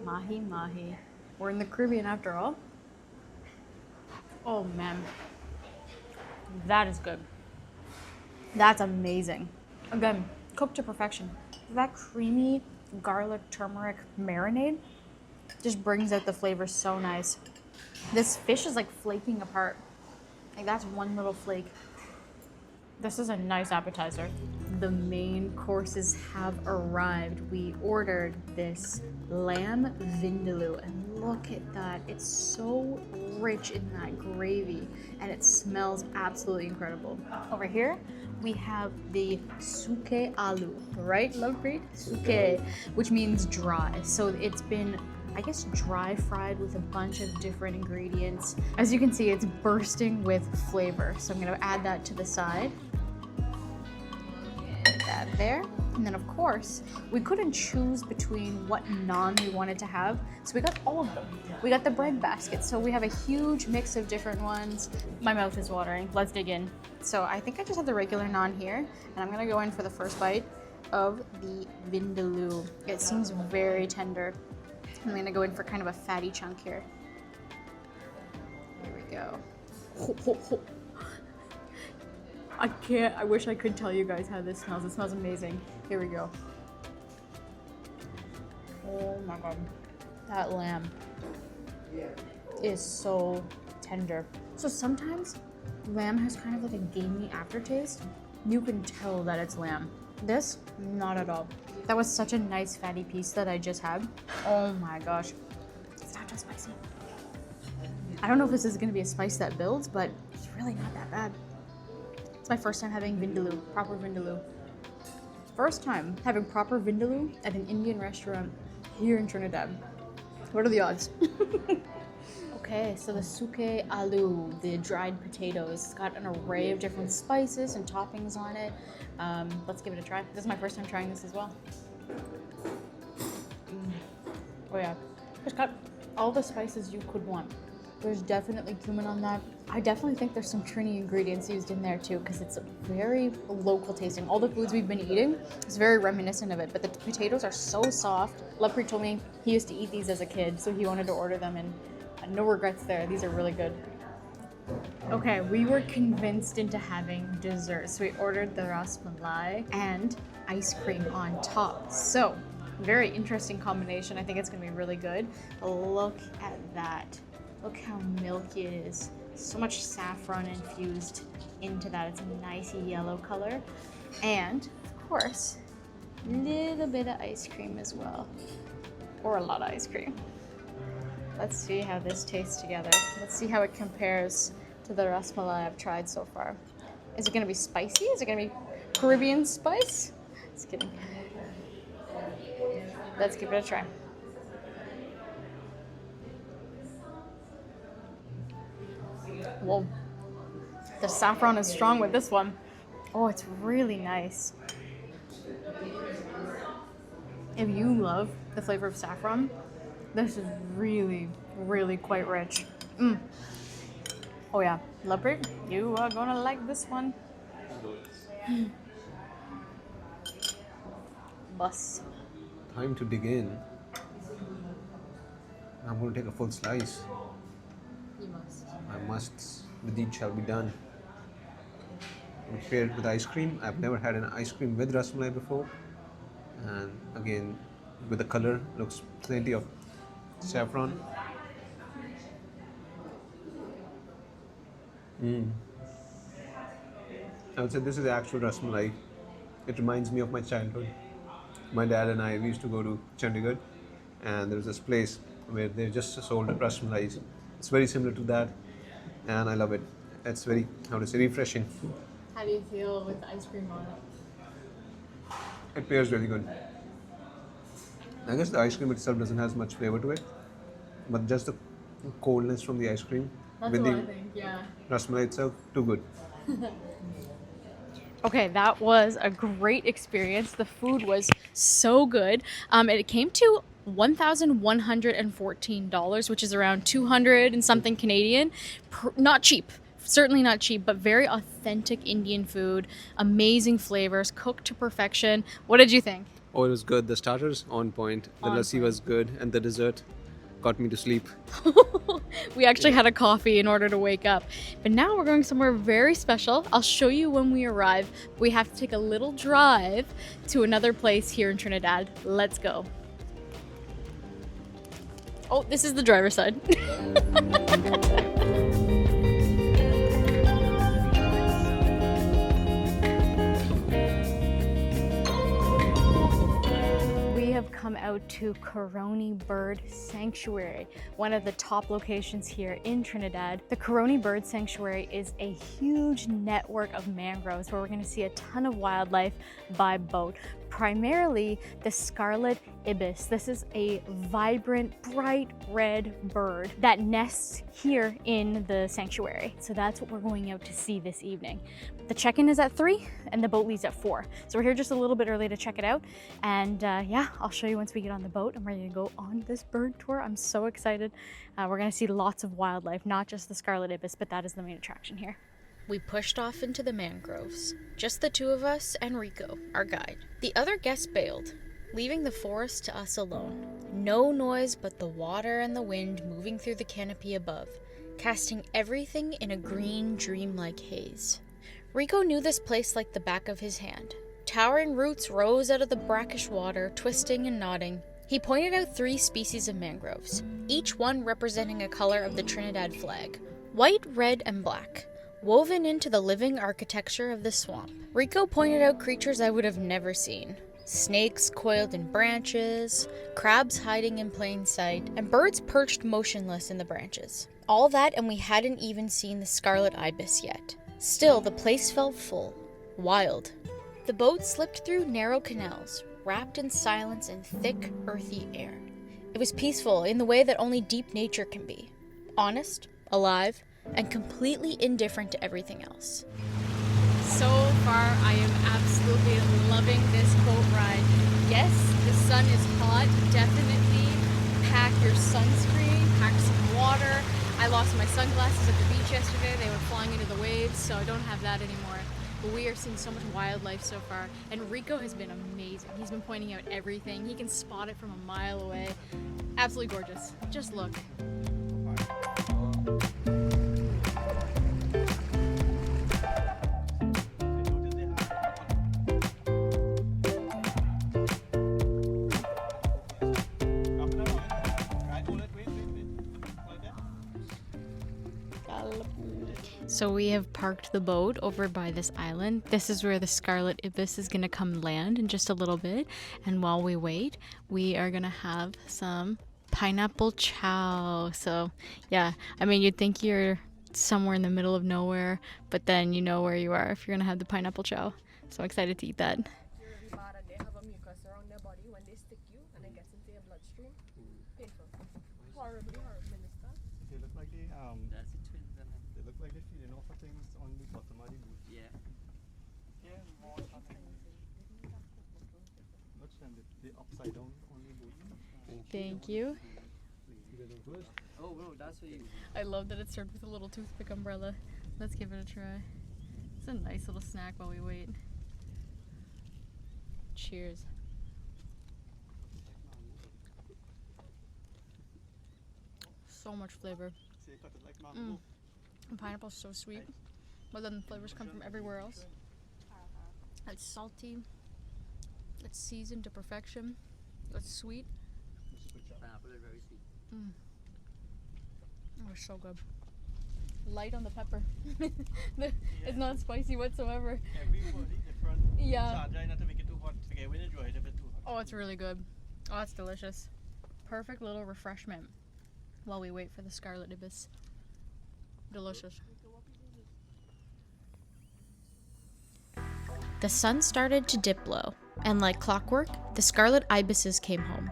Mahi mahi. We're in the Caribbean after all. Oh man. That is good. That's amazing. Again, cooked to perfection. That creamy garlic turmeric marinade just brings out the flavor so nice. This fish is like flaking apart. Like, that's one little flake. This is a nice appetizer. The main courses have arrived. We ordered this lamb vindaloo, and look at that. It's so rich in that gravy, and it smells absolutely incredible. Over here, we have the suke aloo, right, Lovepreet? Suke, which means dry. So it's been, I guess, dry fried with a bunch of different ingredients. As you can see, it's bursting with flavor. So I'm gonna add that to the side. Get that there. And then of course, we couldn't choose between what naan we wanted to have. So we got all of them. We got the bread basket. So we have a huge mix of different ones. My mouth is watering. Let's dig in. So I think I just have the regular naan here. And I'm gonna go in for the first bite of the vindaloo. It seems very tender. I'm gonna go in for kind of a fatty chunk here. Here we go. I can't, I wish I could tell you guys how this smells. It smells amazing. Here we go. Oh my God. That lamb is so tender. So sometimes lamb has kind of like a gamey aftertaste. You can tell that it's lamb. This, not at all. That was such a nice fatty piece that I just had. Oh my gosh. It's not just spicy. I don't know if this is gonna be a spice that builds, but it's really not that bad. It's my first time having vindaloo, proper vindaloo. First time having proper vindaloo at an Indian restaurant here in Trinidad. What are the odds? Okay, so the suke aloo, the dried potatoes, it's got an array of different spices and toppings on it. Let's give it a try. This is my first time trying this as well. Oh yeah, it's got all the spices you could want. There's definitely cumin on that. I definitely think there's some Trini ingredients used in there too, because it's very local tasting. All the foods we've been eating is very reminiscent of it, but the potatoes are so soft. Lovepreet told me he used to eat these as a kid, so he wanted to order them, and no regrets there. These are really good. Okay, we were convinced into having dessert, so we ordered the ras malai and ice cream on top. So, very interesting combination. I think it's gonna be really good. Look at that. Look how milky it is. So much saffron infused into that. It's a nice yellow color. And, of course, a little bit of ice cream as well. Or a lot of ice cream. Let's see how this tastes together. Let's see how it compares to the ras malai I've tried so far. Is it gonna be spicy? Is it gonna be Caribbean spice? Just kidding. Let's give it a try. Whoa, the saffron is strong with this one. Oh, it's really nice. If you love the flavor of saffron, this is really, really quite rich. Oh yeah, Lovepreet, you are gonna like this one. Bus. Time to dig in. I'm going to take a full slice. You must. I must. The deed shall be done. I'm paired with ice cream. I've never had an ice cream with ras malai before. And again, with the color, looks plenty of saffron. I would say this is the actual ras malai. It reminds me of my childhood. My dad and I, we used to go to Chandigarh, and there was this place where they just sold ras malais. It's very similar to that, and I love it. It's very, how to say, refreshing. How do you feel with the ice cream on it? It pairs really good. I guess the ice cream itself doesn't have much flavor to it, but just the coldness from the ice cream That's with what the I think, yeah. ras malai itself, too good. Okay, that was a great experience. The food was so good. It came to $1,114, which is around 200 and something Canadian. Not cheap. Certainly not cheap, but very authentic Indian food. Amazing flavors, cooked to perfection. What did you think? Oh, it was good. The starters on point. The lassi was good, and the dessert got me to sleep. We actually had a coffee in order to wake up. But now we're going somewhere very special. I'll show you when we arrive. We have to take a little drive to another place here in Trinidad. Let's go. Oh, this is the driver's side. Come out to Caroni Bird Sanctuary, one of the top locations here in Trinidad. The Caroni Bird Sanctuary is a huge network of mangroves where we're going to see a ton of wildlife by boat. Primarily the scarlet ibis. This is a vibrant, bright red bird that nests here in the sanctuary. So that's what we're going out to see this evening. The check-in is at 3 and the boat leaves at 4. So we're here just a little bit early to check it out. And yeah, I'll show you once we get on the boat. I'm ready to go on this bird tour. I'm so excited. We're gonna see lots of wildlife, not just the scarlet ibis, but that is the main attraction here. We pushed off into the mangroves, just the two of us and Rico, our guide. The other guests bailed, leaving the forest to us alone. No noise but the water and the wind moving through the canopy above, casting everything in a green, dreamlike haze. Rico knew this place like the back of his hand. Towering roots rose out of the brackish water, twisting and nodding. He pointed out 3 species of mangroves, each one representing a color of the Trinidad flag: white, red, and black, woven into the living architecture of the swamp. Rico pointed out creatures I would have never seen. Snakes coiled in branches, crabs hiding in plain sight, and birds perched motionless in the branches. All that, and we hadn't even seen the scarlet ibis yet. Still, the place felt full, wild. The boat slipped through narrow canals, wrapped in silence and thick, earthy air. It was peaceful in the way that only deep nature can be. Honest, alive, and completely indifferent to everything else. So far, I am absolutely loving this boat ride. Yes, the sun is hot. Definitely pack your sunscreen, pack some water. I lost my sunglasses at the beach yesterday. They were flying into the waves, so I don't have that anymore. But we are seeing so much wildlife so far. And Rico has been amazing. He's been pointing out everything. He can spot it from a mile away. Absolutely gorgeous. Just look. So we have parked the boat over by this island. This is where the scarlet ibis is gonna come land in just a little bit. And while we wait, we are gonna have some pineapple chow. So yeah, I mean, you'd think you're somewhere in the middle of nowhere, but then you know where you are if you're gonna have the pineapple chow. So I'm excited to eat that. They have a mucus around their body when they stick you and it gets into your bloodstream. Painful. Horribly, minister. They look like that's the twins, and they look like they're feeding off of things on the bottom of the boat. Yeah. Yeah, more Look them, they're upside down on the boat. Thank you. Oh, no, that's what you. I love that it's served with a little toothpick umbrella. Let's give it a try. It's a nice little snack while we wait. Cheers. So much flavor. The pineapple's so sweet, but then the flavors come from everywhere else. It's salty. It's seasoned to perfection. It's sweet. Pineapple is very sweet. Oh, it's so good. Light on the pepper. It's not spicy whatsoever. Everybody different. Yeah. So I try not to make it too hot. Okay, we enjoy it if it's too hot. Oh, it's really good. Oh, it's delicious. Perfect little refreshment while we wait for the scarlet ibis. Delicious. The sun started to dip low, and like clockwork, the scarlet ibises came home.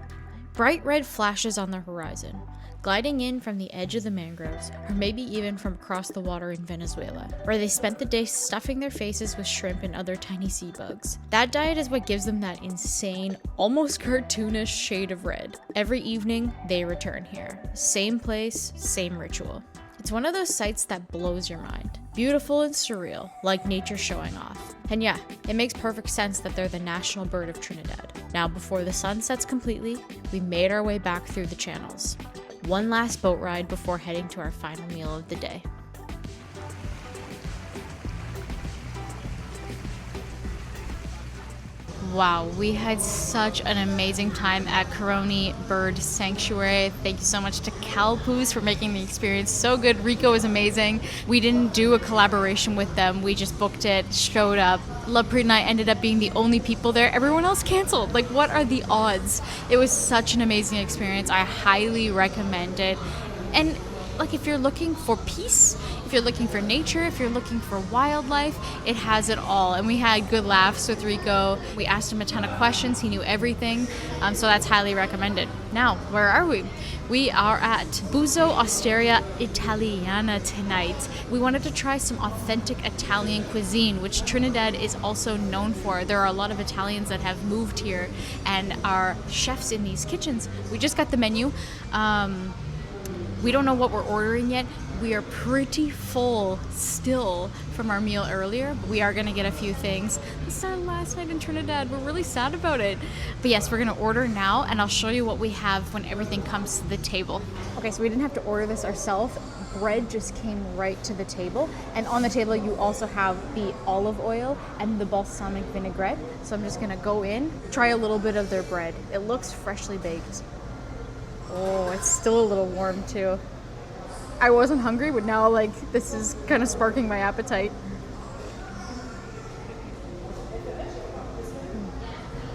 Bright red flashes on the horizon, gliding in from the edge of the mangroves, or maybe even from across the water in Venezuela, where they spent the day stuffing their faces with shrimp and other tiny sea bugs. That diet is what gives them that insane, almost cartoonish shade of red. Every evening, they return here. Same place, same ritual. It's one of those sights that blows your mind. Beautiful and surreal, like nature showing off. And yeah, it makes perfect sense that they're the national bird of Trinidad. Now, before the sun sets completely, we made our way back through the channels. One last boat ride before heading to our final meal of the day. Wow, we had such an amazing time at Caroni Bird Sanctuary. Thank you so much to Calpoos for making the experience so good. Rico was amazing. We didn't do a collaboration with them. We just booked it, showed up. Lovepreet and I ended up being the only people there. Everyone else canceled. Like, what are the odds? It was such an amazing experience. I highly recommend it. And like, if you're looking for peace, if you're looking for nature, if you're looking for wildlife, it has it all. And we had good laughs with Rico. We asked him a ton of questions. He knew everything. So that's highly recommended. Now, where are we? We are at Buzo Osteria Italiana tonight. We wanted to try some authentic Italian cuisine, which Trinidad is also known for. There are a lot of Italians that have moved here and are chefs in these kitchens. We just got the menu. We don't know what we're ordering yet. We are pretty full still from our meal earlier, but we are gonna get a few things. This is our last night in Trinidad. We're really sad about it. But yes, we're gonna order now, and I'll show you what we have when everything comes to the table. Okay, so we didn't have to order this ourselves. Bread just came right to the table. And on the table, you also have the olive oil and the balsamic vinaigrette. So I'm just gonna go in, try a little bit of their bread. It looks freshly baked. Oh, it's still a little warm too. I wasn't hungry, but now like this is kind of sparking my appetite.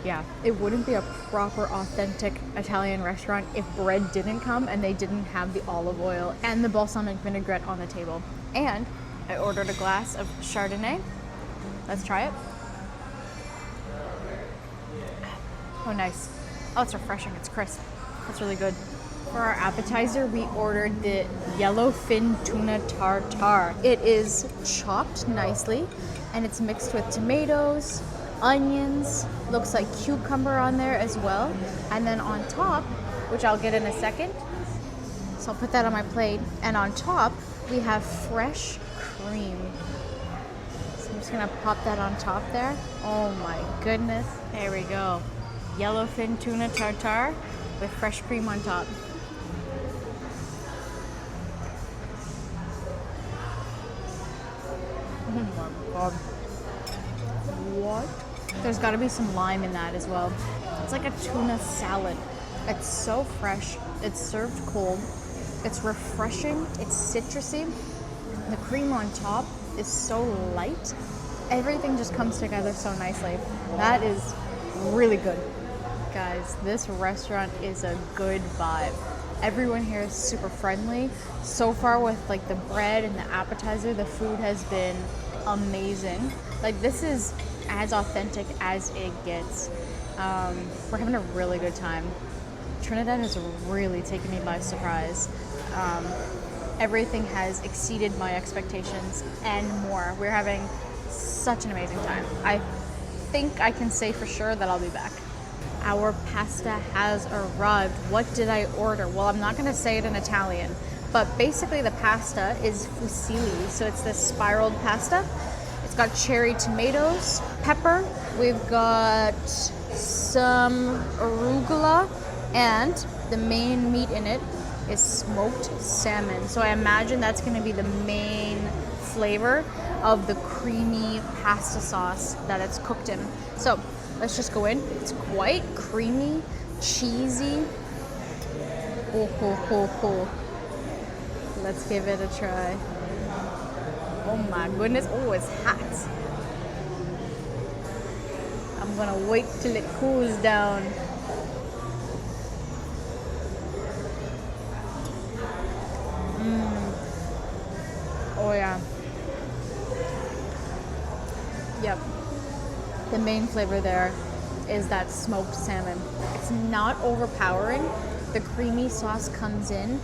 Yeah, it wouldn't be a proper authentic Italian restaurant if bread didn't come and they didn't have the olive oil and the balsamic vinaigrette on the table. And I ordered a glass of Chardonnay. Let's try it. Oh, nice. Oh, it's refreshing. It's crisp. That's really good. For our appetizer, we ordered the yellowfin tuna tartare. It is chopped nicely, and it's mixed with tomatoes, onions, looks like cucumber on there as well. And then on top, which I'll get in a second, so I'll put that on my plate. And on top, we have fresh cream. So I'm just gonna pop that on top there. Oh my goodness. There we go. Yellowfin tuna tartare with fresh cream on top. Oh my god. What? There's gotta be some lime in that as well. It's like a tuna salad. It's so fresh. It's served cold. It's refreshing. It's citrusy. The cream on top is so light. Everything just comes together so nicely. That is really good. Guys, this restaurant is a good vibe. Everyone here is super friendly. So far with like the bread and the appetizer, the food has been amazing. Like this is as authentic as it gets. We're having a really good time. Trinidad has really taken me by surprise. Everything has exceeded my expectations and more. We're having such an amazing time. I think I can say for sure that I'll be back. Our pasta has arrived. What did I order? Well, I'm not going to say it in Italian, but basically the pasta is fusilli. So it's this spiraled pasta. It's got cherry tomatoes, pepper. We've got some arugula, and the main meat in it is smoked salmon. So I imagine that's going to be the main flavor of the creamy pasta sauce that it's cooked in. So let's just go in. It's quite creamy, cheesy. Oh, ho, ho, ho. Let's give it a try. Oh my goodness. Oh, it's hot. I'm gonna wait till it cools down. Oh yeah. Yep. The main flavor there is that smoked salmon. It's not overpowering. The creamy sauce comes in.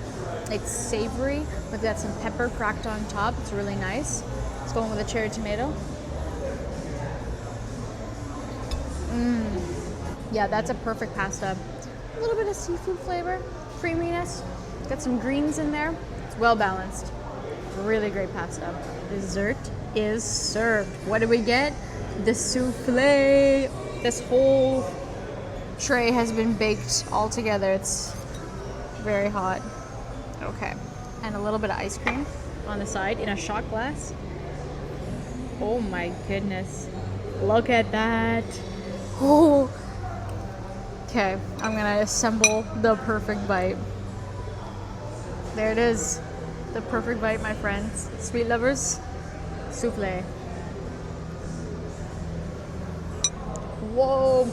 It's savory. We've got some pepper cracked on top. It's really nice. Let's go in with a cherry tomato. Yeah, that's a perfect pasta. A little bit of seafood flavor, creaminess. Got some greens in there. It's well balanced. Really great pasta. Dessert is served. What do we get? The souffle. This whole tray has been baked all together. It's very hot. Okay. And a little bit of ice cream on the side in a shot glass. Oh my goodness. Look at that. Oh. Okay, I'm gonna assemble the perfect bite. There it is. The perfect bite, my friends. Sweet lovers, souffle. Whoa.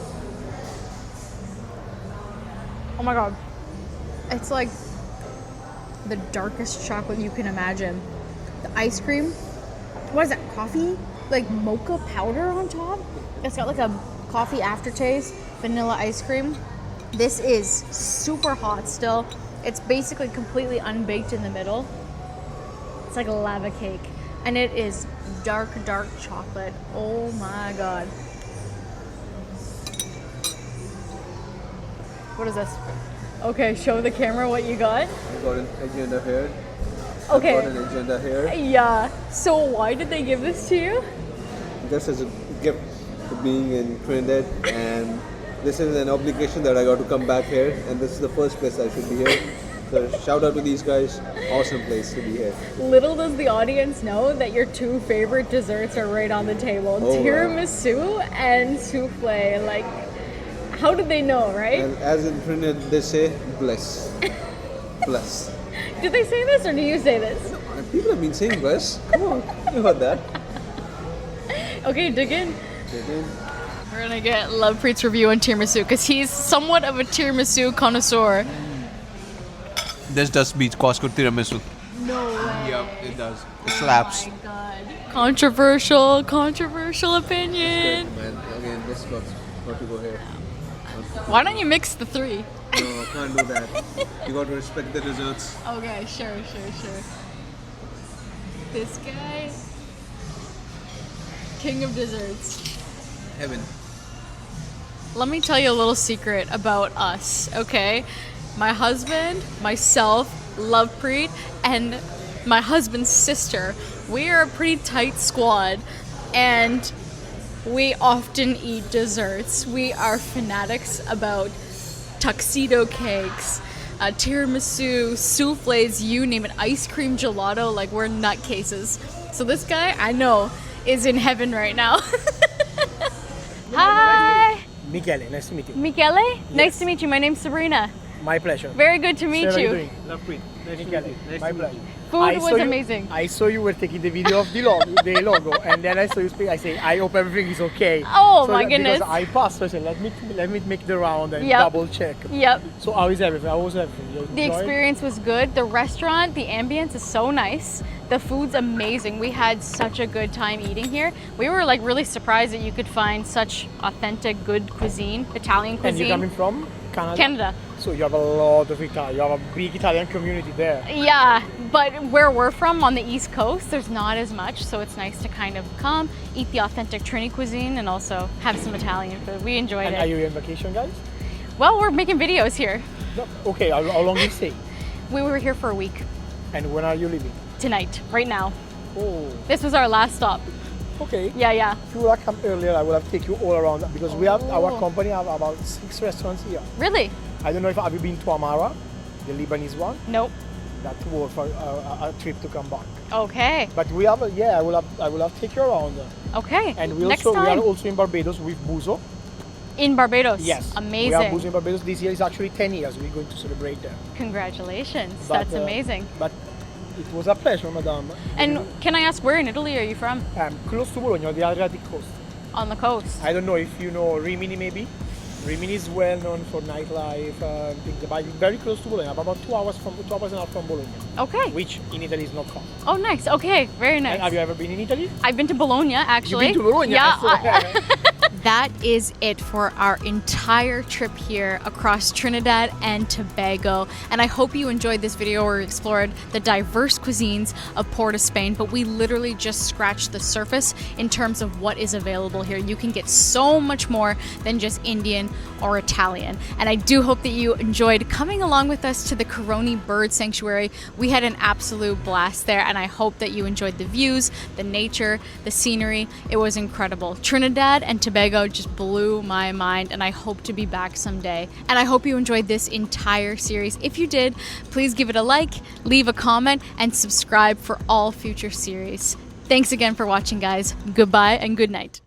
Oh my god. It's like the darkest chocolate you can imagine. The ice cream, what is that, coffee? Like mocha powder on top? It's got like a coffee aftertaste, vanilla ice cream. This is super hot still. It's basically completely unbaked in the middle. It's like a lava cake. And it is dark, dark chocolate. Oh my god. What is this? Okay, show the camera what you got. I got an agenda here. Okay. I got an agenda here. Yeah. So why did they give this to you? Just as a gift for being in Trinidad, and this is an obligation that I got to come back here, and this is the first place I should be here. So shout out to these guys. Awesome place to be here. Little does the audience know that your two favorite desserts are right on the table. Oh, tiramisu and souffle. Like, how did they know, right? And as in Trinidad, they say bless. Bless. Did they say this or do you say this? People have been saying bless. Come on, you heard that. Okay, dig in. Dig in. We're gonna get Lovepreet's review on tiramisu because he's somewhat of a tiramisu connoisseur. This does beat Costco tiramisu. No way. Yep, it does. It slaps. Oh my god. Controversial opinion. Man, again, this got to go here. Why don't you mix the three? No, can't do that. You got to respect the desserts. Okay, sure. This guy, king of desserts. Heaven. Let me tell you a little secret about us, okay? My husband, myself, Lovepreet, and my husband's sister, we are a pretty tight squad, and we often eat desserts. We are fanatics about tuxedo cakes, tiramisu, souffles, you name it, ice cream gelato, like we're nutcases. So this guy, I know, is in heaven right now. Hi! Michele, nice to meet you. Michele? Yes. Nice to meet you. My name's Sabrina. My pleasure. Very good to meet you. How are you doing? Lovepreet. Nice Michele, to meet you. my pleasure. Food was amazing. I saw you were taking the video of the logo, and then I saw you speak. I say, I hope everything is okay. Oh my goodness! Because I passed, so I said, let me make the round and Yep. double check. Yep. So how is everything? How was everything? You The enjoyed? experience was good. The restaurant, the ambience is so nice. The food's amazing. We had such a good time eating here. We were like really surprised that you could find such authentic, good cuisine, Italian And cuisine. you're coming from Canada? Canada. So you have a lot of Italian. You have a big Italian community there. Yeah, but where we're from on the East Coast, there's not as much, so it's nice to kind of come, eat the authentic Trini cuisine, and also have some Italian food. We enjoyed And it. are you on vacation, guys? Well, we're making videos here. No. Okay, how long did you stay? We were here for a week. And when are you leaving? Tonight, right now. Oh. This was our last stop. Okay. Yeah. If you would have come earlier, I would have taken you all around because we have our company have about 6 restaurants here. Really? I don't know if have you been to Amara, the Lebanese one? Nope. That's worth a trip to come back. Okay. But we have I will have take you around. Okay. And we Next are time. also in Barbados with Buzo. In Barbados? Yes. Amazing. We have Buzo in Barbados. This year is actually 10 years. We're going to celebrate there. Congratulations. But, That's amazing. But it was a pleasure, madam. And can I ask, where in Italy are you from? Close to Bologna, the Adriatic coast. On the coast. I don't know if you know Rimini, maybe. Rimini is well known for nightlife, things, but very close to Bologna, about 2 hours and a half from Bologna. Okay. Which in Italy is not far. Oh, nice. Okay, very nice. And have you ever been in Italy? I've been to Bologna, actually. You've been to Bologna? Yeah. That is it for our entire trip here across Trinidad and Tobago. And I hope you enjoyed this video where we explored the diverse cuisines of Port of Spain, but we literally just scratched the surface in terms of what is available here. You can get so much more than just Indian or Italian. And I do hope that you enjoyed coming along with us to the Caroni Bird Sanctuary. We had an absolute blast there, and I hope that you enjoyed the views, the nature, the scenery. It was incredible. Trinidad and Tobago just blew my mind, and I hope to be back someday. And I hope you enjoyed this entire series. If you did, please give it a like, leave a comment, and subscribe for all future series. Thanks again for watching, guys. Goodbye and good night.